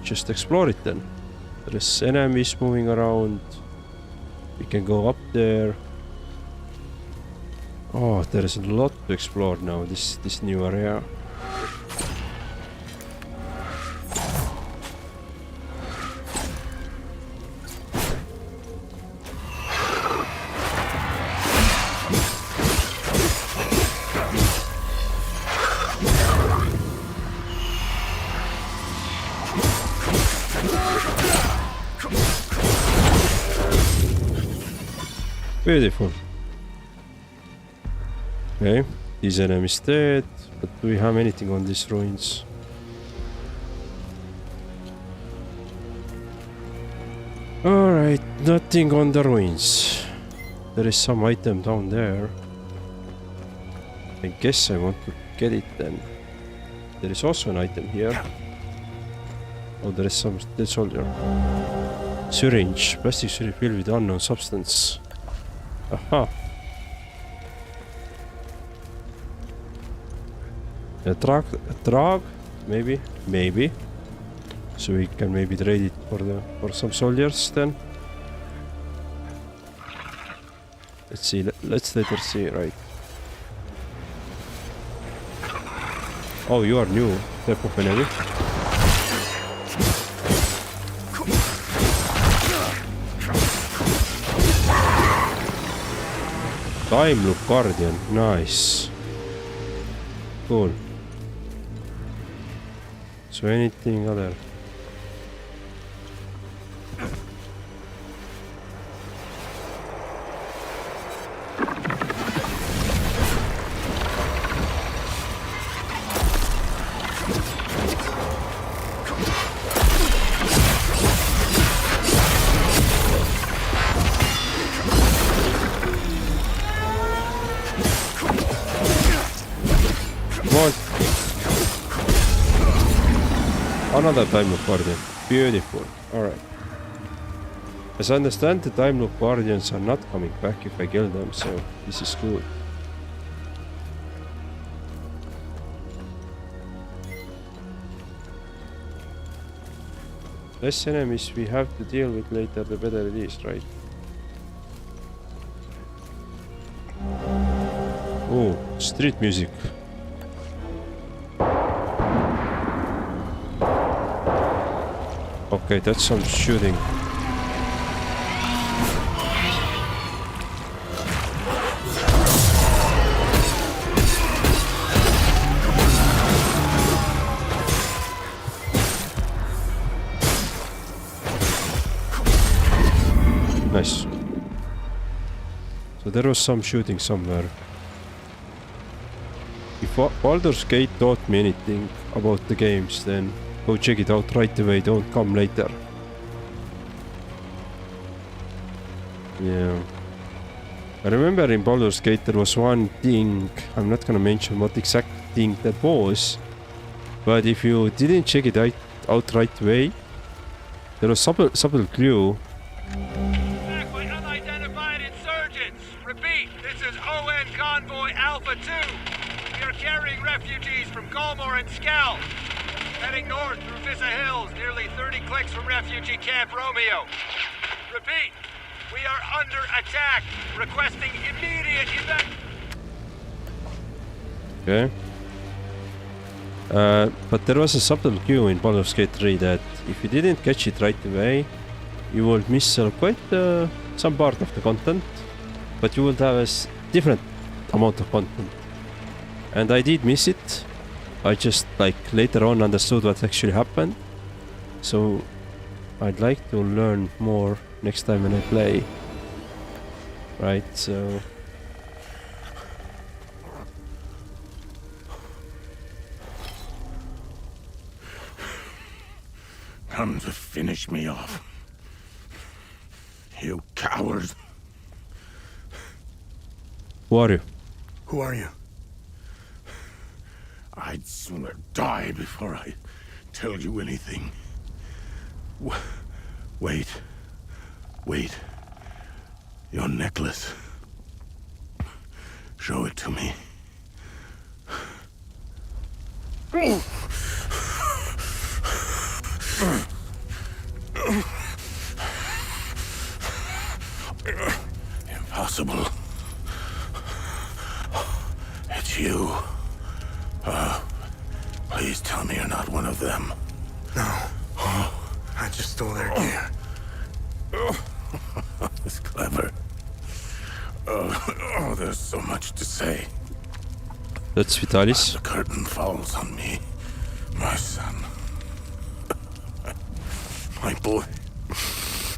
Just explore it then. There's enemies moving around. We can go up there. Oh, there is a lot to explore now, this new area. Beautiful. Okay, these enemies dead, but do we have anything on these ruins? Alright, nothing on the ruins. There is some item down there. I guess I want to get it then. There is also an item here. Oh, there is some dead soldier. Syringe. Plastic syringe filled with unknown substance. Aha. A drug, maybe. So we can maybe trade it for some soldiers then. Let's see. Let's later see. Right. Oh, you are new type of enemy. Time Loop Guardian. Nice. Cool. So anything other? Another Time Loop Guardian. Beautiful. Alright. As I understand, the Time Loop Guardians are not coming back if I kill them, so this is good. Less enemies we have to deal with later, the better it is, right? Oh, street music. Okay, that's some shooting. Nice. So there was some shooting somewhere. If Baldur's Gate taught me anything about the games, then go check it out right away, don't come later. Yeah. I remember in Baldur's Gate there was one thing, I'm not gonna mention what exact thing that was, but if you didn't check it out right away, there was subtle clue. Attack by unidentified insurgents! Repeat, this is ON Convoy Alpha 2! refugees from Galmore and Skell. Heading north through Vyssa Hills, nearly 30 clicks from refugee Camp Romeo. Repeat, we are under attack. Requesting immediate evac. Okay. But there was a subtle cue in Baldur's Gate 3 that if you didn't catch it right away, you would miss quite some part of the content, but you would have a different amount of content. And I did miss it. I just like later on understood what actually happened. So I'd like to learn more next time when I play. Right, so... Come to finish me off. You coward. Who are you? Who are you? I'd sooner die before I tell you anything. Wait. Wait. Your necklace. Show it to me. Impossible. It's you. Please tell me you're not one of them. No. I just stole their gear. It's clever. Oh, there's so much to say. That's Vitalis. The curtain falls on me, my son. My boy,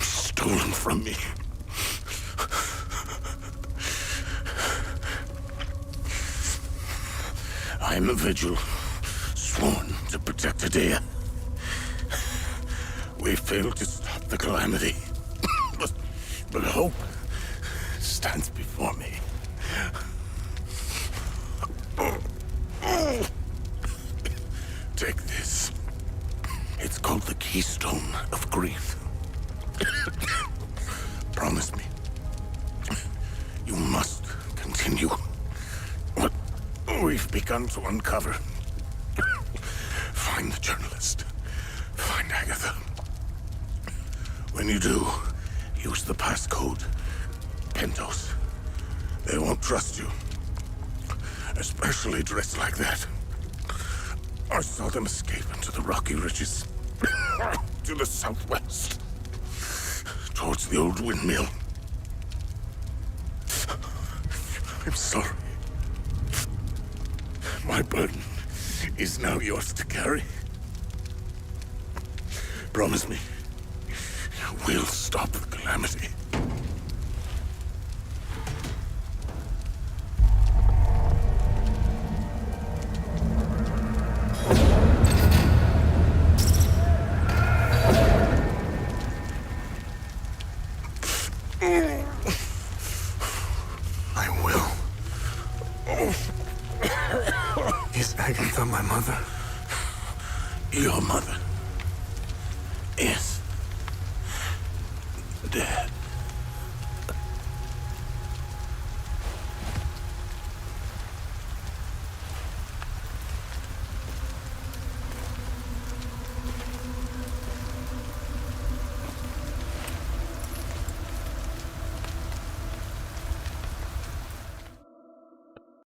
stolen from me. I am a vigil, sworn to protect Adea. We failed to stop the calamity, but hope stands before me. Take this. It's called the Keystone of Grief. Promise me, you must continue what we've begun to uncover. Find the journalist. Find Agatha. When you do, use the passcode. Pentos. They won't trust you. Especially dressed like that. I saw them escape into the rocky ridges. To the southwest. Towards the old windmill. I'm sorry. My burden is now yours to carry. Promise me, we'll stop the calamity. I will. Is Agatha my mother? Your mother is dead.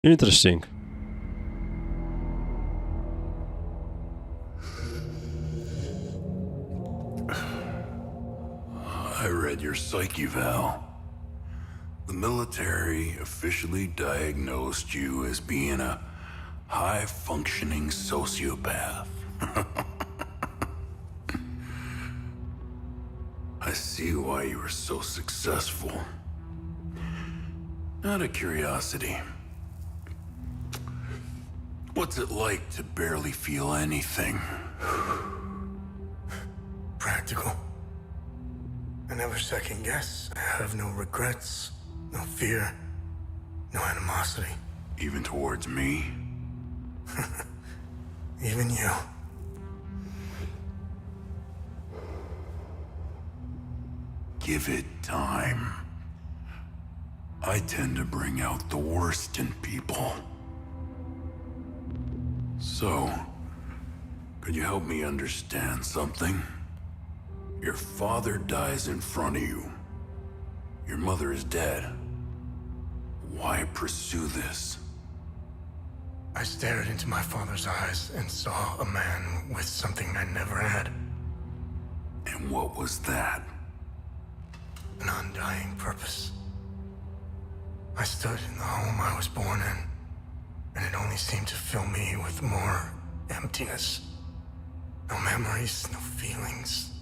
Interesting. I read your psyche val. The military officially diagnosed you as being a high-functioning sociopath. I see why you were so successful. Out of curiosity, what's it like to barely feel anything? Practical. I never second guess. I have no regrets, no fear, no animosity. Even towards me? Even you. Give it time. I tend to bring out the worst in people. So, could you help me understand something? Your father dies in front of you. Your mother is dead. Why pursue this? I stared into my father's eyes and saw a man with something I never had. And what was that? An undying purpose. I stood in the home I was born in, and it only seemed to fill me with more emptiness. No memories, no feelings.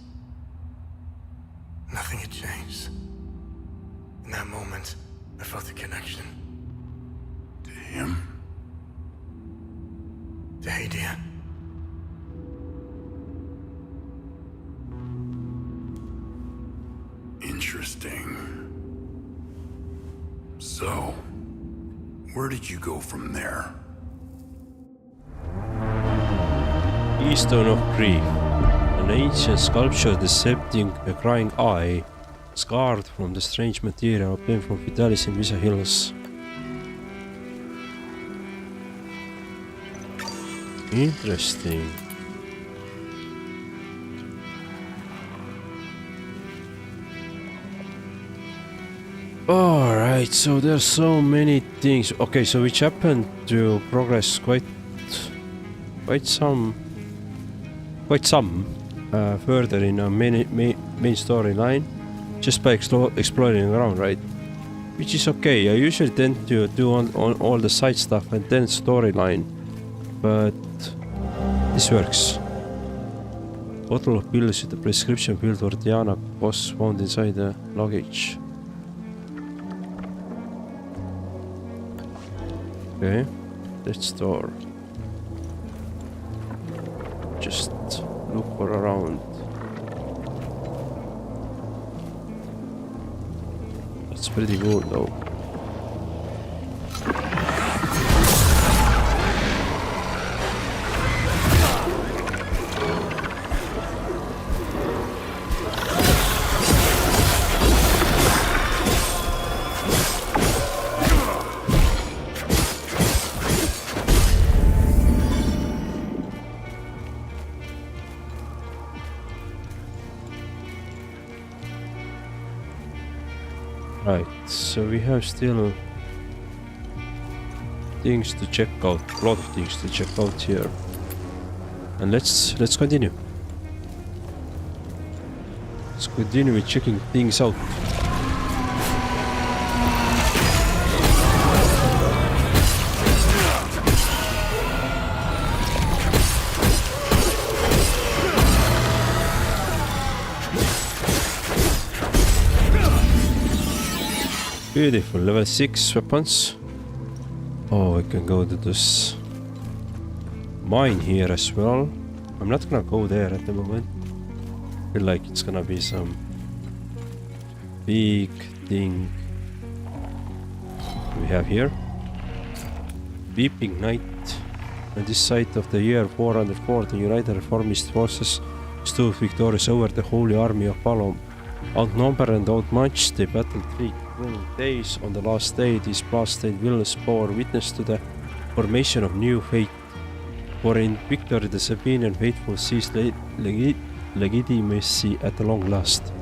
Nothing had changed. In that moment, I felt a connection. To him? To Hadia. Interesting. So, where did you go from there? Keystone of Grief. An ancient sculpture depicting a crying eye, scarred from the strange material obtained from Vitalis in Vyssa Hills. Interesting. Alright, so there's so many things. Okay, so which happened to progress quite some further in a main storyline just by exploring around, right? Which is okay. I usually tend to do on all the side stuff and then storyline, but this works. Bottle of pills with the prescription pill for Diana was found inside the luggage. Okay, let's store. Just look for around. That's pretty good though. Right, so we have still things to check out, a lot of things to check out here. And let's continue. Let's continue with checking things out. Beautiful, level 6 weapons. Oh, we can go to this mine here as well. I'm not gonna go there at the moment. Feel like it's gonna be some big thing we have here. Weeping Night. On this site of the year 404, the United Reformist forces stood victorious over the Holy Army of Palom. Outnumbered and outmatched, they battled 3 days. On the last day, these blood-stained villains bore witness to the formation of new fate. For in victory, the Sabinian faithful seized legitimacy at long last.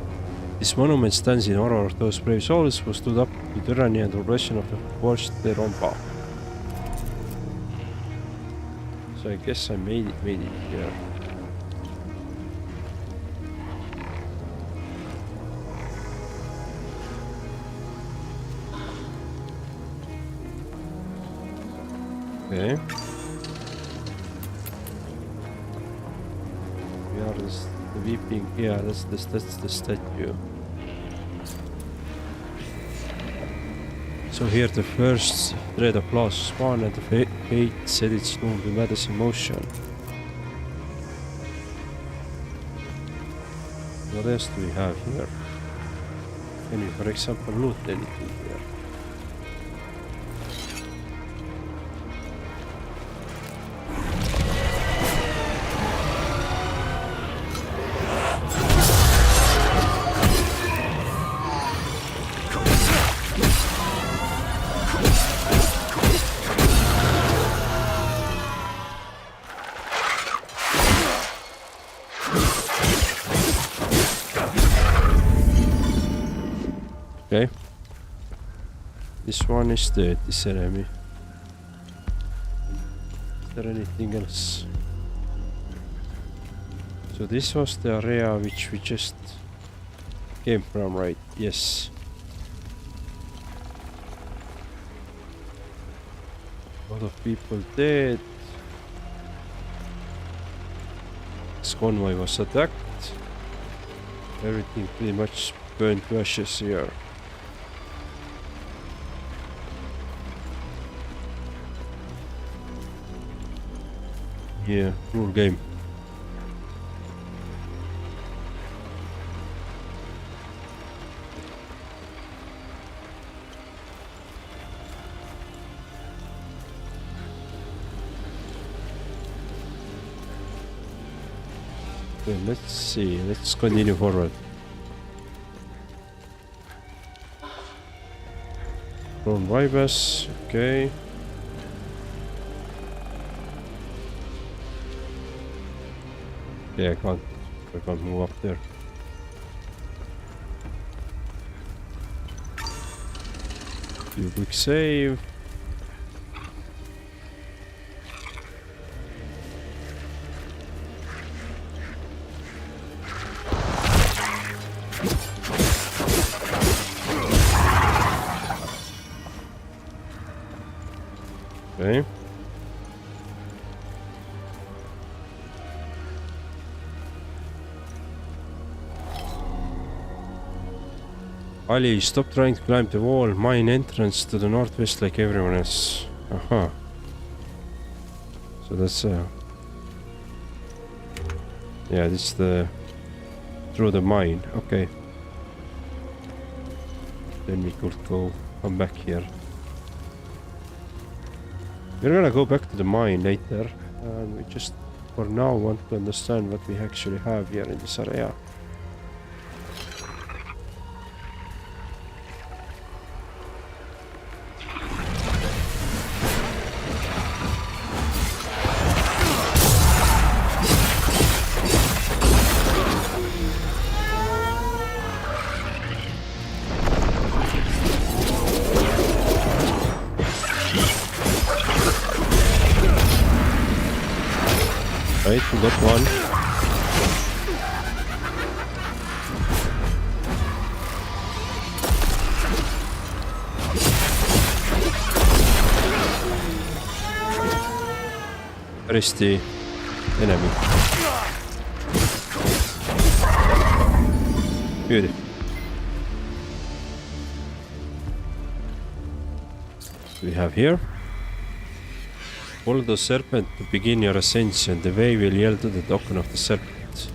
This monument stands in honor of those brave souls who stood up to tyranny and oppression of the forced Rompa. So I guess I made it here. Okay. We are the weeping. Yeah, that's the statue. So here the first thread of glass spawned and the fate set its doom to madness in motion. What else do we have here? Can we, for example, loot anything here? Okay. This one is dead, this enemy. Is there anything else? So this was the area which we just came from, right? Yes. A lot of people dead. This convoy was attacked. Everything pretty much burned to ashes here. Yeah, cool game. Okay, let's see. Let's continue forward. From Vyssa, okay. Yeah, I can't move up there. Do a quick save. Okay. Ali, stop trying to climb the wall. Mine entrance to the northwest like everyone else. Aha. So that's yeah, this is the through the mine. Okay. Then we could come back here. We're gonna go back to the mine later, and we just for now want to understand what we actually have here in this area. Right, we got one. Where is the enemy? Beautiful. We have here. Follow the serpent to begin your ascension. The way will yield to the token of the serpent.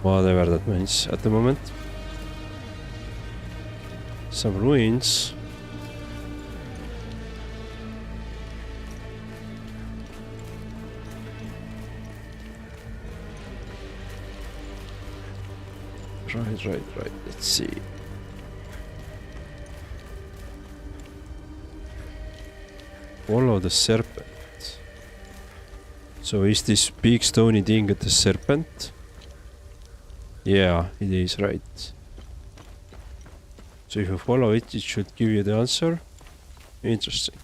Whatever that means at the moment. Some ruins. Right. Let's see. Follow the serpent. So is this big stony thing at the serpent? Yeah, it is, right. So if you follow it, it should give you the answer. Interesting.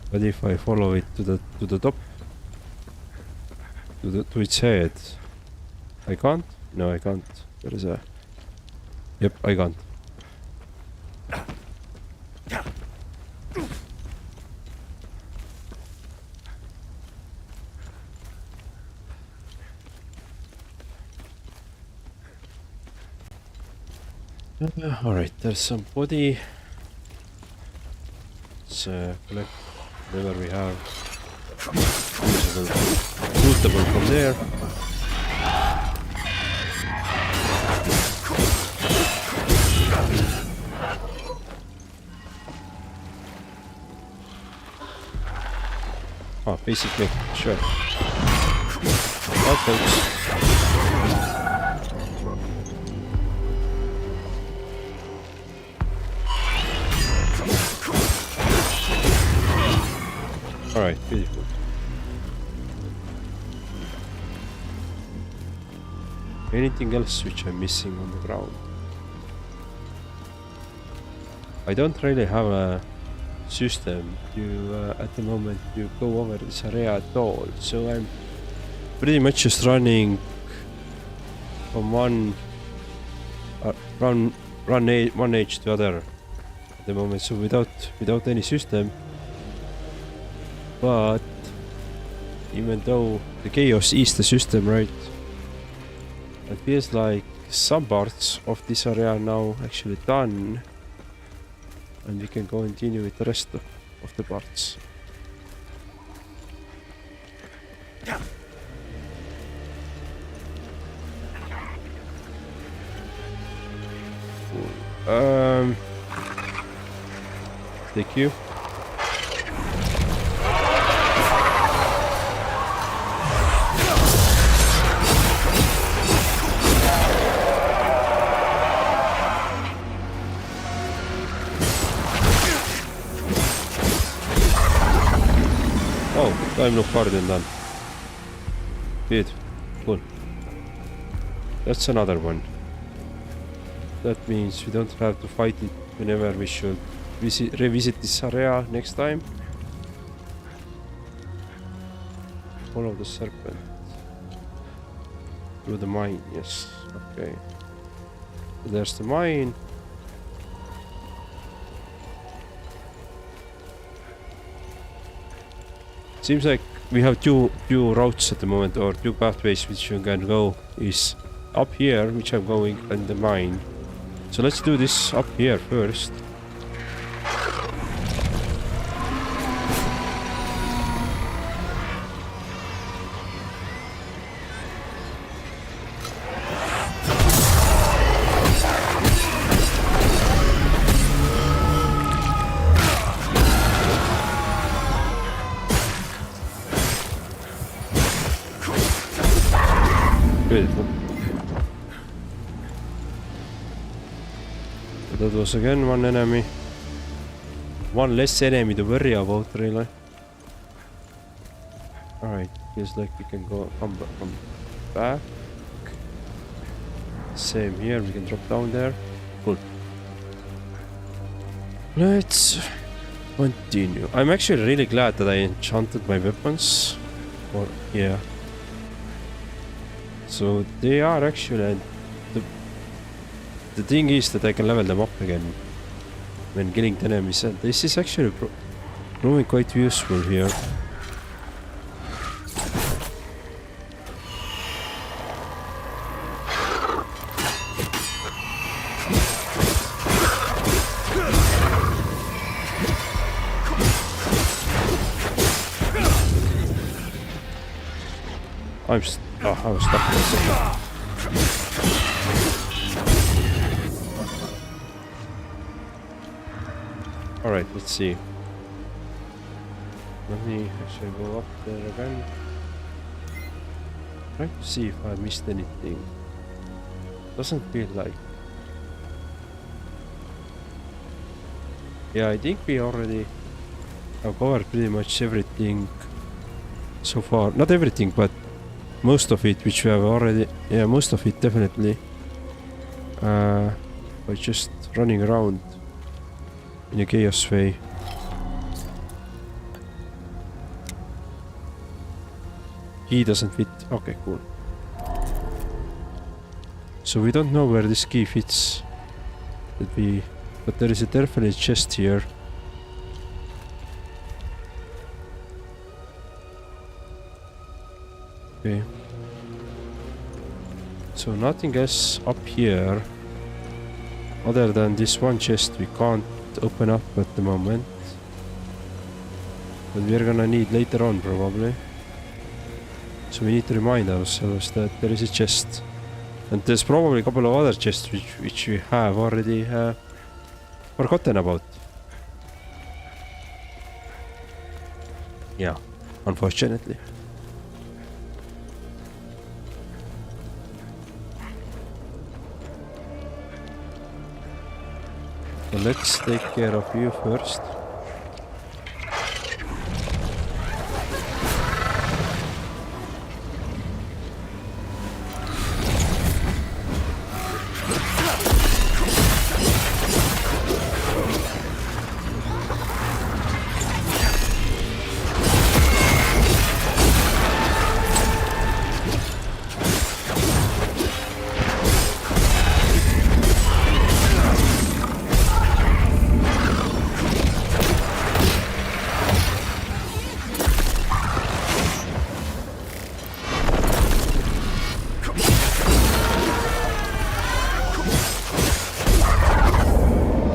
But if I follow it to the top, to its head, I can't? No, I can't. There is a... Yep, I can't. Alright, there's some body. Let's collect whatever we have. Suitable from there. Oh, basically, sure. Well, folks. Alright, beautiful. Anything else which I'm missing on the ground? I don't really have a system to at the moment to go over this area at all, so I'm pretty much just running from one age to other at the moment, so without any system. But even though the chaos is the system, right, it feels like some parts of this area are now actually done, and we can continue with the rest of the parts. Thank you. Oh, time no harder than done. Good. Cool. That's another one. That means we don't have to fight it whenever we should revisit this area next time. Follow the serpent. Through the mine, yes. Okay. There's the mine. Seems like we have two routes at the moment, or two pathways which you can go. Is up here, which I'm going, and the mine. So let's do this up here first. Beautiful. That was again one enemy. One less enemy to worry about, really. Alright, feels like we can come back. Same here, we can drop down there. Cool. Let's continue. I'm actually really glad that I enchanted my weapons. Or, yeah. So they are actually... The thing is that I can level them up again when killing the enemies, and this is actually proving quite useful here. I was stuck for a second. Alright, let's see. Let me actually go up there again. Try to see if I missed anything. Doesn't feel like. Yeah, I think we already have covered pretty much everything so far. Not everything, but most of it, which we have already. Yeah, most of it definitely. By just running around in a chaos way. Key doesn't fit. Okay, cool. So we don't know where this key fits. But there is a definite chest here. Okay. So nothing else up here other than this one chest we can't open up at the moment, but we're gonna need later on probably. So we need to remind ourselves that there is a chest, and there's probably a couple of other chests which we have already forgotten about. Yeah, unfortunately. So let's take care of you first.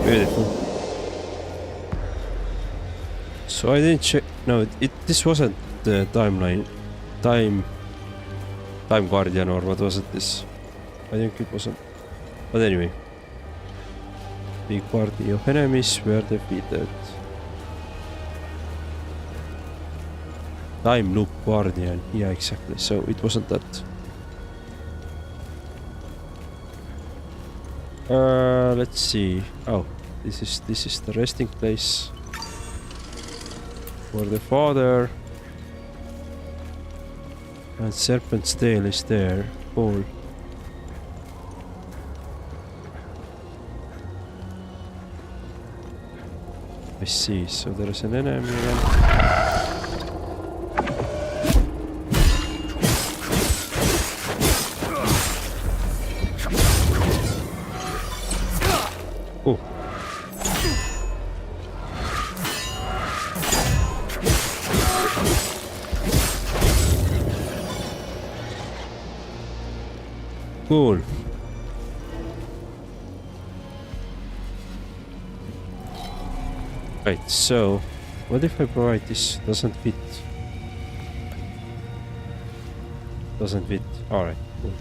Beautiful. So I didn't check. No, this wasn't the timeline. Time Guardian, or what was it? This. I think it wasn't. But anyway. Big party of enemies were defeated. Time Loop Guardian. Yeah, exactly. So it wasn't that. Let's see. Oh, this is the resting place for the father. And Serpent's Tail is there. Cool. I see. So there is an enemy again. Oh. Cool. Right, so what if I provide this? Doesn't fit. Doesn't fit. Alright, cool.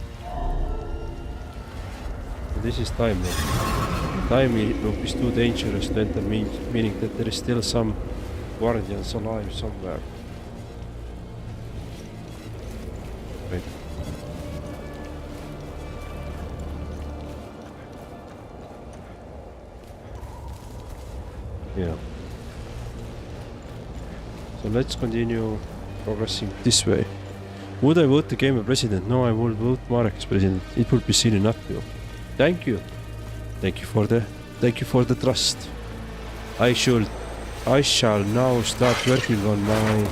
So this is time loop. Time loop is too dangerous to enter, meaning that there is still some guardians alive somewhere. Right. Yeah. So let's continue progressing this way. Would I vote the game president? No, I will vote Marek as president. It would be silly not to. Thank you. Thank you for the trust. I shall now start working on my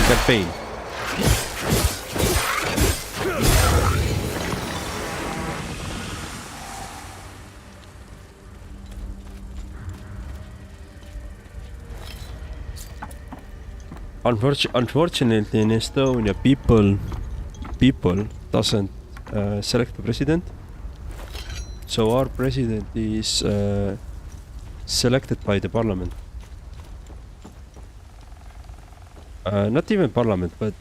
campaign. Unfortunately, in Estonia, people doesn't select the president. So our president is selected by the parliament. Not even parliament, but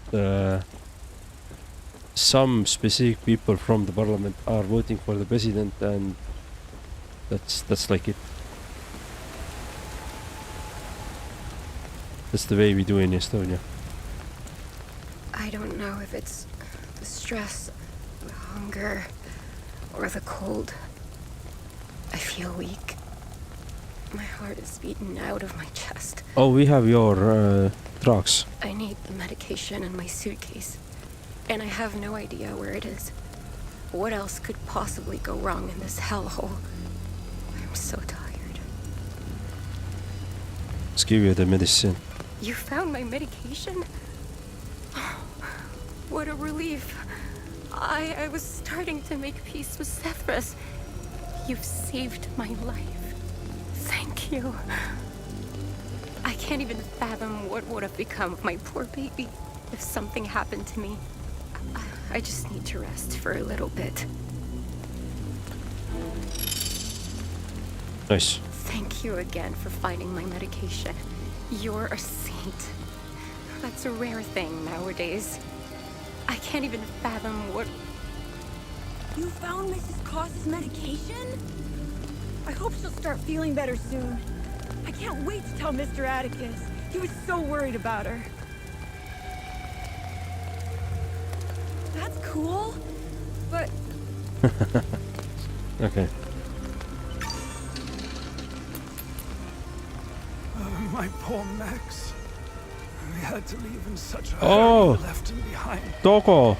some specific people from the parliament are voting for the president, and that's like it. That's the way we do in Estonia. I don't know if it's the stress, the hunger, or the cold. I feel weak. My heart is beaten out of my chest. Oh, we have your drugs. I need the medication in my suitcase, and I have no idea where it is. What else could possibly go wrong in this hellhole? I'm so tired. Let's give you the medicine. You found my medication? Oh, what a relief. I was starting to make peace with Sethras. You've saved my life. Thank you. I can't even fathom what would have become of my poor baby if something happened to me. I just need to rest for a little bit. Nice. Thank you again for finding my medication. You're a saint. That's a rare thing nowadays. I can't even fathom what... You found Mrs. Cross's medication? I hope she'll start feeling better soon. I can't wait to tell Mr. Atticus. He was so worried about her. That's cool, but... Okay. My poor Max. We had to leave in such a hurry. We left him behind. Doggo.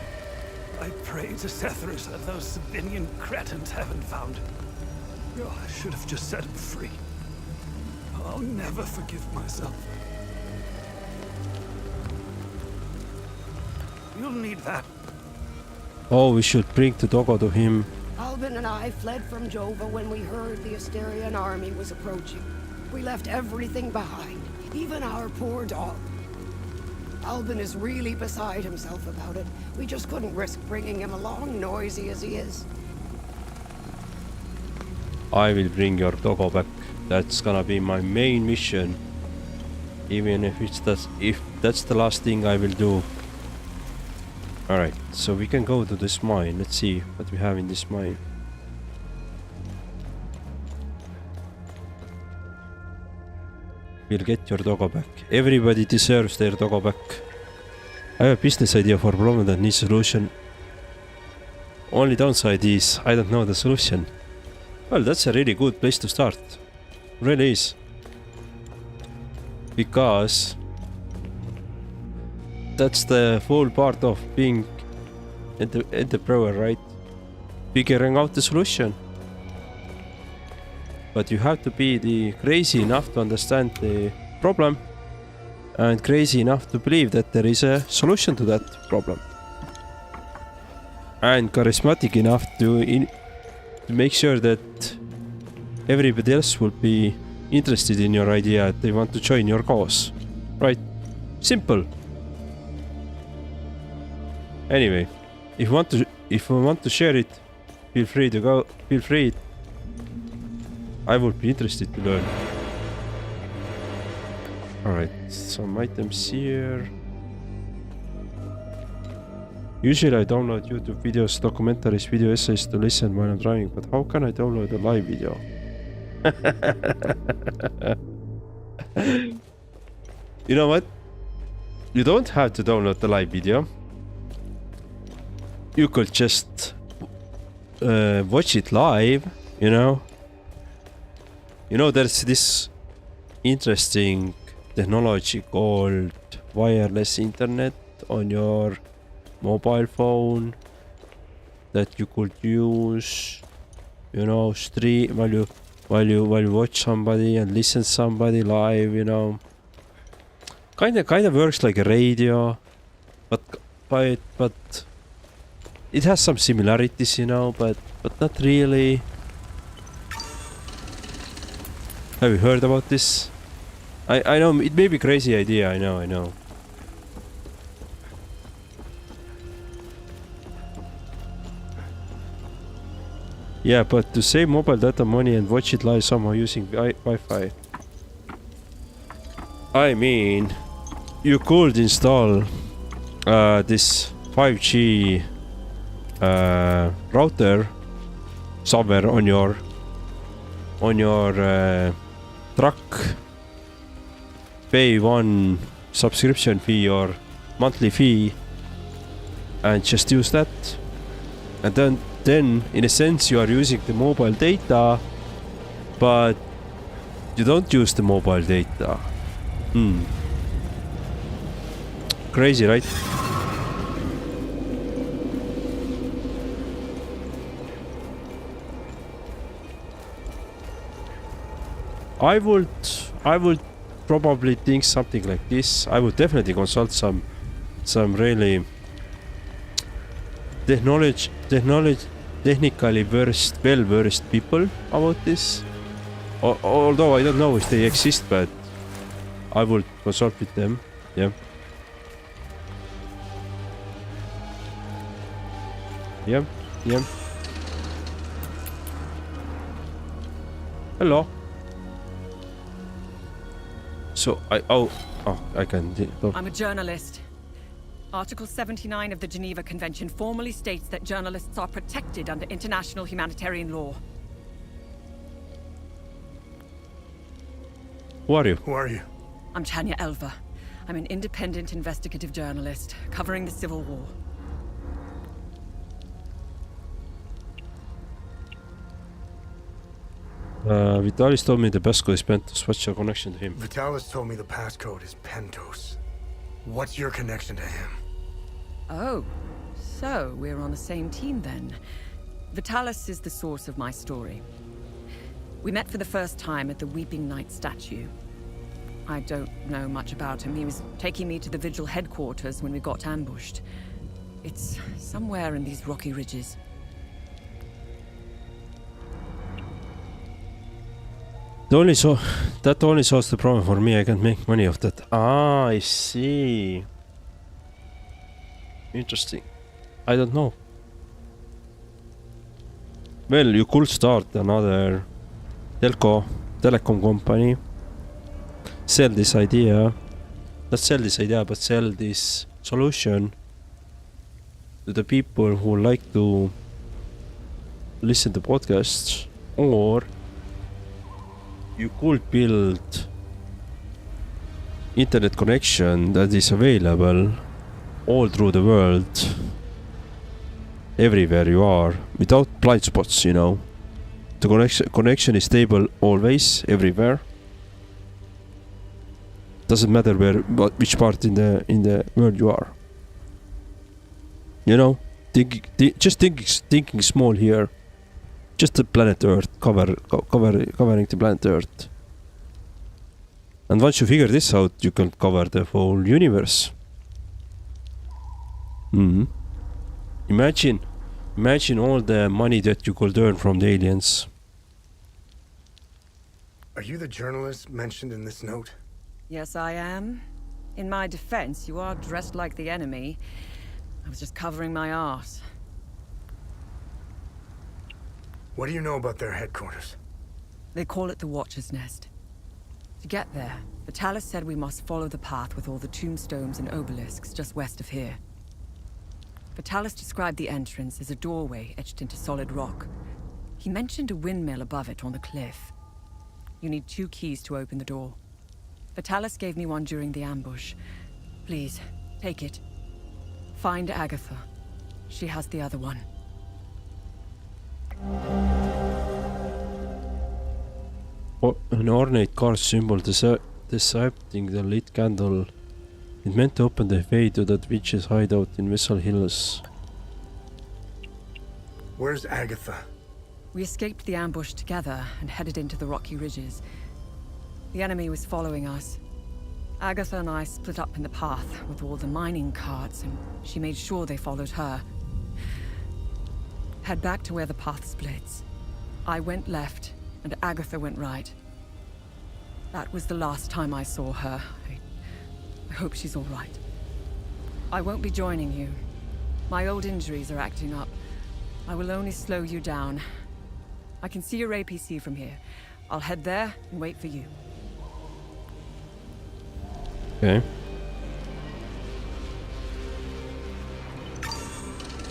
I pray to Sethras that those Sabinian cretins haven't found him. Oh, I should have just set him free. I'll never forgive myself. You'll need that. Oh, we should bring the doggo to him. Albin and I fled from Jova when we heard the Asterian army was approaching. We left everything behind, even our poor dog. Albin is really beside himself about it. We just couldn't risk bringing him along, noisy as he is. I will bring your doggo back. That's gonna be my main mission. Even if that's the last thing I will do. Alright, so we can go to this mine. Let's see what we have in this mine. We'll get your doggo back. Everybody deserves their doggo back. I have a business idea for a problem that needs a solution. Only downside is I don't know the solution. Well, that's a really good place to start. Really is. Because that's the full part of being entrepreneur, right? Figuring out the solution. But you have to be crazy enough to understand the problem and crazy enough to believe that there is a solution to that problem. And charismatic enough to make sure that everybody else will be interested in your idea. They want to join your cause, right? Simple. Anyway, if you want to share it, feel free to go. Feel free. I would be interested to learn. Alright, some items here. Usually I download YouTube videos, documentaries, video essays to listen while I'm driving, but how can I download a live video? You know what? You don't have to download the live video. You could just watch it live, you know? You know, there's this interesting technology called wireless internet on your mobile phone that you could use, you know, stream while you watch somebody and listen somebody live, you know. Kind of works like a radio, but it has some similarities, you know, but not really. Have you heard about this? I know it may be a crazy idea, I know. Yeah, but to save mobile data money and watch it live somehow using Wi-Fi. I mean, you could install this 5G router somewhere on your truck, pay one subscription fee or monthly fee and just use that, and then in a sense you are using the mobile data, but you don't use the mobile data. Crazy, right? I would probably think something like this. I would definitely consult some really technically well-versed people about this. Although I don't know if they exist, but I would consult with them. Yeah. Yeah. Hello. So I can. I'm a journalist. Article 79 of the Geneva Convention formally states that journalists are protected under international humanitarian law. Who are you? Who are you? I'm Tanya Elva. I'm an independent investigative journalist covering the Civil War. Vitalis told me the passcode is Pentos. What's your connection to him? Vitalis told me the passcode is Pentos. What's your connection to him? Oh, so we're on the same team then. Vitalis is the source of my story. We met for the first time at the Weeping Knight statue. I don't know much about him. He was taking me to the Vigil headquarters when we got ambushed. It's somewhere in these rocky ridges. That only solves the problem for me. I can't make money off that. Ah, I see. Interesting. I don't know. Well, you could start another telco telecom company sell this idea, not sell this idea, but sell this solution to the people who like to listen to podcasts, or you could build internet connection that is available all through the world, everywhere you are, without blind spots, you know. The connection is stable always, everywhere. Doesn't matter which part in the world you are. You know, thinking small here. Just the planet Earth, covering the planet Earth. And once you figure this out, you can cover the whole universe. Imagine all the money that you could earn from the aliens. Are you the journalist mentioned in this note? Yes, I am. In my defense, you are dressed like the enemy. I was just covering my arse. What do you know about their headquarters? They call it the Watcher's Nest. To get there, Vitalis said we must follow the path with all the tombstones and obelisks just west of here. Vitalis described the entrance as a doorway etched into solid rock. He mentioned a windmill above it on the cliff. You need 2 keys to open the door. Vitalis gave me one during the ambush. Please, take it. Find Agatha. She has the other one. An ornate carved symbol depicting the lit candle. It meant to open the way to that witch's hideout in Vyssa Hills. Where's Agatha? We escaped the ambush together and headed into the rocky ridges. The enemy was following us. Agatha and I split up in the path with all the mining carts, and she made sure they followed her. Head back to where the path splits. I went left, and Agatha went right. That was the last time I saw her. I hope she's all right. I won't be joining you. My old injuries are acting up. I will only slow you down. I can see your APC from here. I'll head there and wait for you. Okay.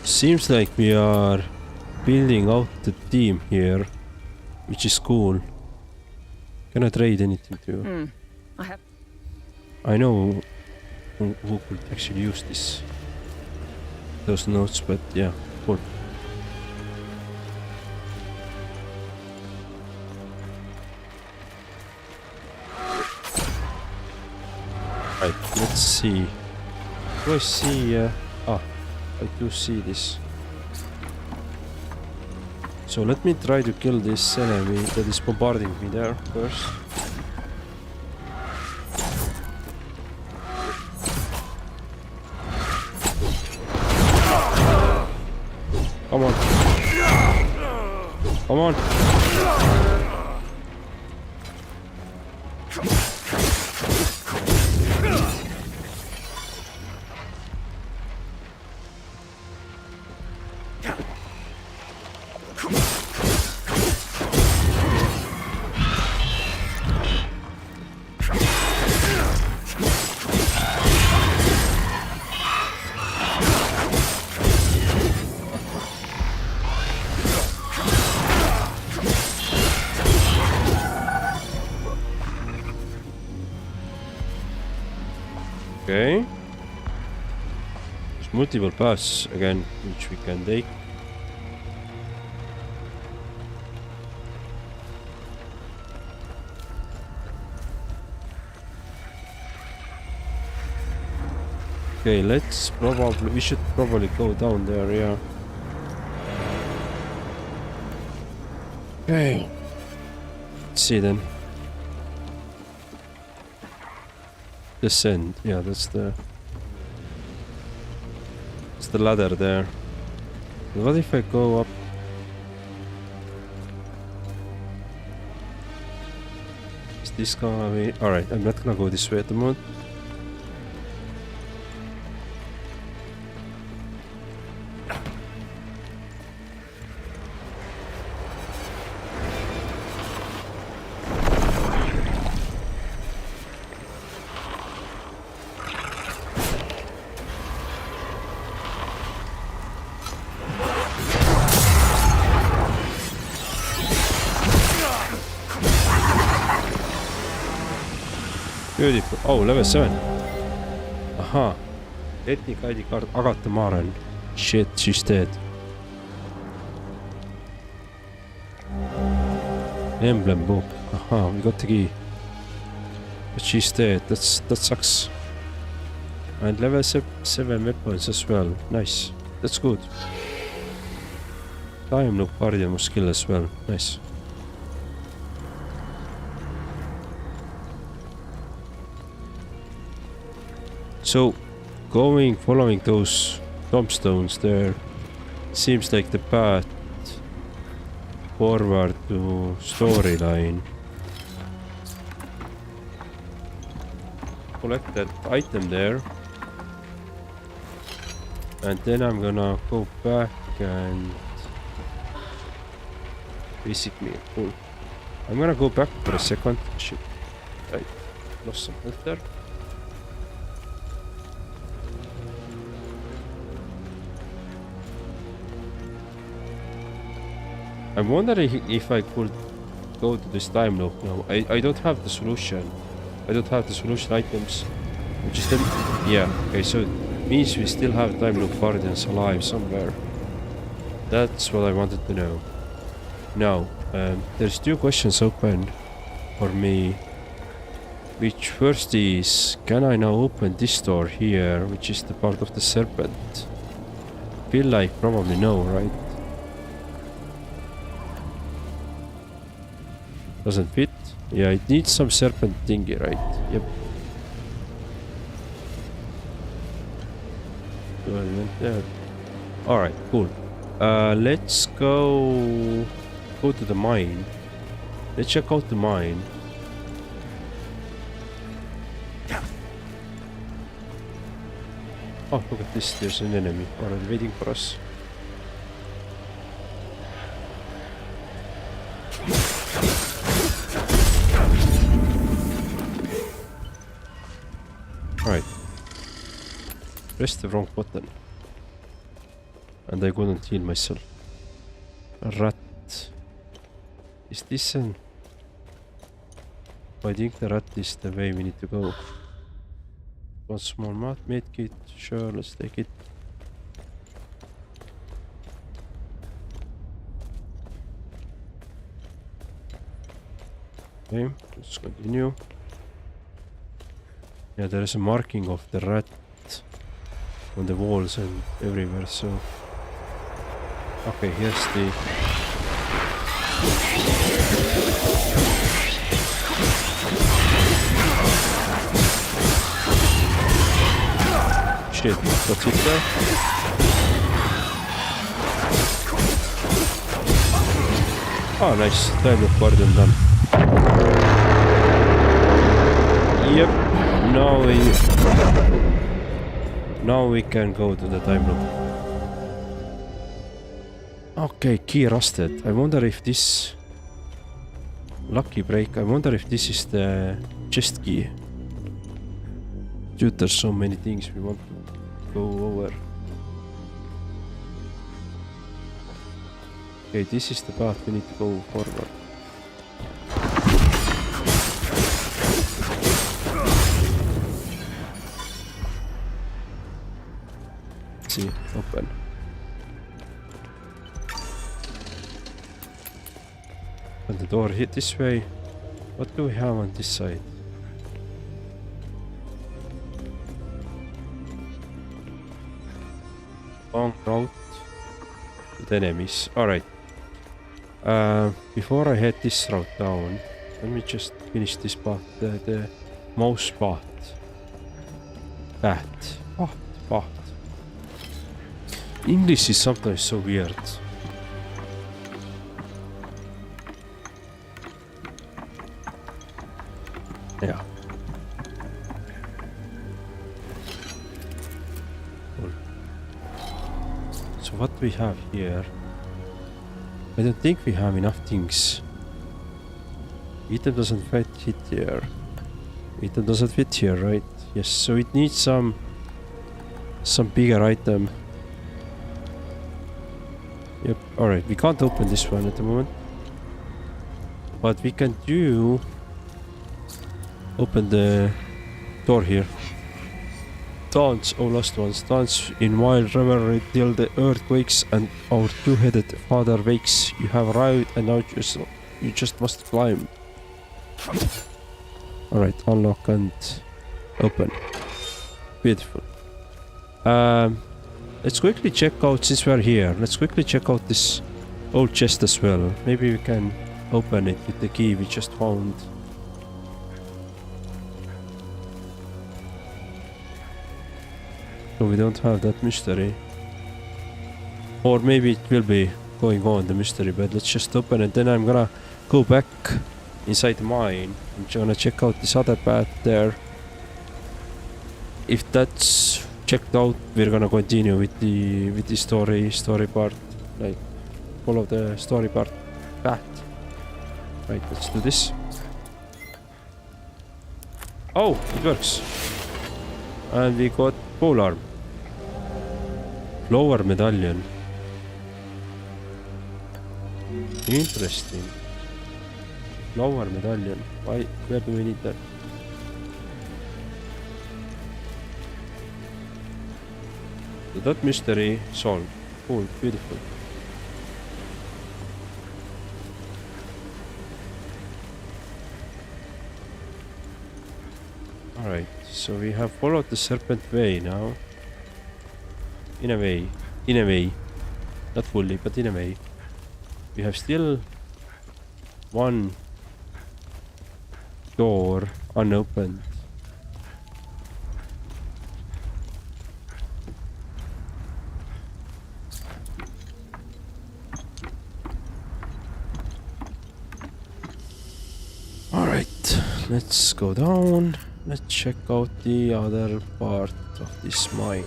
Seems like we are building out the team here, which is cool. Can I trade anything to you? I know who could actually use those notes, but yeah, cool. Right, let's see. Do I see? I do see this. So let me try to kill this enemy that is bombarding me there first. Come on. Come on. Okay. There's multiple paths again, which we can take. Okay, we should probably go down there, yeah. Okay. Let's see then. Descend, yeah, that's the ladder there. What if I go up? Is this gonna be... Alright, I'm not gonna go this way at the moment. Beautiful. Oh, level 7. Aha. Ethnic ID card Acasa Marshes. Shit, she's dead. Emblem book. Aha, we got the key. But she's dead. That sucks. And level 7 weapons as well. Nice. That's good. Time loop guardian skill as well. Nice. So, following those tombstones there seems like the path forward to storyline. Collect that item there. And then I'm gonna go back and basically I'm gonna go back for a second. Shit. I lost some health there. I'm wondering if I could go to this time loop now. I don't have the solution. I don't have the solution items. Which is yeah, okay, so it means we still have time loop guardians alive somewhere. That's what I wanted to know. Now, there's 2 questions open for me. Which first is, can I now open this door here, which is the part of the serpent? Feel like probably no, right? Doesn't fit? Yeah, it needs some serpent thingy, right? Yep. So I went there. Alright, cool. Let's go to the mine. Let's check out the mine. Oh, look at this. There's an enemy already waiting for us. Right. Press the wrong button. And I couldn't heal myself. A rat. Is this an... I think the rat is the way we need to go. One small medkit. Sure, let's take it. Okay, let's continue. Yeah, there is a marking of the rat on the walls and everywhere, so... Okay, here's the... Shit, what's it there? Oh, nice. Time of guardian done. Yep. Now we can go to the time loop. Okay, key rusted. I wonder if this... Lucky break. I wonder if this is the chest key. Dude, there's so many things we want to go over. Okay, this is the path we need to go forward. See, open. And the door hit this way. What do we have on this side? Long route with enemies. Alright. Before I head this route down, let me just finish this path. The mouse path. Path. English is sometimes so weird. Yeah. Cool. So what we have here? I don't think we have enough things. Item doesn't fit here. Item doesn't fit here, right? Yes, so it needs some bigger item. Yep, alright, we can't open this one at the moment. But we can do... open the door here. Dance, O lost ones, dance in wild revelry till the earth quakes and our two-headed father wakes. You have arrived and now you just must climb. Alright, unlock and open. Beautiful. Let's quickly check out, since we're here, let's quickly check out this old chest as well. Maybe we can open it with the key we just found. So we don't have that mystery. Or maybe it will be going on, the mystery, but let's just open it. Then I'm gonna go back inside the mine. I'm gonna check out this other path there. If that's checked out, we're gonna continue with the story part. Like, follow the story part path. Right, let's do this. Oh, it works. And we got polearm. Flower medallion. Interesting. Flower medallion. Why? Where do we need that? So that mystery solved. Cool, beautiful. Alright, so we have followed the serpent way now. In a way. Not fully, but in a way. We have still one door unopened. Alright, let's go down. Let's check out the other part of this mine.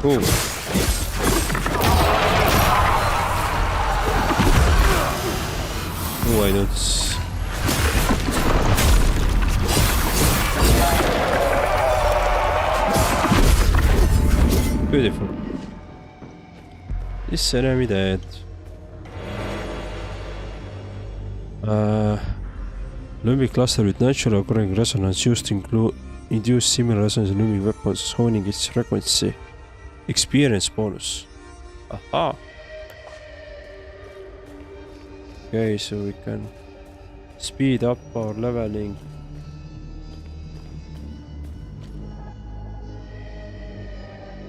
Cool. Oh, I don't. Beautiful. This enemy dead. Lumbic cluster with natural occurring resonance used to induce similar resonance in lumbic weapons, honing its frequency. Experience bonus. Aha. Okay, so we can speed up our leveling.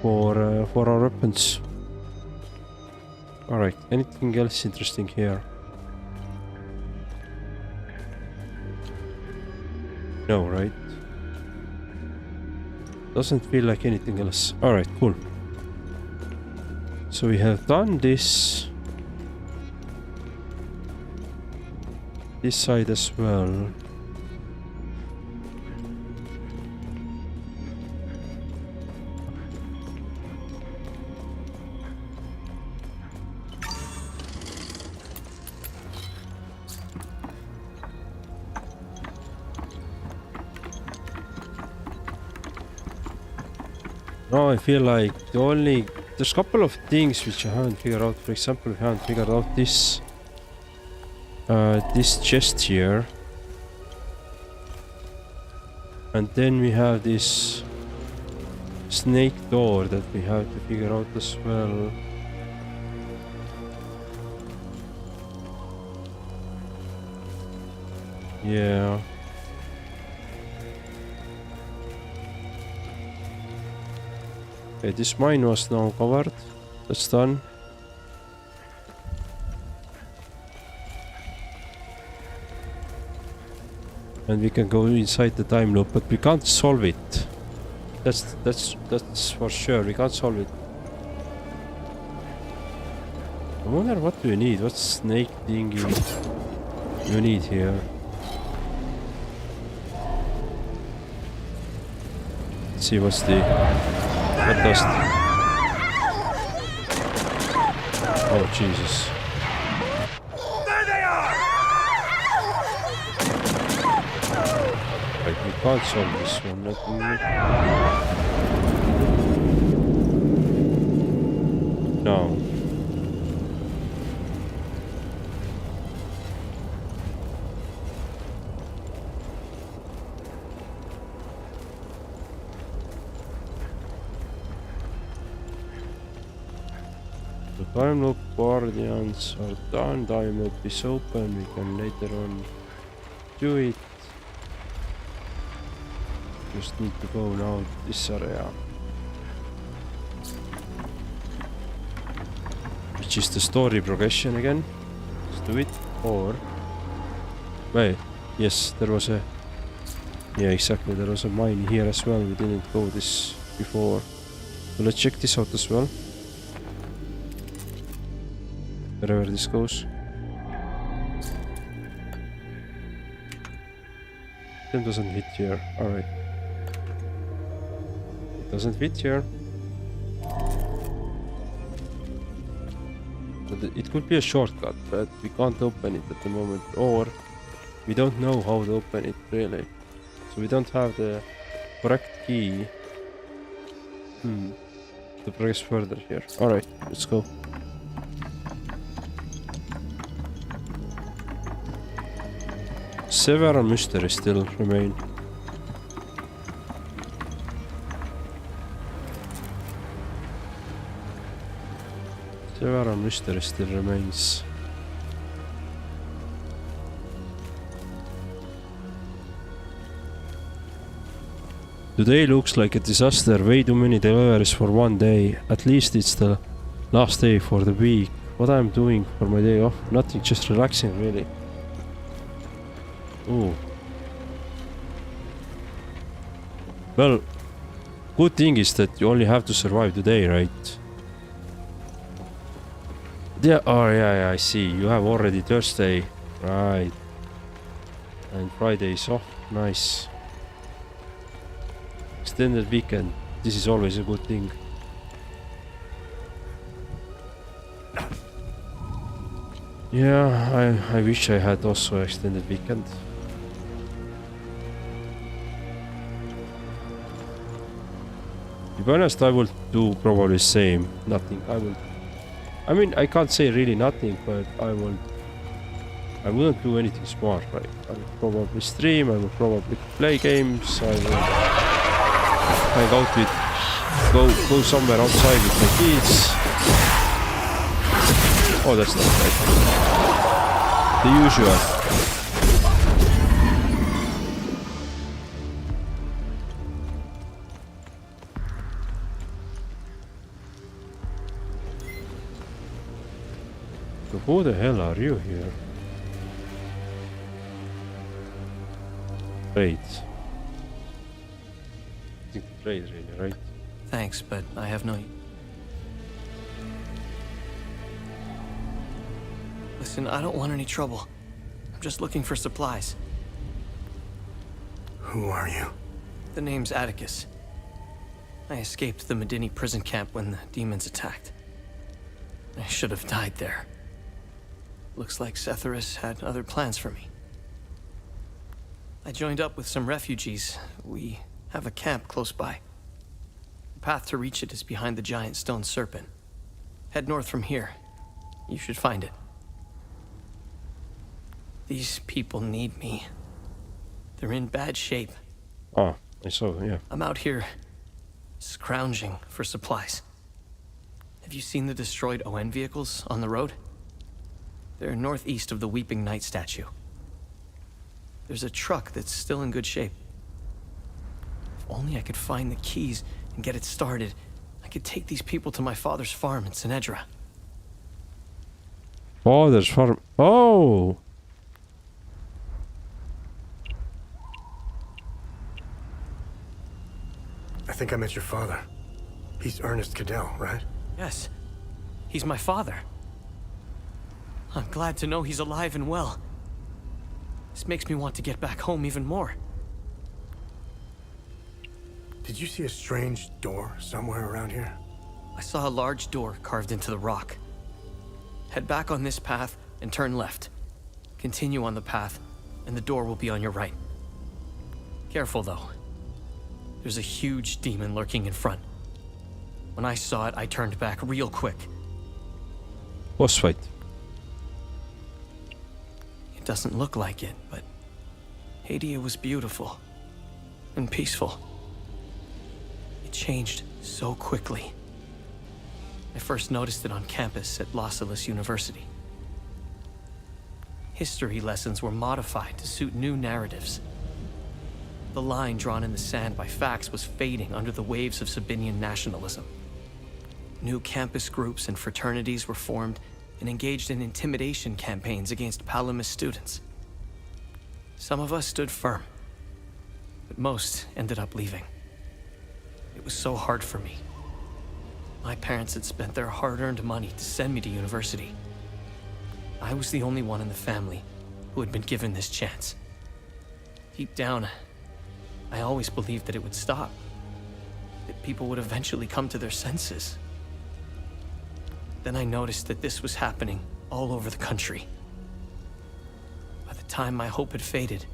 For our weapons. Alright, anything else interesting here? No, right? Doesn't feel like anything else. Alright, cool. So we have done this side as well. Now I feel like there's a couple of things which I haven't figured out. For example, we haven't figured out this chest here, and then we have this snake door that we have to figure out as well. Yeah. Okay, this mine was now covered. That's done. And we can go inside the time loop, but we can't solve it. That's for sure. We can't solve it. I wonder what do you need? What snake thing you need here? Let's see what's the... What does... Oh, Jesus. There they are! Right, we can't solve this one. Let me... No. The time loop guardians are done, time loop is open, we can later on do it. Just need to go now this area. Which is the story progression again. Let's do it. Or... Wait, yes, there was a... Yeah, exactly, there was a mine here as well, we didn't go this before. So let's check this out as well. Wherever this goes. It doesn't fit here. Alright. It doesn't fit here. But it could be a shortcut, but we can't open it at the moment. Or we don't know how to open it really. So we don't have the correct key. To progress further here. Alright, let's go. Several mysteries still remain. Several mysteries still remains. Today looks like a disaster. Way too many deliveries for one day. At least it's the last day for the week. What I'm doing for my day off? Nothing, just relaxing really. Oh. Well, good thing is that you only have to survive today, right? Yeah, oh yeah, I see. You have already Thursday, right? And Friday is off. Nice. Extended weekend. This is always a good thing. Yeah, I wish I had also extended weekend. To be honest, I will do probably the same. Nothing. I mean, I can't say really nothing, but I wouldn't do anything smart, right? I will probably stream. I will probably play games. I will hang out with, go somewhere outside with my kids. Oh, that's not right. The usual. So who the hell are you here? Trade. I think trade really, right? Thanks, but I have no... Listen, I don't want any trouble. I'm just looking for supplies. Who are you? The name's Atticus. I escaped the Medini prison camp when the demons attacked. I should have died there. Looks like Setharus had other plans for me. I joined up with some refugees. We have a camp close by. The path to reach it is behind the giant stone serpent. Head north from here. You should find it. These people need me. They're in bad shape. Oh, I saw, yeah. I'm out here scrounging for supplies. Have you seen the destroyed ON vehicles on the road? They're northeast of the Weeping Knight statue. There's a truck that's still in good shape. If only I could find the keys and get it started, I could take these people to my father's farm in Senedra. Father's farm? Oh! I think I met your father. He's Ernest Cadell, right? Yes. He's my father. I'm glad to know he's alive and well. This makes me want to get back home even more. Did you see a strange door somewhere around here? I saw a large door carved into the rock. Head back on this path and turn left. Continue on the path, and the door will be on your right. Careful, though. There's a huge demon lurking in front. When I saw it, I turned back real quick. Boss fight. It doesn't look like it, but Hadia was beautiful and peaceful. It changed so quickly. I first noticed it on campus at Los University. History lessons were modified to suit new narratives. The line drawn in the sand by facts was fading under the waves of Sabinian nationalism. New campus groups and fraternities were formed and engaged in intimidation campaigns against Palamas students. Some of us stood firm, but most ended up leaving. It was so hard for me. My parents had spent their hard-earned money to send me to university. I was the only one in the family who had been given this chance. Deep down, I always believed that it would stop, that people would eventually come to their senses. Then I noticed that this was happening all over the country. By the time my hope had faded,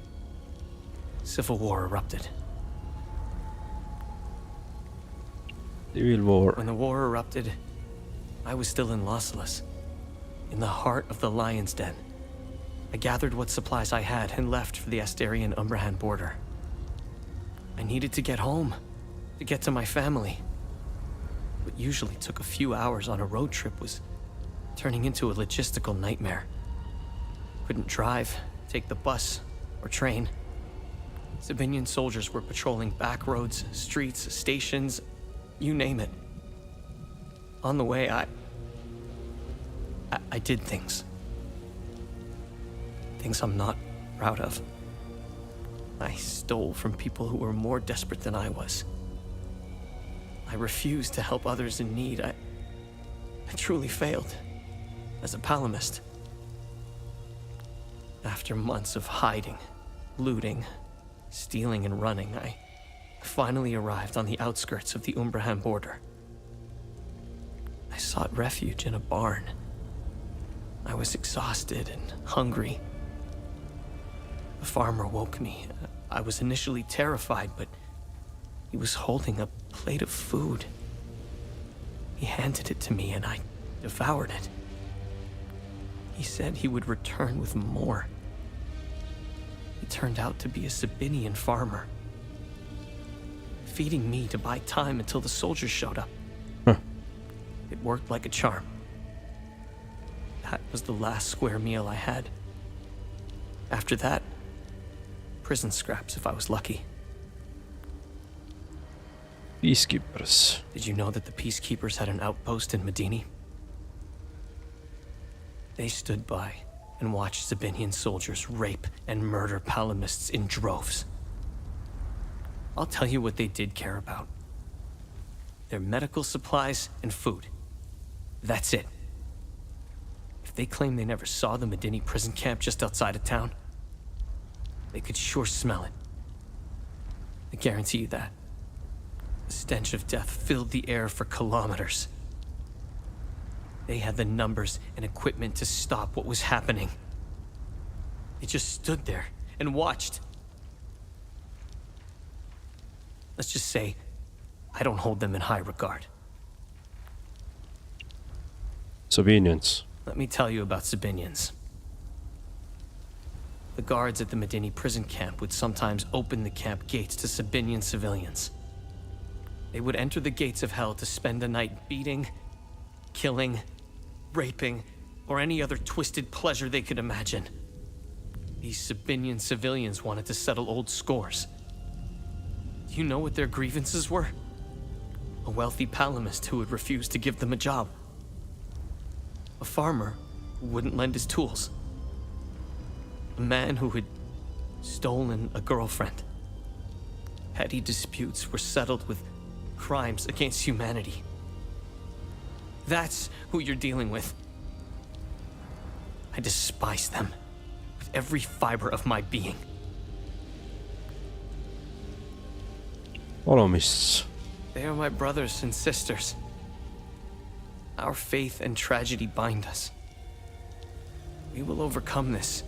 civil war erupted. Civil war. When the war erupted, I was still in Los Angeles, in the heart of the Lion's Den. I gathered what supplies I had and left for the Astarian-Umbrahan border. I needed to get home, to get to my family. What usually took a few hours on a road trip was turning into a logistical nightmare. Couldn't drive, take the bus, or train. Sabinian soldiers were patrolling back roads, streets, stations, you name it. On the way, I did things. Things I'm not proud of. I stole from people who were more desperate than I was. I refused to help others in need. I truly failed as a Palamist. After months of hiding, looting, stealing, and running, I finally arrived on the outskirts of the Umbrahan border. I sought refuge in a barn. I was exhausted and hungry. The farmer woke me. I was initially terrified, but he was holding a plate of food. He handed it to me and I devoured it. He said he would return with more. He turned out to be a Sabinian farmer, feeding me to buy time until the soldiers showed up. It worked like a charm. That was the last square meal I had. After that, prison scraps if I was lucky. Peacekeepers. Did you know that the Peacekeepers had an outpost in Medini? They stood by and watched Sabinian soldiers rape and murder Palamists in droves. I'll tell you what they did care about. Their medical supplies and food. That's it. If they claim they never saw the Medini prison camp just outside of town, they could sure smell it. I guarantee you that. The stench of death filled the air for kilometers. They had the numbers and equipment to stop what was happening. They just stood there and watched. Let's just say, I don't hold them in high regard. Sabinians. Let me tell you about Sabinians. The guards at the Medini prison camp would sometimes open the camp gates to Sabinian civilians. They would enter the gates of hell to spend the night beating, killing, raping, or any other twisted pleasure they could imagine. These Sabinian civilians wanted to settle old scores. Do you know what their grievances were? A wealthy Palamist who would refuse to give them a job. A farmer who wouldn't lend his tools. A man who had stolen a girlfriend. Petty disputes were settled with crimes against humanity. That's who you're dealing with. I despise them with every fiber of my being. Olomists. They are my brothers and sisters. Our faith and tragedy bind us. We will overcome this.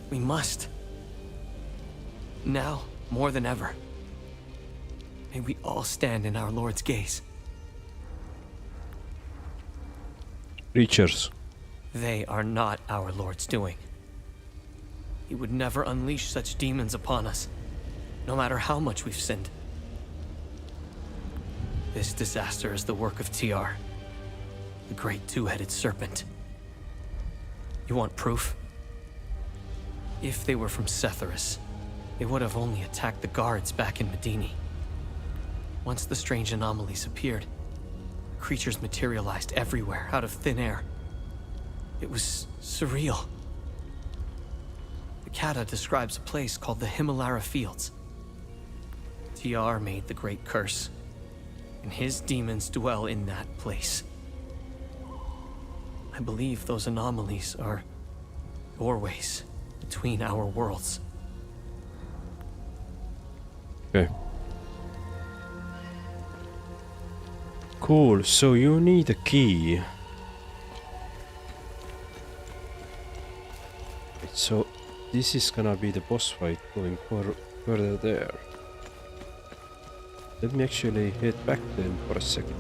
We must. Now, more than ever. May we all stand in our Lord's gaze. Creatures. They are not our Lord's doing. He would never unleash such demons upon us, no matter how much we've sinned. This disaster is the work of TR, the great two-headed serpent. You want proof? If they were from Setharus, they would have only attacked the guards back in Medini. Once the strange anomalies appeared, creatures materialized everywhere out of thin air. It was surreal. The Kata describes a place called the Himalara Fields. TR made the great curse, and his demons dwell in that place. I believe those anomalies are doorways between our worlds. Okay. Cool, so you need a key. So this is gonna be the boss fight going further there. Let me actually head back then for a second.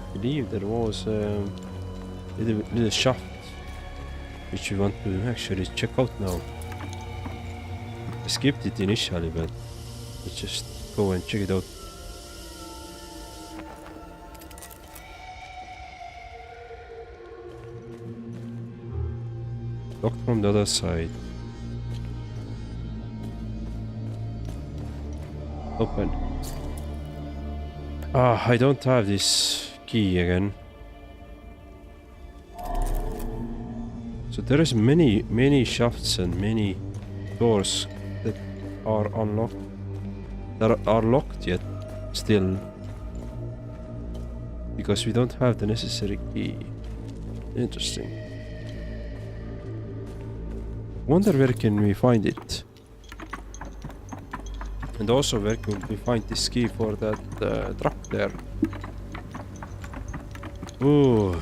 I believe there was a little shaft which we want to actually check out now. I skipped it initially, but let's just go and check it out. Locked from the other side. Open. Ah, I don't have this key again. So there is many shafts and many doors that are unlocked, that are locked yet still, because we don't have the necessary key. Interesting. Wonder where can we find it, and also where can we find this key for that truck there. Ooh,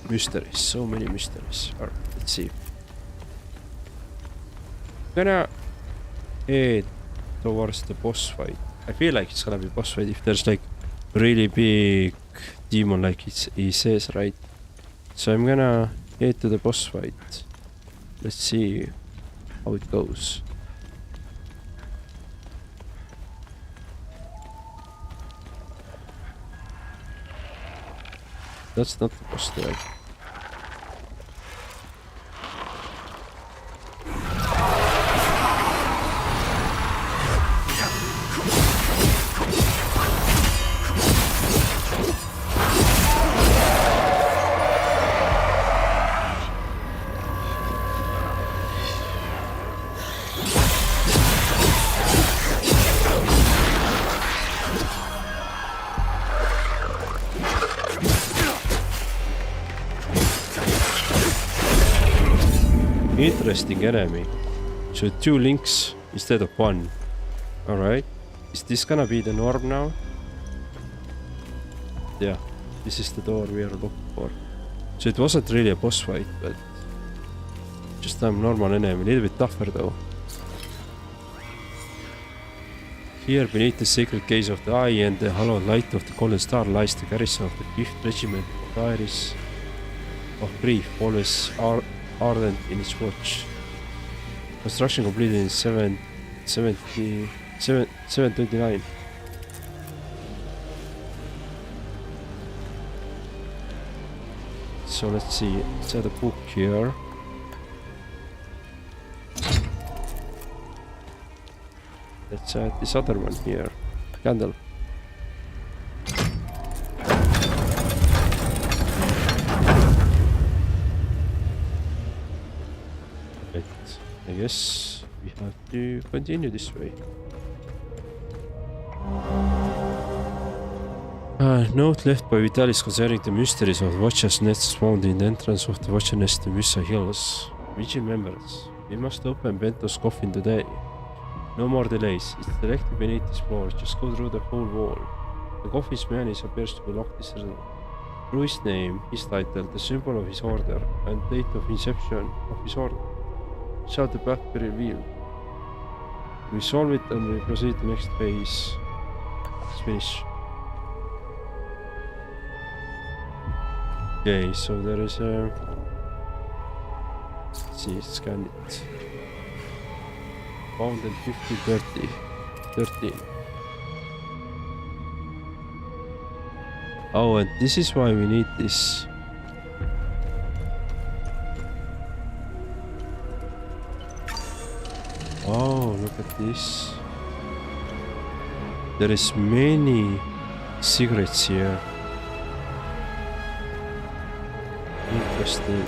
mysteries, so many mysteries. Alright, let's see. Gonna head towards the boss fight. I feel like it's gonna be boss fight if there's like really big demon like he says, right? So I'm gonna head to the boss fight. Let's see how it goes. That's not the boss there. Interesting enemy. So 2 links instead of 1. Alright. Is this gonna be the norm now? Yeah. This is the door we are looking for. So it wasn't really a boss fight, but just a normal enemy. A little bit tougher though. Here beneath the sacred gaze of the eye and the hallowed light of the golden star lies the garrison of the 5th regiment of Iris of Grief, always ardent in its watch. Construction completed in 729. So let's see, let's add a book here. Let's add this other one here, candle. I guess we have to continue this way. Note left by Vitalis concerning the mysteries of Watcher's nests found in the entrance of the Watcher nest in Vyssa Hills. Vigil members, we must open Bento's coffin today. No more delays. It's directly beneath this floor. Just go through the whole wall. The coffin's mechanism appears to be locked this room. Through his name, his title, the symbol of his order, and date of inception of his order, shall the path be revealed. We solve it and we proceed to the next phase. Let's finish. Okay, so there is a... Let's see, scan it. Found in 1530. 13. Oh, and this is why we need this. Oh, look at this. There is many secrets here. Interesting.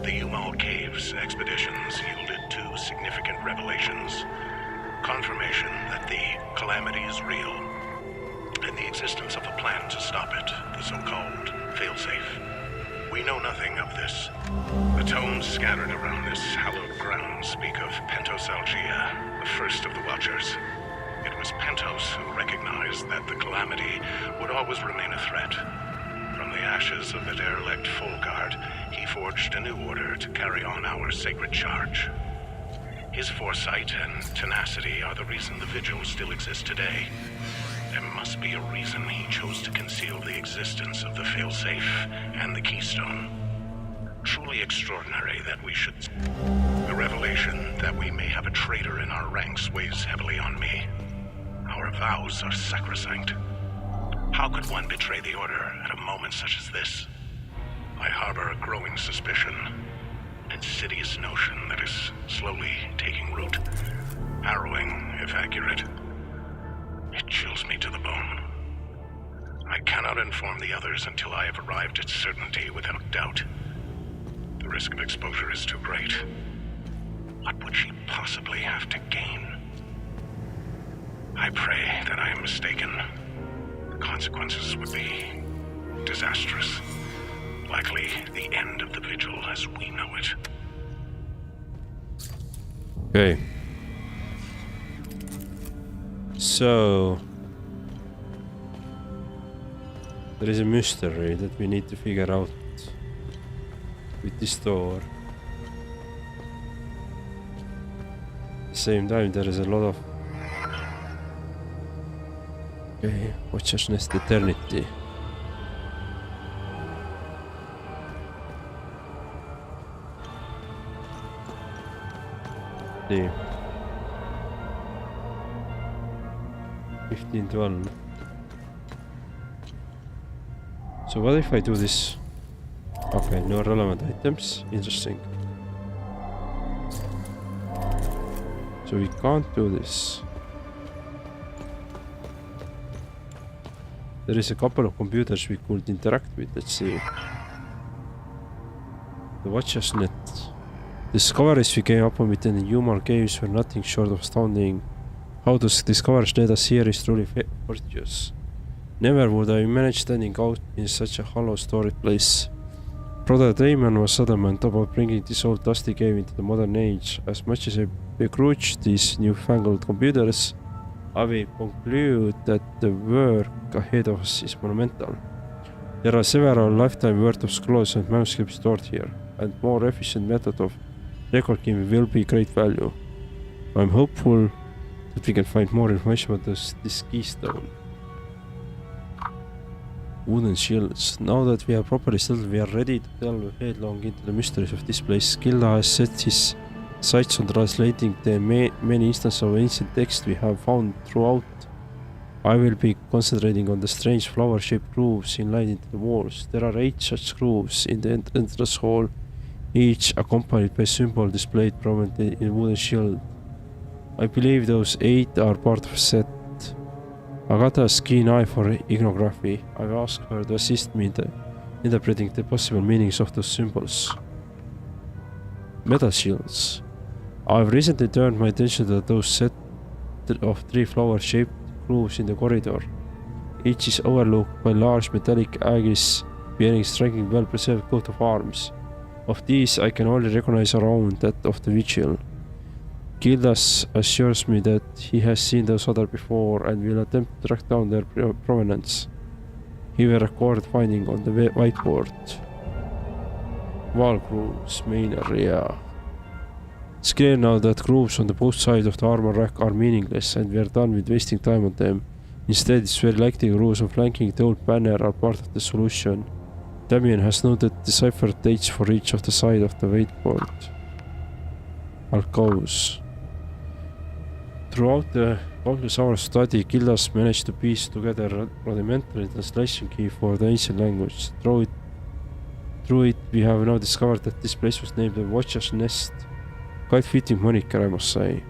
The Umal Caves expeditions yielded two significant revelations. Confirmation that the calamity is real, and the existence of a plan to stop it, the so-called failsafe. We know nothing of this. The tomes scattered around this hallowed ground speak of Pentosalgia, the first of the Watchers. It was Pentos who recognized that the calamity would always remain a threat. From the ashes of the derelict Folgard, he forged a new order to carry on our sacred charge. His foresight and tenacity are the reason the Vigil still exists today. There must be a reason he chose to conceal the existence of the failsafe and the keystone. Truly extraordinary that we should... The revelation that we may have a traitor in our ranks weighs heavily on me. Our vows are sacrosanct. How could one betray the Order at a moment such as this? I harbor a growing suspicion. An insidious notion that is slowly taking root. Harrowing, if accurate. It chills me to the bone. I cannot inform the others until I have arrived at certainty without doubt. The risk of exposure is too great. What would she possibly have to gain? I pray that I am mistaken. The consequences would be disastrous. Likely the end of the Vigil as we know it. Okay. So there is a mystery that we need to figure out with this door. At the same time, there is a lot of... Okay, Watcher's Nest Eternity. See. 1512. So what if I do this? Okay, no relevant items. Interesting. So we can't do this. There is a couple of computers we could interact with. Let's see. The Watcher's Net. Discoveries we came upon within the Umal Caves were nothing short of astounding. How those discoveries led us here is truly fortuitous. Never would I manage standing out in such a hollow storage place. Brother Damon was adamant about bringing this old dusty cave into the modern age. As much as I begrudge these newfangled computers, I will conclude that the work ahead of us is monumental. There are several lifetime worth of scrolls and manuscripts stored here, and more efficient method of record keeping will be great value. I'm hopeful that we can find more information about this keystone. Wooden shields. Now that we have properly settled, we are ready to delve headlong into the mysteries of this place. Gilda has set his sights on translating the many instances of ancient text we have found throughout. I will be concentrating on the strange flower-shaped grooves inlaid into the walls. There are 8 such grooves in the entrance hall, each accompanied by a symbol displayed prominently in a wooden shield. I believe those 8 are part of a set. Agata's keen eye for iconography. I've asked her to assist me in interpreting the possible meanings of those symbols. Metal shields. I've recently turned my attention to those set of 3 flower-shaped grooves in the corridor. Each is overlooked by large metallic aegis bearing striking well-preserved coat of arms. Of these, I can only recognize around that of the Vigil. Gildas assures me that he has seen those others before and will attempt to track down their provenance. He will record finding on the whiteboard. Wall grooves, main area. It's clear now that grooves on the both sides of the armor rack are meaningless and we are done with wasting time on them. Instead, it's very likely grooves on flanking the old banner are part of the solution. Damien has noted deciphered dates for each of the side of the whiteboard. Alcoves. Throughout the countless hours of study, Gildas managed to piece together a rudimentary translation key for the ancient language. Through it, we have now discovered that this place was named the Watcher's Nest. Quite fitting moniker, I must say.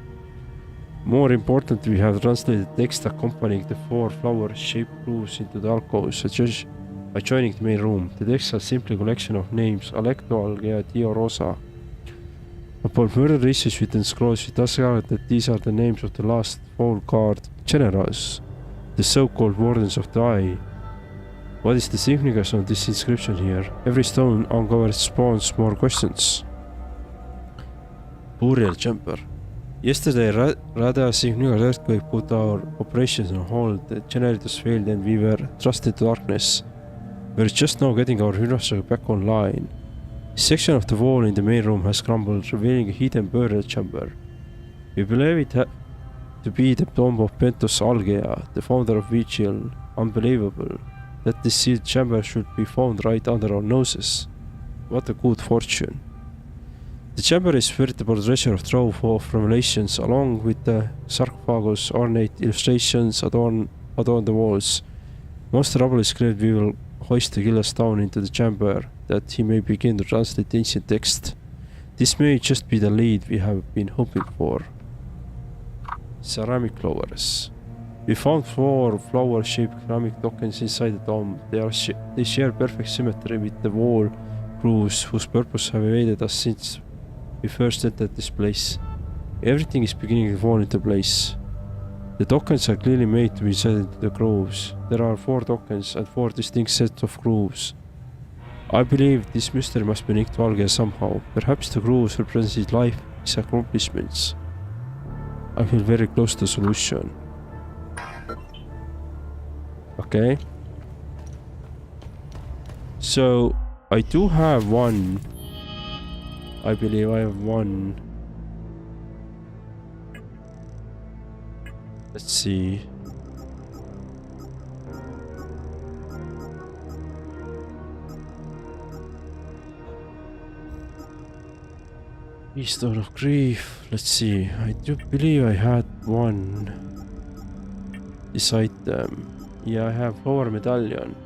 More importantly, we have translated text accompanying the 4 flower-shaped grooves into the alcoves adjoining the main room. The text are simply a collection of names: Alecto, Algea, Dio, Rosa. Upon further research within scrolls, we discovered that these are the names of the last 4 guard generals, the so-called Wardens of the Eye. What is the significance of this inscription here? Every stone uncovered spawns more questions. Burial chamber. Yesterday, rather a significant earthquake put our operations on hold. The generators failed and we were thrust into darkness. We're just now getting our infrastructure back online. A section of the wall in the main room has crumbled, revealing a hidden burial chamber. We believe it to be the tomb of Pentos Algea, the founder of Vigil. Unbelievable that this sealed chamber should be found right under our noses. What a good fortune. The chamber is veritable treasure trove of revelations, along with the sarcophagus. Ornate illustrations adorn the walls. Most trouble is cleared, we will hoist the Gildas down into the chamber, that he may begin to translate ancient text. This may just be the lead we have been hoping for. Ceramic flowers. We found 4 flower-shaped ceramic tokens inside the dome. They share perfect symmetry with the wall grooves whose purpose have evaded us since we first entered this place. Everything is beginning to fall into place. The tokens are clearly made to be set into the grooves. There are 4 tokens and 4 distinct sets of grooves. I believe this mystery must be linked to Algea somehow. Perhaps the grooves represent his life, his accomplishments. I feel very close to the solution. Okay. So, I do have one. I believe I have one. Let's see. Stone of Grief. Let's see. I do believe I had one. This item. Yeah, I have flower medallion.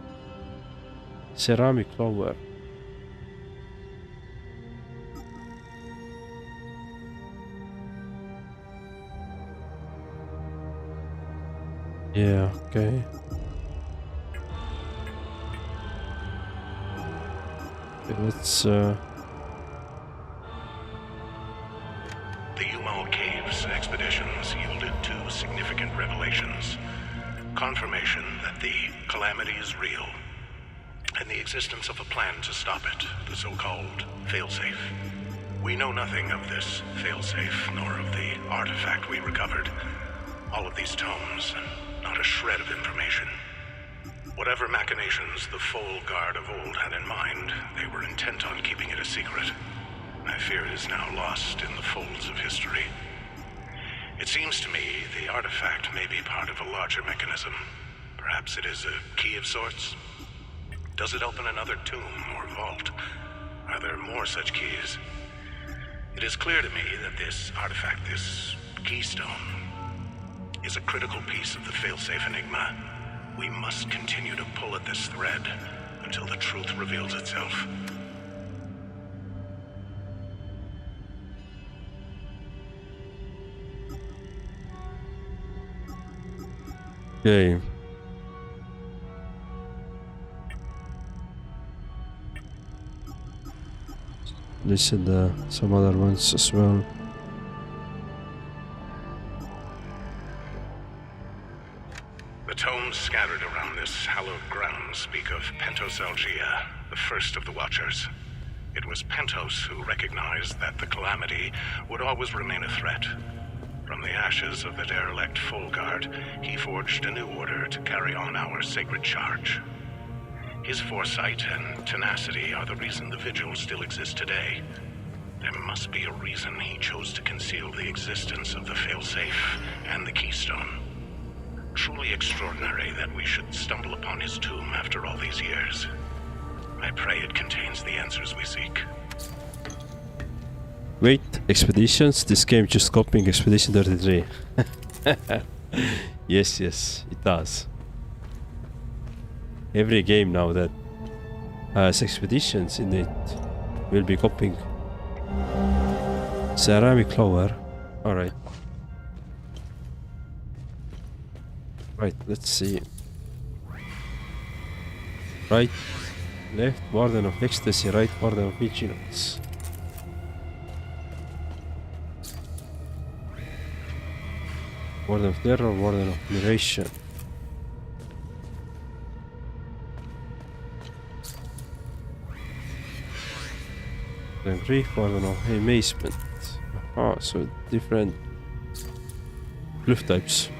Ceramic flower. Yeah, okay. Okay, let's The Umal Caves expeditions yielded 2 significant revelations. Confirmation that the calamity is real, and the existence of a plan to stop it, the so-called failsafe. We know nothing of this failsafe, nor of the artifact we recovered. All of these tomes, not a shred of information. Whatever machinations the Foal Guard of old had in mind, they were intent on keeping it a secret. I fear it is now lost in the folds of history. It seems to me the artifact may be part of a larger mechanism. Perhaps it is a key of sorts? Does it open another tomb or vault? Are there more such keys? It is clear to me that this artifact, this keystone, is a critical piece of the failsafe enigma. We must continue to pull at this thread until the truth reveals itself. Okay. Listen to some other ones as well. The tomes scattered around this hallowed ground speak of Pentosalgia, the first of the Watchers. It was Pentos who recognized that the Calamity would always remain a threat. From the ashes of the derelict Fulguard, he forged a new order to carry on our sacred charge. His foresight and tenacity are the reason the Vigil still exists today. There must be a reason he chose to conceal the existence of the Failsafe and the Keystone. Truly extraordinary that we should stumble upon his tomb after all these years. I pray it contains the answers we seek. Wait, expeditions? This game just copying Expedition 33. Yes, it does. Every game now that has expeditions in it will be copying. Ceramic flower. Alright. Right, let's see. Right, left, Warden of Ecstasy, right, Warden of Vigilance. Warden of Terror, Warden of Admiration. Warden of Grief, Warden of Amazement. Ah, so different glyph types.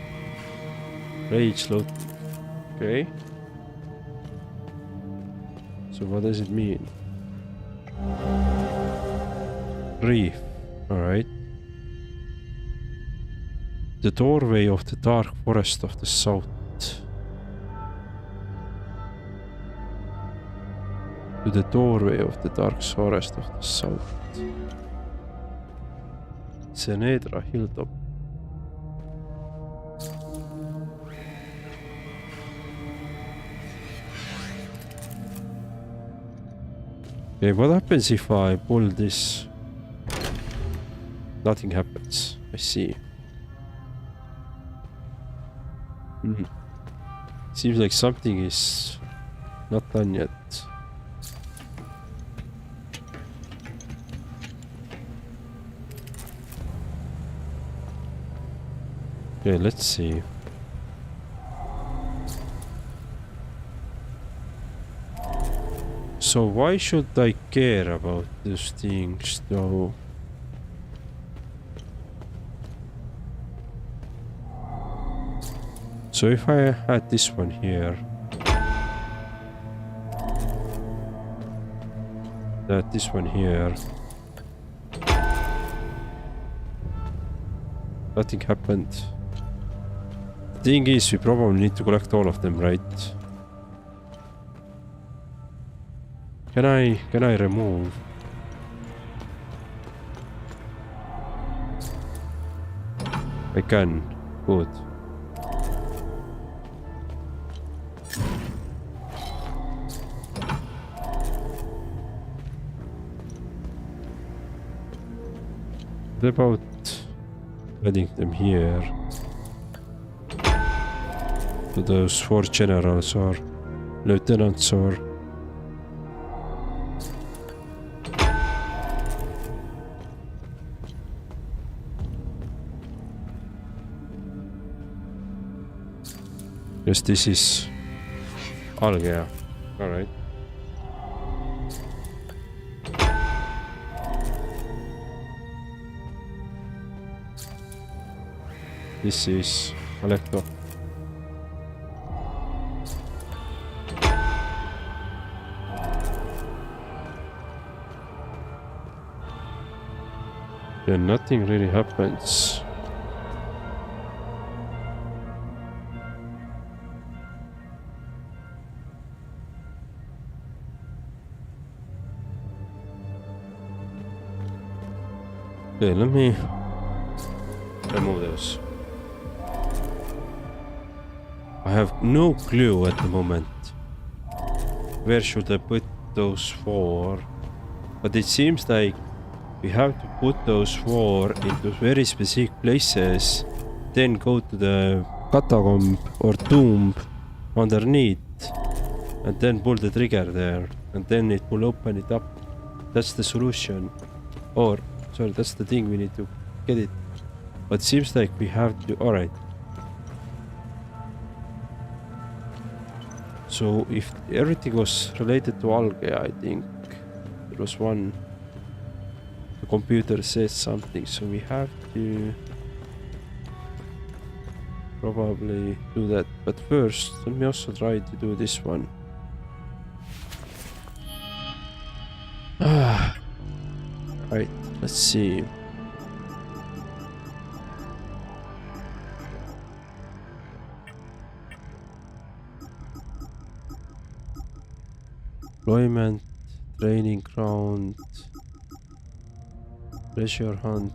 Rage, load. Okay. So what does it mean? Grief. Alright. The doorway of the dark forest of the south. To the doorway of the dark forest of the south. Senedra Hilltop. Okay, what happens if I pull this? Nothing happens. I see. Seems like something is not done yet. Okay, let's see. So why should I care about these things though? So if I had this one here, this one here, nothing happened. The thing is, we probably need to collect all of them, right? Can I remove? I can. Good. What about adding them here to those 4 generals or lieutenants or yes, this is Algea. Alright. This is Alecto. Yeah, nothing really happens. Okay, let me remove those. I have no clue at the moment. Where should I put those 4? But it seems like we have to put those 4 into very specific places, then go to the catacomb or tomb underneath, and then pull the trigger there, and then it will open it up. That's the solution. Or, sorry, that's the thing, we need to get it. But it seems like we have to... Alright. So if everything was related to algae, I think there was one. The computer says something, so we have to probably do that. But first, let me also try to do this one. Right, let's see. Employment, training ground, treasure hunt,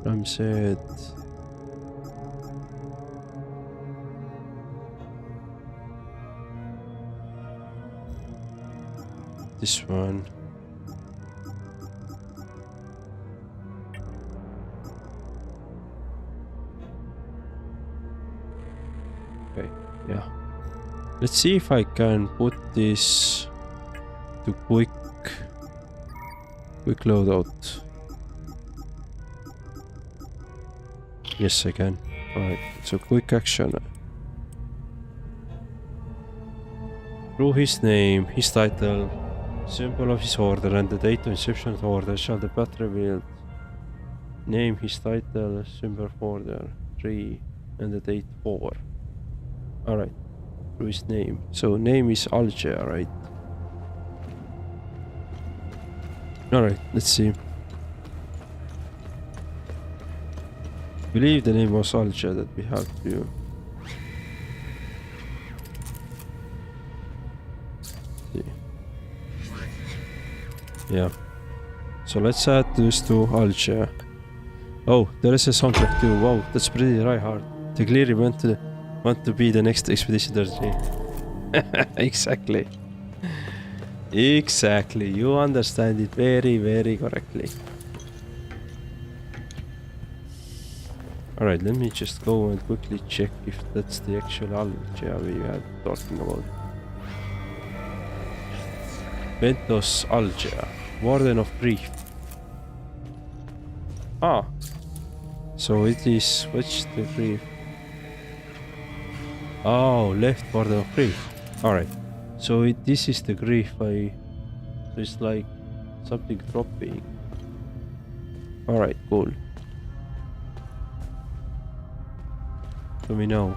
Ramsed. This one. Okay, yeah. Let's see if I can put this to quick loadout. Yes, I can. Alright, so quick action. Through his name, his title, symbol of his order, and the date of inception of the order shall the path revealed. Name, his title, symbol of order, 3, and the date 4. Alright. His name. So name is Algea, right? Alright, let's see. I believe the name was Algea that we have to. See. Yeah. So let's add this to Algea. Oh, there is a soundtrack too. Wow, that's pretty hard. They clearly want to be the next Expedition 33. Exactly. Exactly. You understand it very, very correctly. Alright, let me just go and quickly check if that's the actual Algea we are talking about. Ventos Algea, Warden of Grief. Ah. So it is, what's the grief? Oh, left Warden of Grief. Alright. So this is the grief it's like something dropping. Alright, cool. So we know.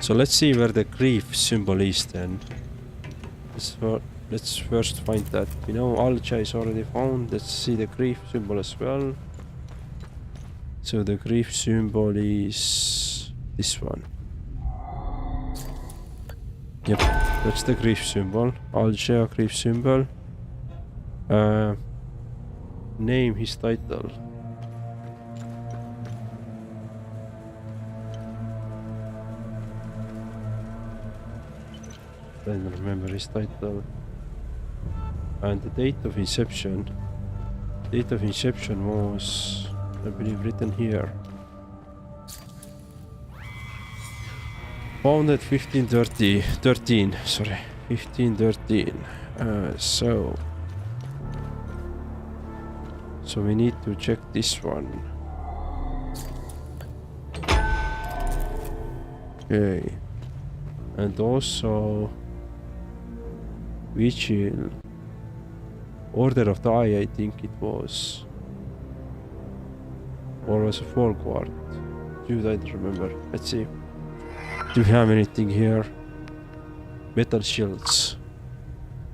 So let's see where the grief symbol is then. Let's first find that. We know Algea is already found. Let's see the grief symbol as well. So the grief symbol is this one. Yep, that's the grief symbol. Algea grief symbol. Name, his title. I don't remember his title. And the date of inception. Date of inception was, I believe, written here. Founded 1513, sorry, 1513. So we need to check this one. Okay, and also Vigil, Order of the Eye, I think it was, or was a Folguard. Dude, I don't remember. Let's see. Do we have anything here? Metal shields.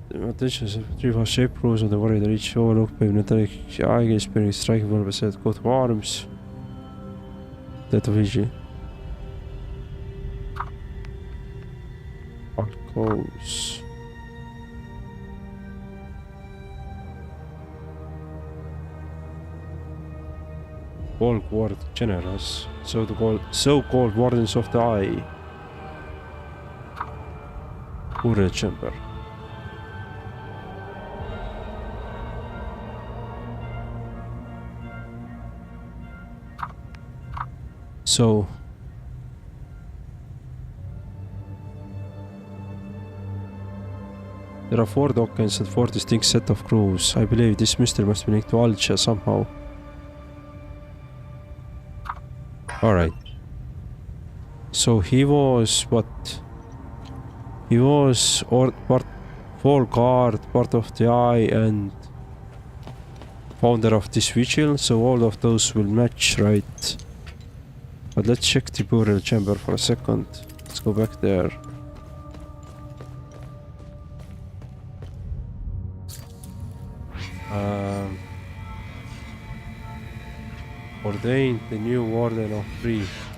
The attention is 3 shape rules on the warrior reach overlook by metallic eye experience striking one set coat of arms. That of Vigil. Alcoves. Folguard generals, so-called wardens of the eye. Burial chamber. So there are 4 tokens and 4 distinct set of crews. I believe this mystery must be linked to Algea somehow. Alright. So he was what? He was Fall Guard, part of the Eye, and founder of this vigil, so all of those will match, right? But let's check the burial chamber for a second. Let's go back there. Ordained the new Warden of Grief.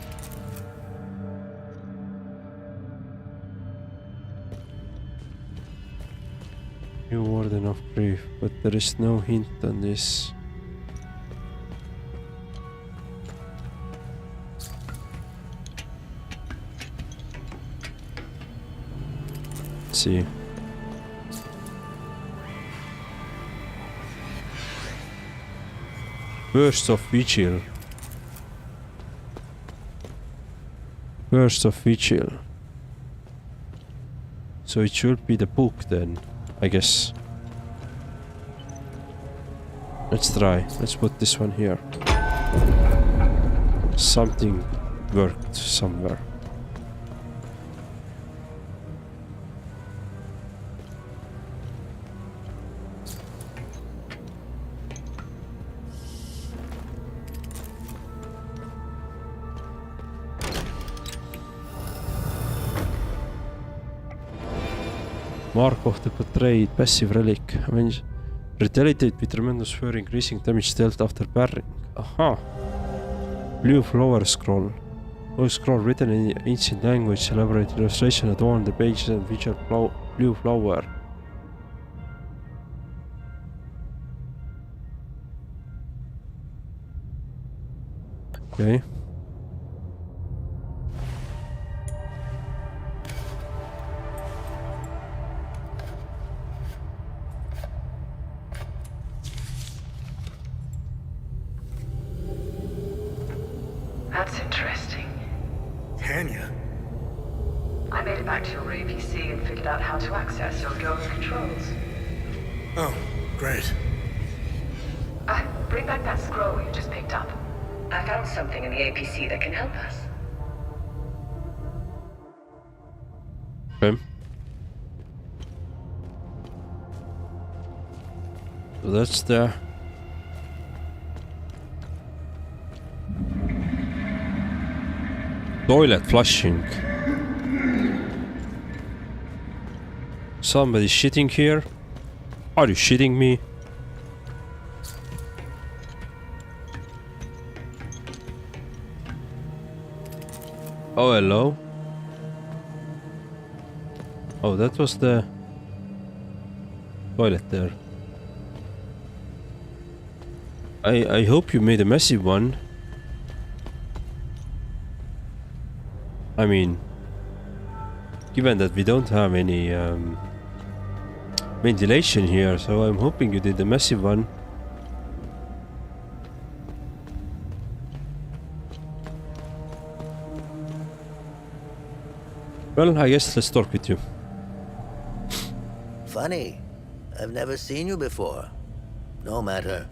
New Warden of Grief, but there is no hint on this. Let's see. Burst of Vigil. Burst of Vigil. So it should be the book then, I guess. Let's try. Let's put this one here. Something worked somewhere. Mark of the Betrayed, passive relic. Retaliate with tremendous fury, increasing damage dealt after parrying. Aha! Blue flower scroll. Blue scroll written in ancient language, elaborate illustration adorn the pages and feature blue flower. Okay. That's interesting. Tanya? I made it back to your APC and figured out how to access your drone's controls. Oh, great. Bring back that scroll you just picked up. I found something in the APC that can help us. Okay. So that's the toilet flushing. Somebody's shitting here. Are you shitting me? Oh, hello. Oh, that was the toilet there. I hope you made a massive one. I mean, given that we don't have any ventilation here, so I'm hoping you did a massive one. Well, I guess let's talk with you. Funny. I've never seen you before. No matter.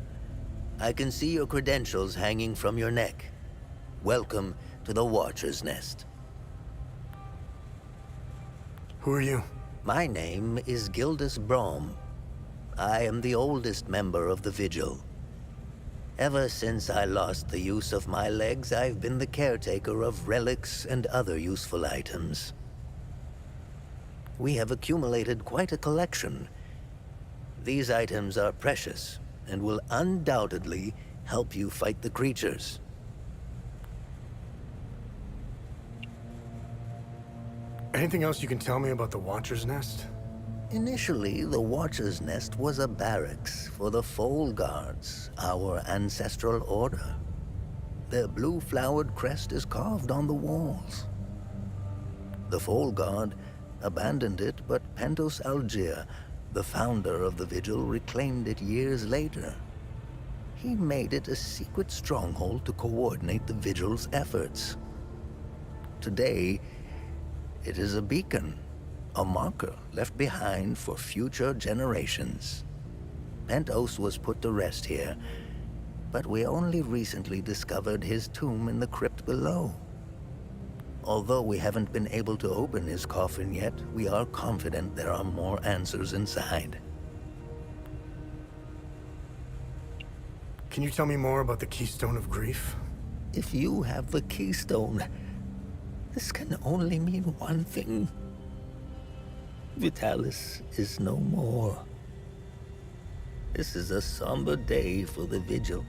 I can see your credentials hanging from your neck. Welcome to the Watcher's Nest. Who are you? My name is Gildas Brom. I am the oldest member of the Vigil. Ever since I lost the use of my legs, I've been the caretaker of relics and other useful items. We have accumulated quite a collection. These items are precious and will undoubtedly help you fight the creatures. Anything else you can tell me about the Watcher's Nest? Initially, the Watcher's Nest was a barracks for the Foal Guards, our ancestral order. Their blue-flowered crest is carved on the walls. The Foal Guard abandoned it, but Pentos Algier, the founder of the Vigil, reclaimed it years later. He made it a secret stronghold to coordinate the Vigil's efforts. Today, it is a beacon, a marker left behind for future generations. Pentos was put to rest here, but we only recently discovered his tomb in the crypt below. Although we haven't been able to open his coffin yet, we are confident there are more answers inside. Can you tell me more about the Keystone of Grief? If you have the keystone, this can only mean one thing. Vitalis is no more. This is a somber day for the Vigil.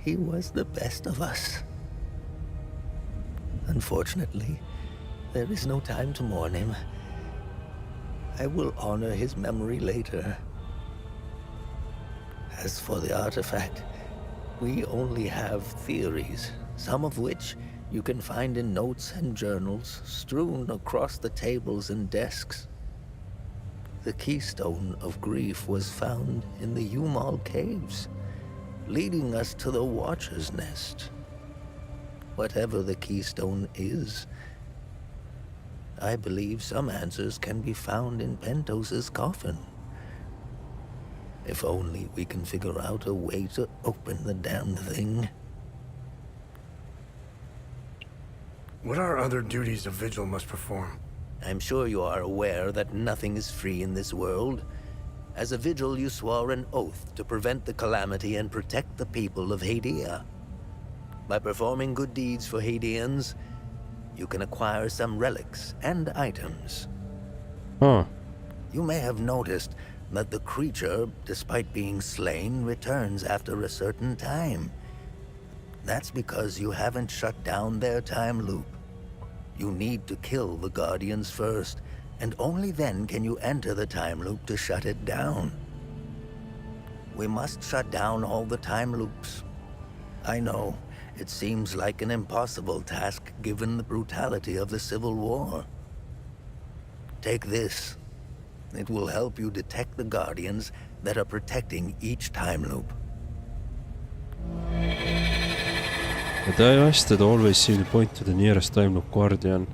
He was the best of us. Unfortunately, there is no time to mourn him. I will honor his memory later. As for the artifact, we only have theories, some of which you can find in notes and journals strewn across the tables and desks. The Keystone of Grief was found in the Umal Caves, leading us to the Watcher's Nest. Whatever the Keystone is, I believe some answers can be found in Pentos's coffin. If only we can figure out a way to open the damned thing. What are other duties a Vigil must perform? I'm sure you are aware that nothing is free in this world. As a Vigil, you swore an oath to prevent the calamity and protect the people of Hadia. By performing good deeds for Hadians, you can acquire some relics and items. Huh. You may have noticed that the creature, despite being slain, returns after a certain time. That's because you haven't shut down their time loop. You need to kill the Guardians first, and only then can you enter the time loop to shut it down. We must shut down all the time loops. I know, it seems like an impossible task given the brutality of the Civil War. Take this. It will help you detect the Guardians that are protecting each time loop. But I asked that always seem to point to the nearest time loop guardian.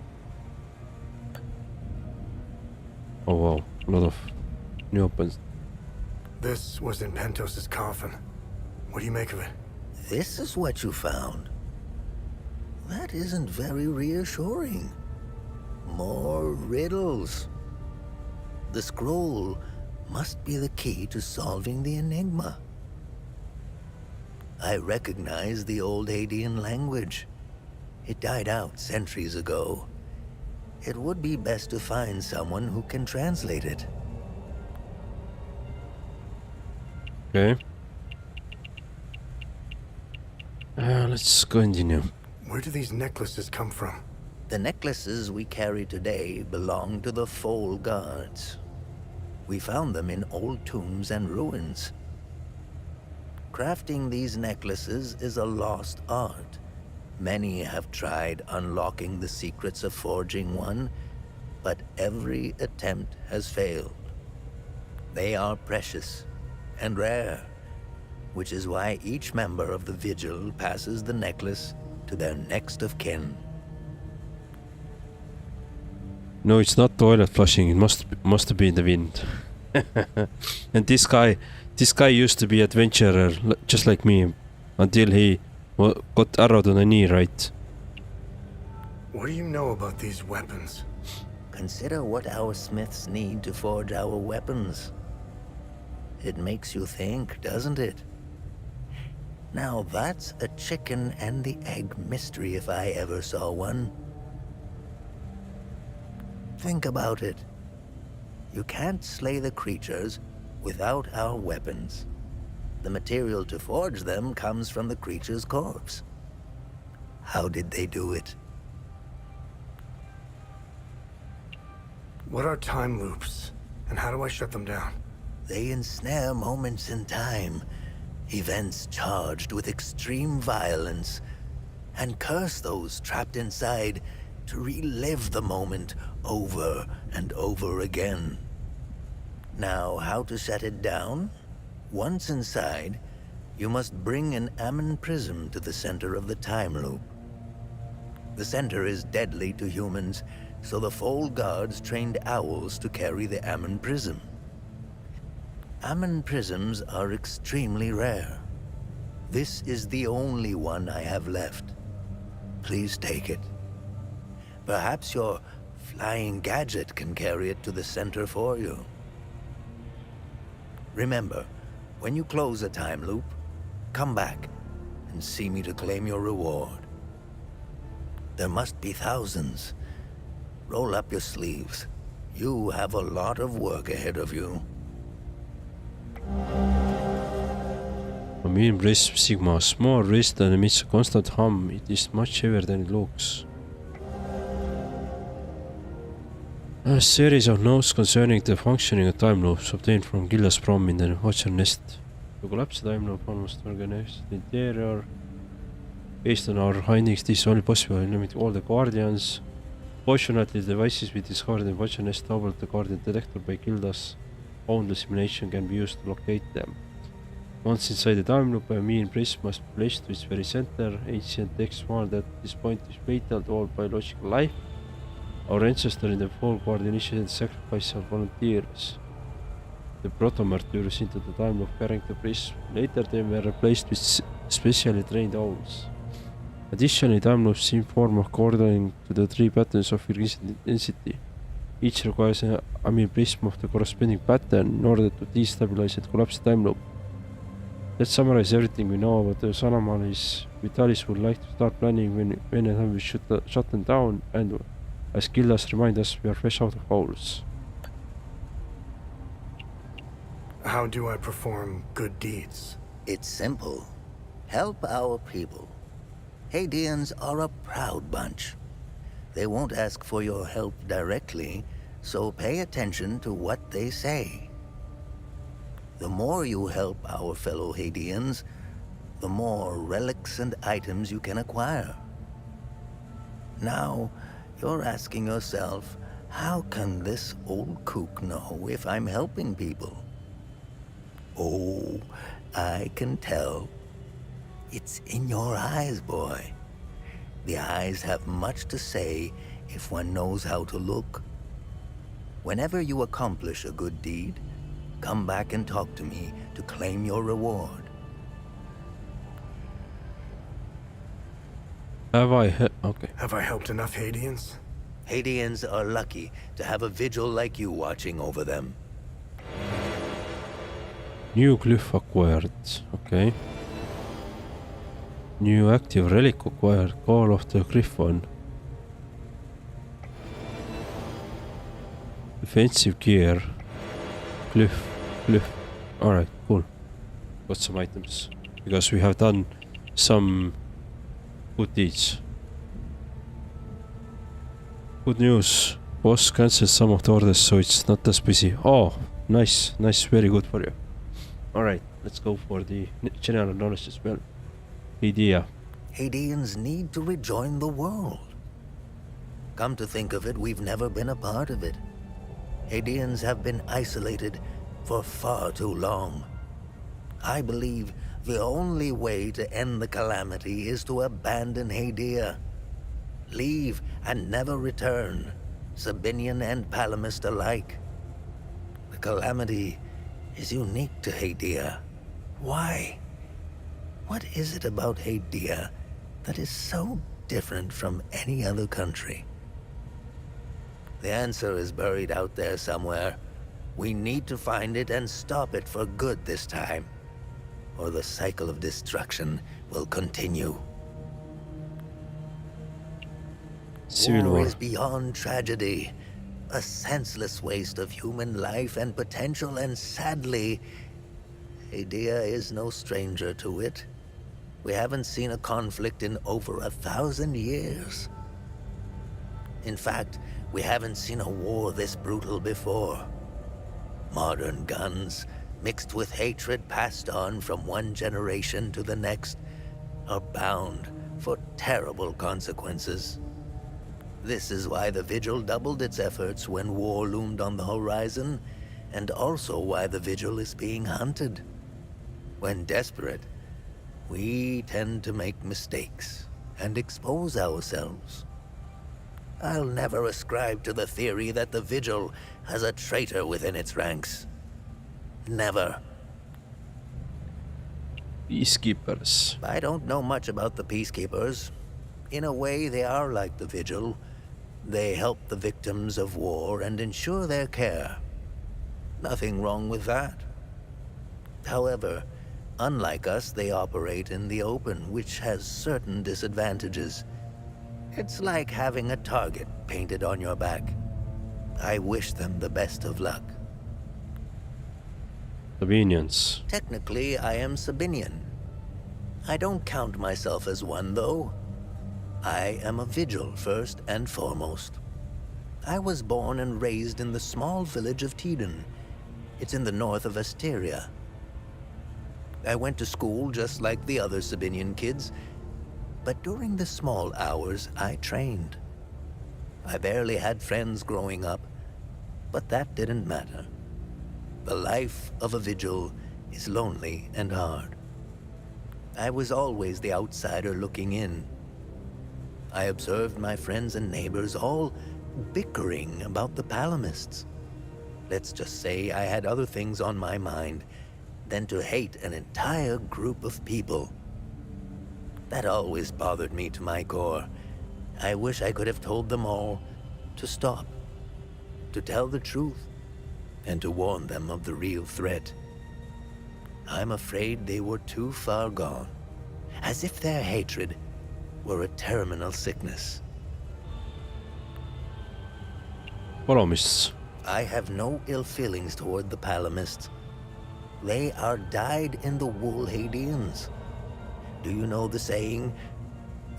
Oh wow, a lot of new opens. This was in Pentos's coffin. What do you make of it? This is what you found. That isn't very reassuring. More riddles. The scroll must be the key to solving the enigma. I recognize the old Hadian language. It died out centuries ago. It would be best to find someone who can translate it. Okay. Let's continue. Where do these necklaces come from? The necklaces we carry today belong to the Foal Guards. We found them in old tombs and ruins. Crafting these necklaces is a lost art. Many have tried unlocking the secrets of forging one, but every attempt has failed. They are precious and rare, which is why each member of the Vigil passes the necklace to their next of kin. No, it's not toilet flushing. It must be the wind. And this guy used to be adventurer, just like me, until he got arrowed on the knee, right? What do you know about these weapons? Consider what our smiths need to forge our weapons. It makes you think, doesn't it? Now that's a chicken and the egg mystery if I ever saw one. Think about it. You can't slay the creatures without our weapons. The material to forge them comes from the creature's corpse. How did they do it? What are time loops, and how do I shut them down? They ensnare moments in time, events charged with extreme violence, and curse those trapped inside to relive the moment over and over again. Now, how to shut it down? Once inside, you must bring an Ammon prism to the center of the time loop. The center is deadly to humans, so the Foal Guards trained owls to carry the Ammon prism. Ammon prisms are extremely rare. This is the only one I have left. Please take it. Perhaps your flying gadget can carry it to the center for you. Remember, when you close a time loop, come back and see me to claim your reward. There must be thousands. Roll up your sleeves. You have a lot of work ahead of you. A mean prism sigma, small wrist and emits a constant hum. It is much heavier than it looks. A series of notes concerning the functioning of time loops obtained from Gildas Prom in the Watcher Nest. To collapse the time loop almost organized the interior. Based on our findings, this is only possible in limiting all the guardians. Fortunately, the devices we discovered in Watcher Nest doubled the guardian detector by Gildas. Only simulation can be used to locate them. Once inside the time loop, a mean prism must be placed to its very center. Ancient texts warn that this point is fatal to all biological life. Our ancestor in the Fall Guard initiated the sacrifice of volunteers. The proto-martyrs into the time loop carrying the prism. Later they were replaced with specially trained owls. Additionally, time loops seem form according to the three patterns of increased intensity. Each requires a mean prism of the corresponding pattern in order to destabilize and collapse the time loop. Let's summarize everything we know about the anomalies. Vitalis would like to start planning when and how we should shut them down, and as Gildas remind us, we are fresh out of holes. How do I perform good deeds? It's simple. Help our people. Hadeans are a proud bunch. They won't ask for your help directly, so pay attention to what they say. The more you help our fellow Hadeans, the more relics and items you can acquire. Now, you're asking yourself, how can this old kook know if I'm helping people? Oh, I can tell. It's in your eyes, boy. The eyes have much to say if one knows how to look. Whenever you accomplish a good deed, come back and talk to me to claim your reward. Have I helped enough Hadeans? Hadeans are lucky to have a vigil like you watching over them. New glyph acquired. Okay. New active relic acquired. Call of the Griffon. Defensive gear. Glyph. Alright, cool. Got some items. Because we have done some good deeds. Good news. Boss cancelled some of the orders, so it's not as busy. Oh, nice. Very good for you. Alright, let's go for the general knowledge as well. Idea. Hadeans need to rejoin the world. Come to think of it, we've never been a part of it. Hadeans have been isolated for far too long. I believe the only way to end the calamity is to abandon Hadea. Leave and never return, Sabinian and Palamist alike. The calamity is unique to Hadea. Why? What is it about Hadea that is so different from any other country? The answer is buried out there somewhere. We need to find it and stop it for good this time, or the cycle of destruction will continue. Civil War is beyond tragedy, a senseless waste of human life and potential, and sadly, Hadea is no stranger to it. We haven't seen a conflict in over 1,000 years. In fact, we haven't seen a war this brutal before. Modern guns, mixed with hatred passed on from one generation to the next, are bound for terrible consequences. This is why the Vigil doubled its efforts when war loomed on the horizon, and also why the Vigil is being hunted. When desperate, we tend to make mistakes and expose ourselves. I'll never ascribe to the theory that the Vigil has a traitor within its ranks. Never. Peacekeepers. I don't know much about the Peacekeepers. In a way, they are like the Vigil. They help the victims of war and ensure their care. Nothing wrong with that. However, unlike us, they operate in the open, which has certain disadvantages. It's like having a target painted on your back. I wish them the best of luck. Sabinians. Technically, I am Sabinian. I don't count myself as one, though. I am a Vigil, first and foremost. I was born and raised in the small village of Teden. It's in the north of Asteria. I went to school just like the other Sabinian kids, but during the small hours, I trained. I barely had friends growing up, but that didn't matter. The life of a Vigil is lonely and hard. I was always the outsider looking in. I observed my friends and neighbors all bickering about the Palamists. Let's just say I had other things on my mind than to hate an entire group of people. That always bothered me to my core. I wish I could have told them all to stop, to tell the truth, and to warn them of the real threat. I'm afraid they were too far gone, as if their hatred were a terminal sickness. Palamists. I have no ill feelings toward the Palamists. They are dyed-in-the-wool Hadeans. Do you know the saying,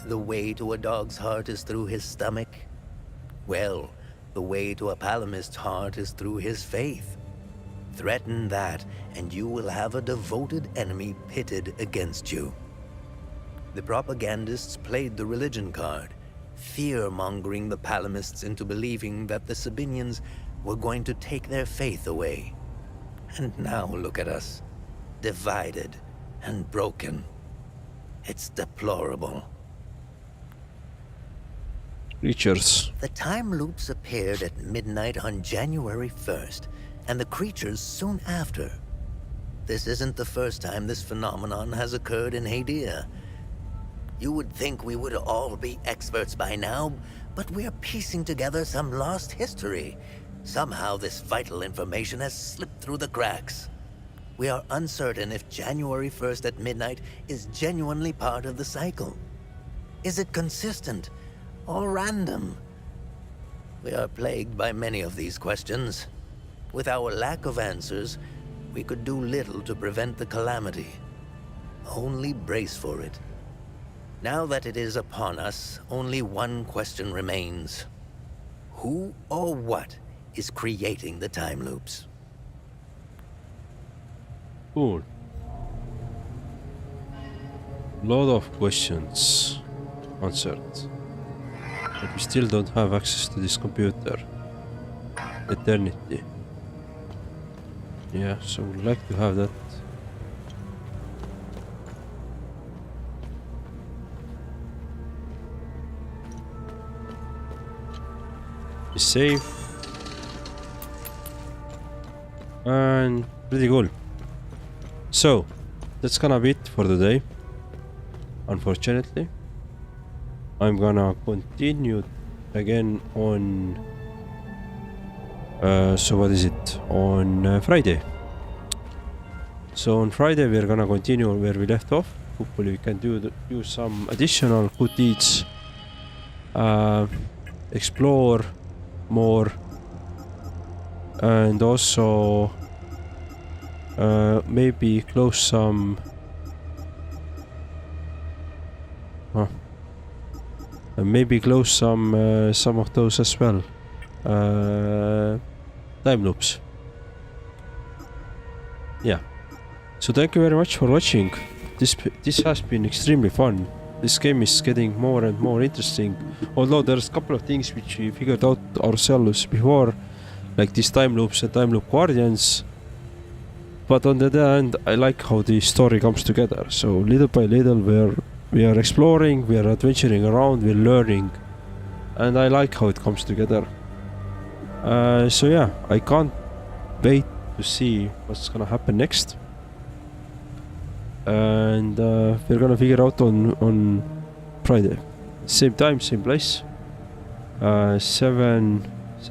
the way to a dog's heart is through his stomach? Well, the way to a Palamist's heart is through his faith. Threaten that, and you will have a devoted enemy pitted against you. The propagandists played the religion card, fear-mongering the Palamists into believing that the Sabinians were going to take their faith away. And now look at us, divided and broken. It's deplorable. Creatures. The time loops appeared at midnight on January 1st, and the creatures soon after. This isn't the first time this phenomenon has occurred in Hadia. You would think we would all be experts by now, but we're piecing together some lost history. Somehow this vital information has slipped through the cracks. We are uncertain if January 1st at midnight is genuinely part of the cycle. Is it consistent or random? We are plagued by many of these questions. With our lack of answers, we could do little to prevent the calamity. Only brace for it. Now that it is upon us, only one question remains. Who or what is creating the time loops? Cool. Lot of questions answered. But we still don't have access to this computer. Eternity. Yeah, so we'd like to have that. Be safe. And pretty cool. So, that's gonna be it for today. Unfortunately. I'm gonna continue again on so what is it, on Friday. So on Friday we're gonna continue where we left off. Hopefully we can do some additional good deeds, explore more, and also maybe close some some of those as well. Time loops. Yeah. So thank you very much for watching. This has been extremely fun. This game is getting more and more interesting. Although there's a couple of things which we figured out ourselves before, like these time loops and time loop guardians. But on the other hand, I like how the story comes together. So little by little we are exploring, we are adventuring around, we're learning, and I like how it comes together. So yeah, I can't wait to see what's gonna happen next. And we're gonna figure out on Friday. Same time, same place. 7,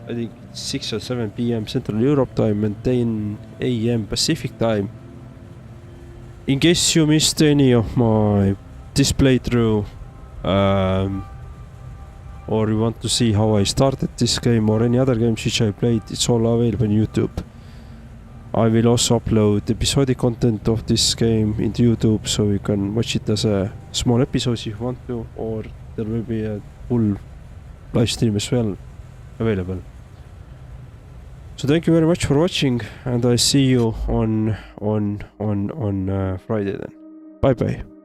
I think 6 or 7 p.m. Central Europe time and 10 a.m. Pacific time. In case you missed any of this playthrough, or you want to see how I started this game or any other games which I played, it's all available on YouTube. I will also upload episodic content of this game into YouTube, so you can watch it as a small episode if you want to, or there will be a full live stream as well available. So thank you very much for watching, and I see you on Friday then. Bye bye.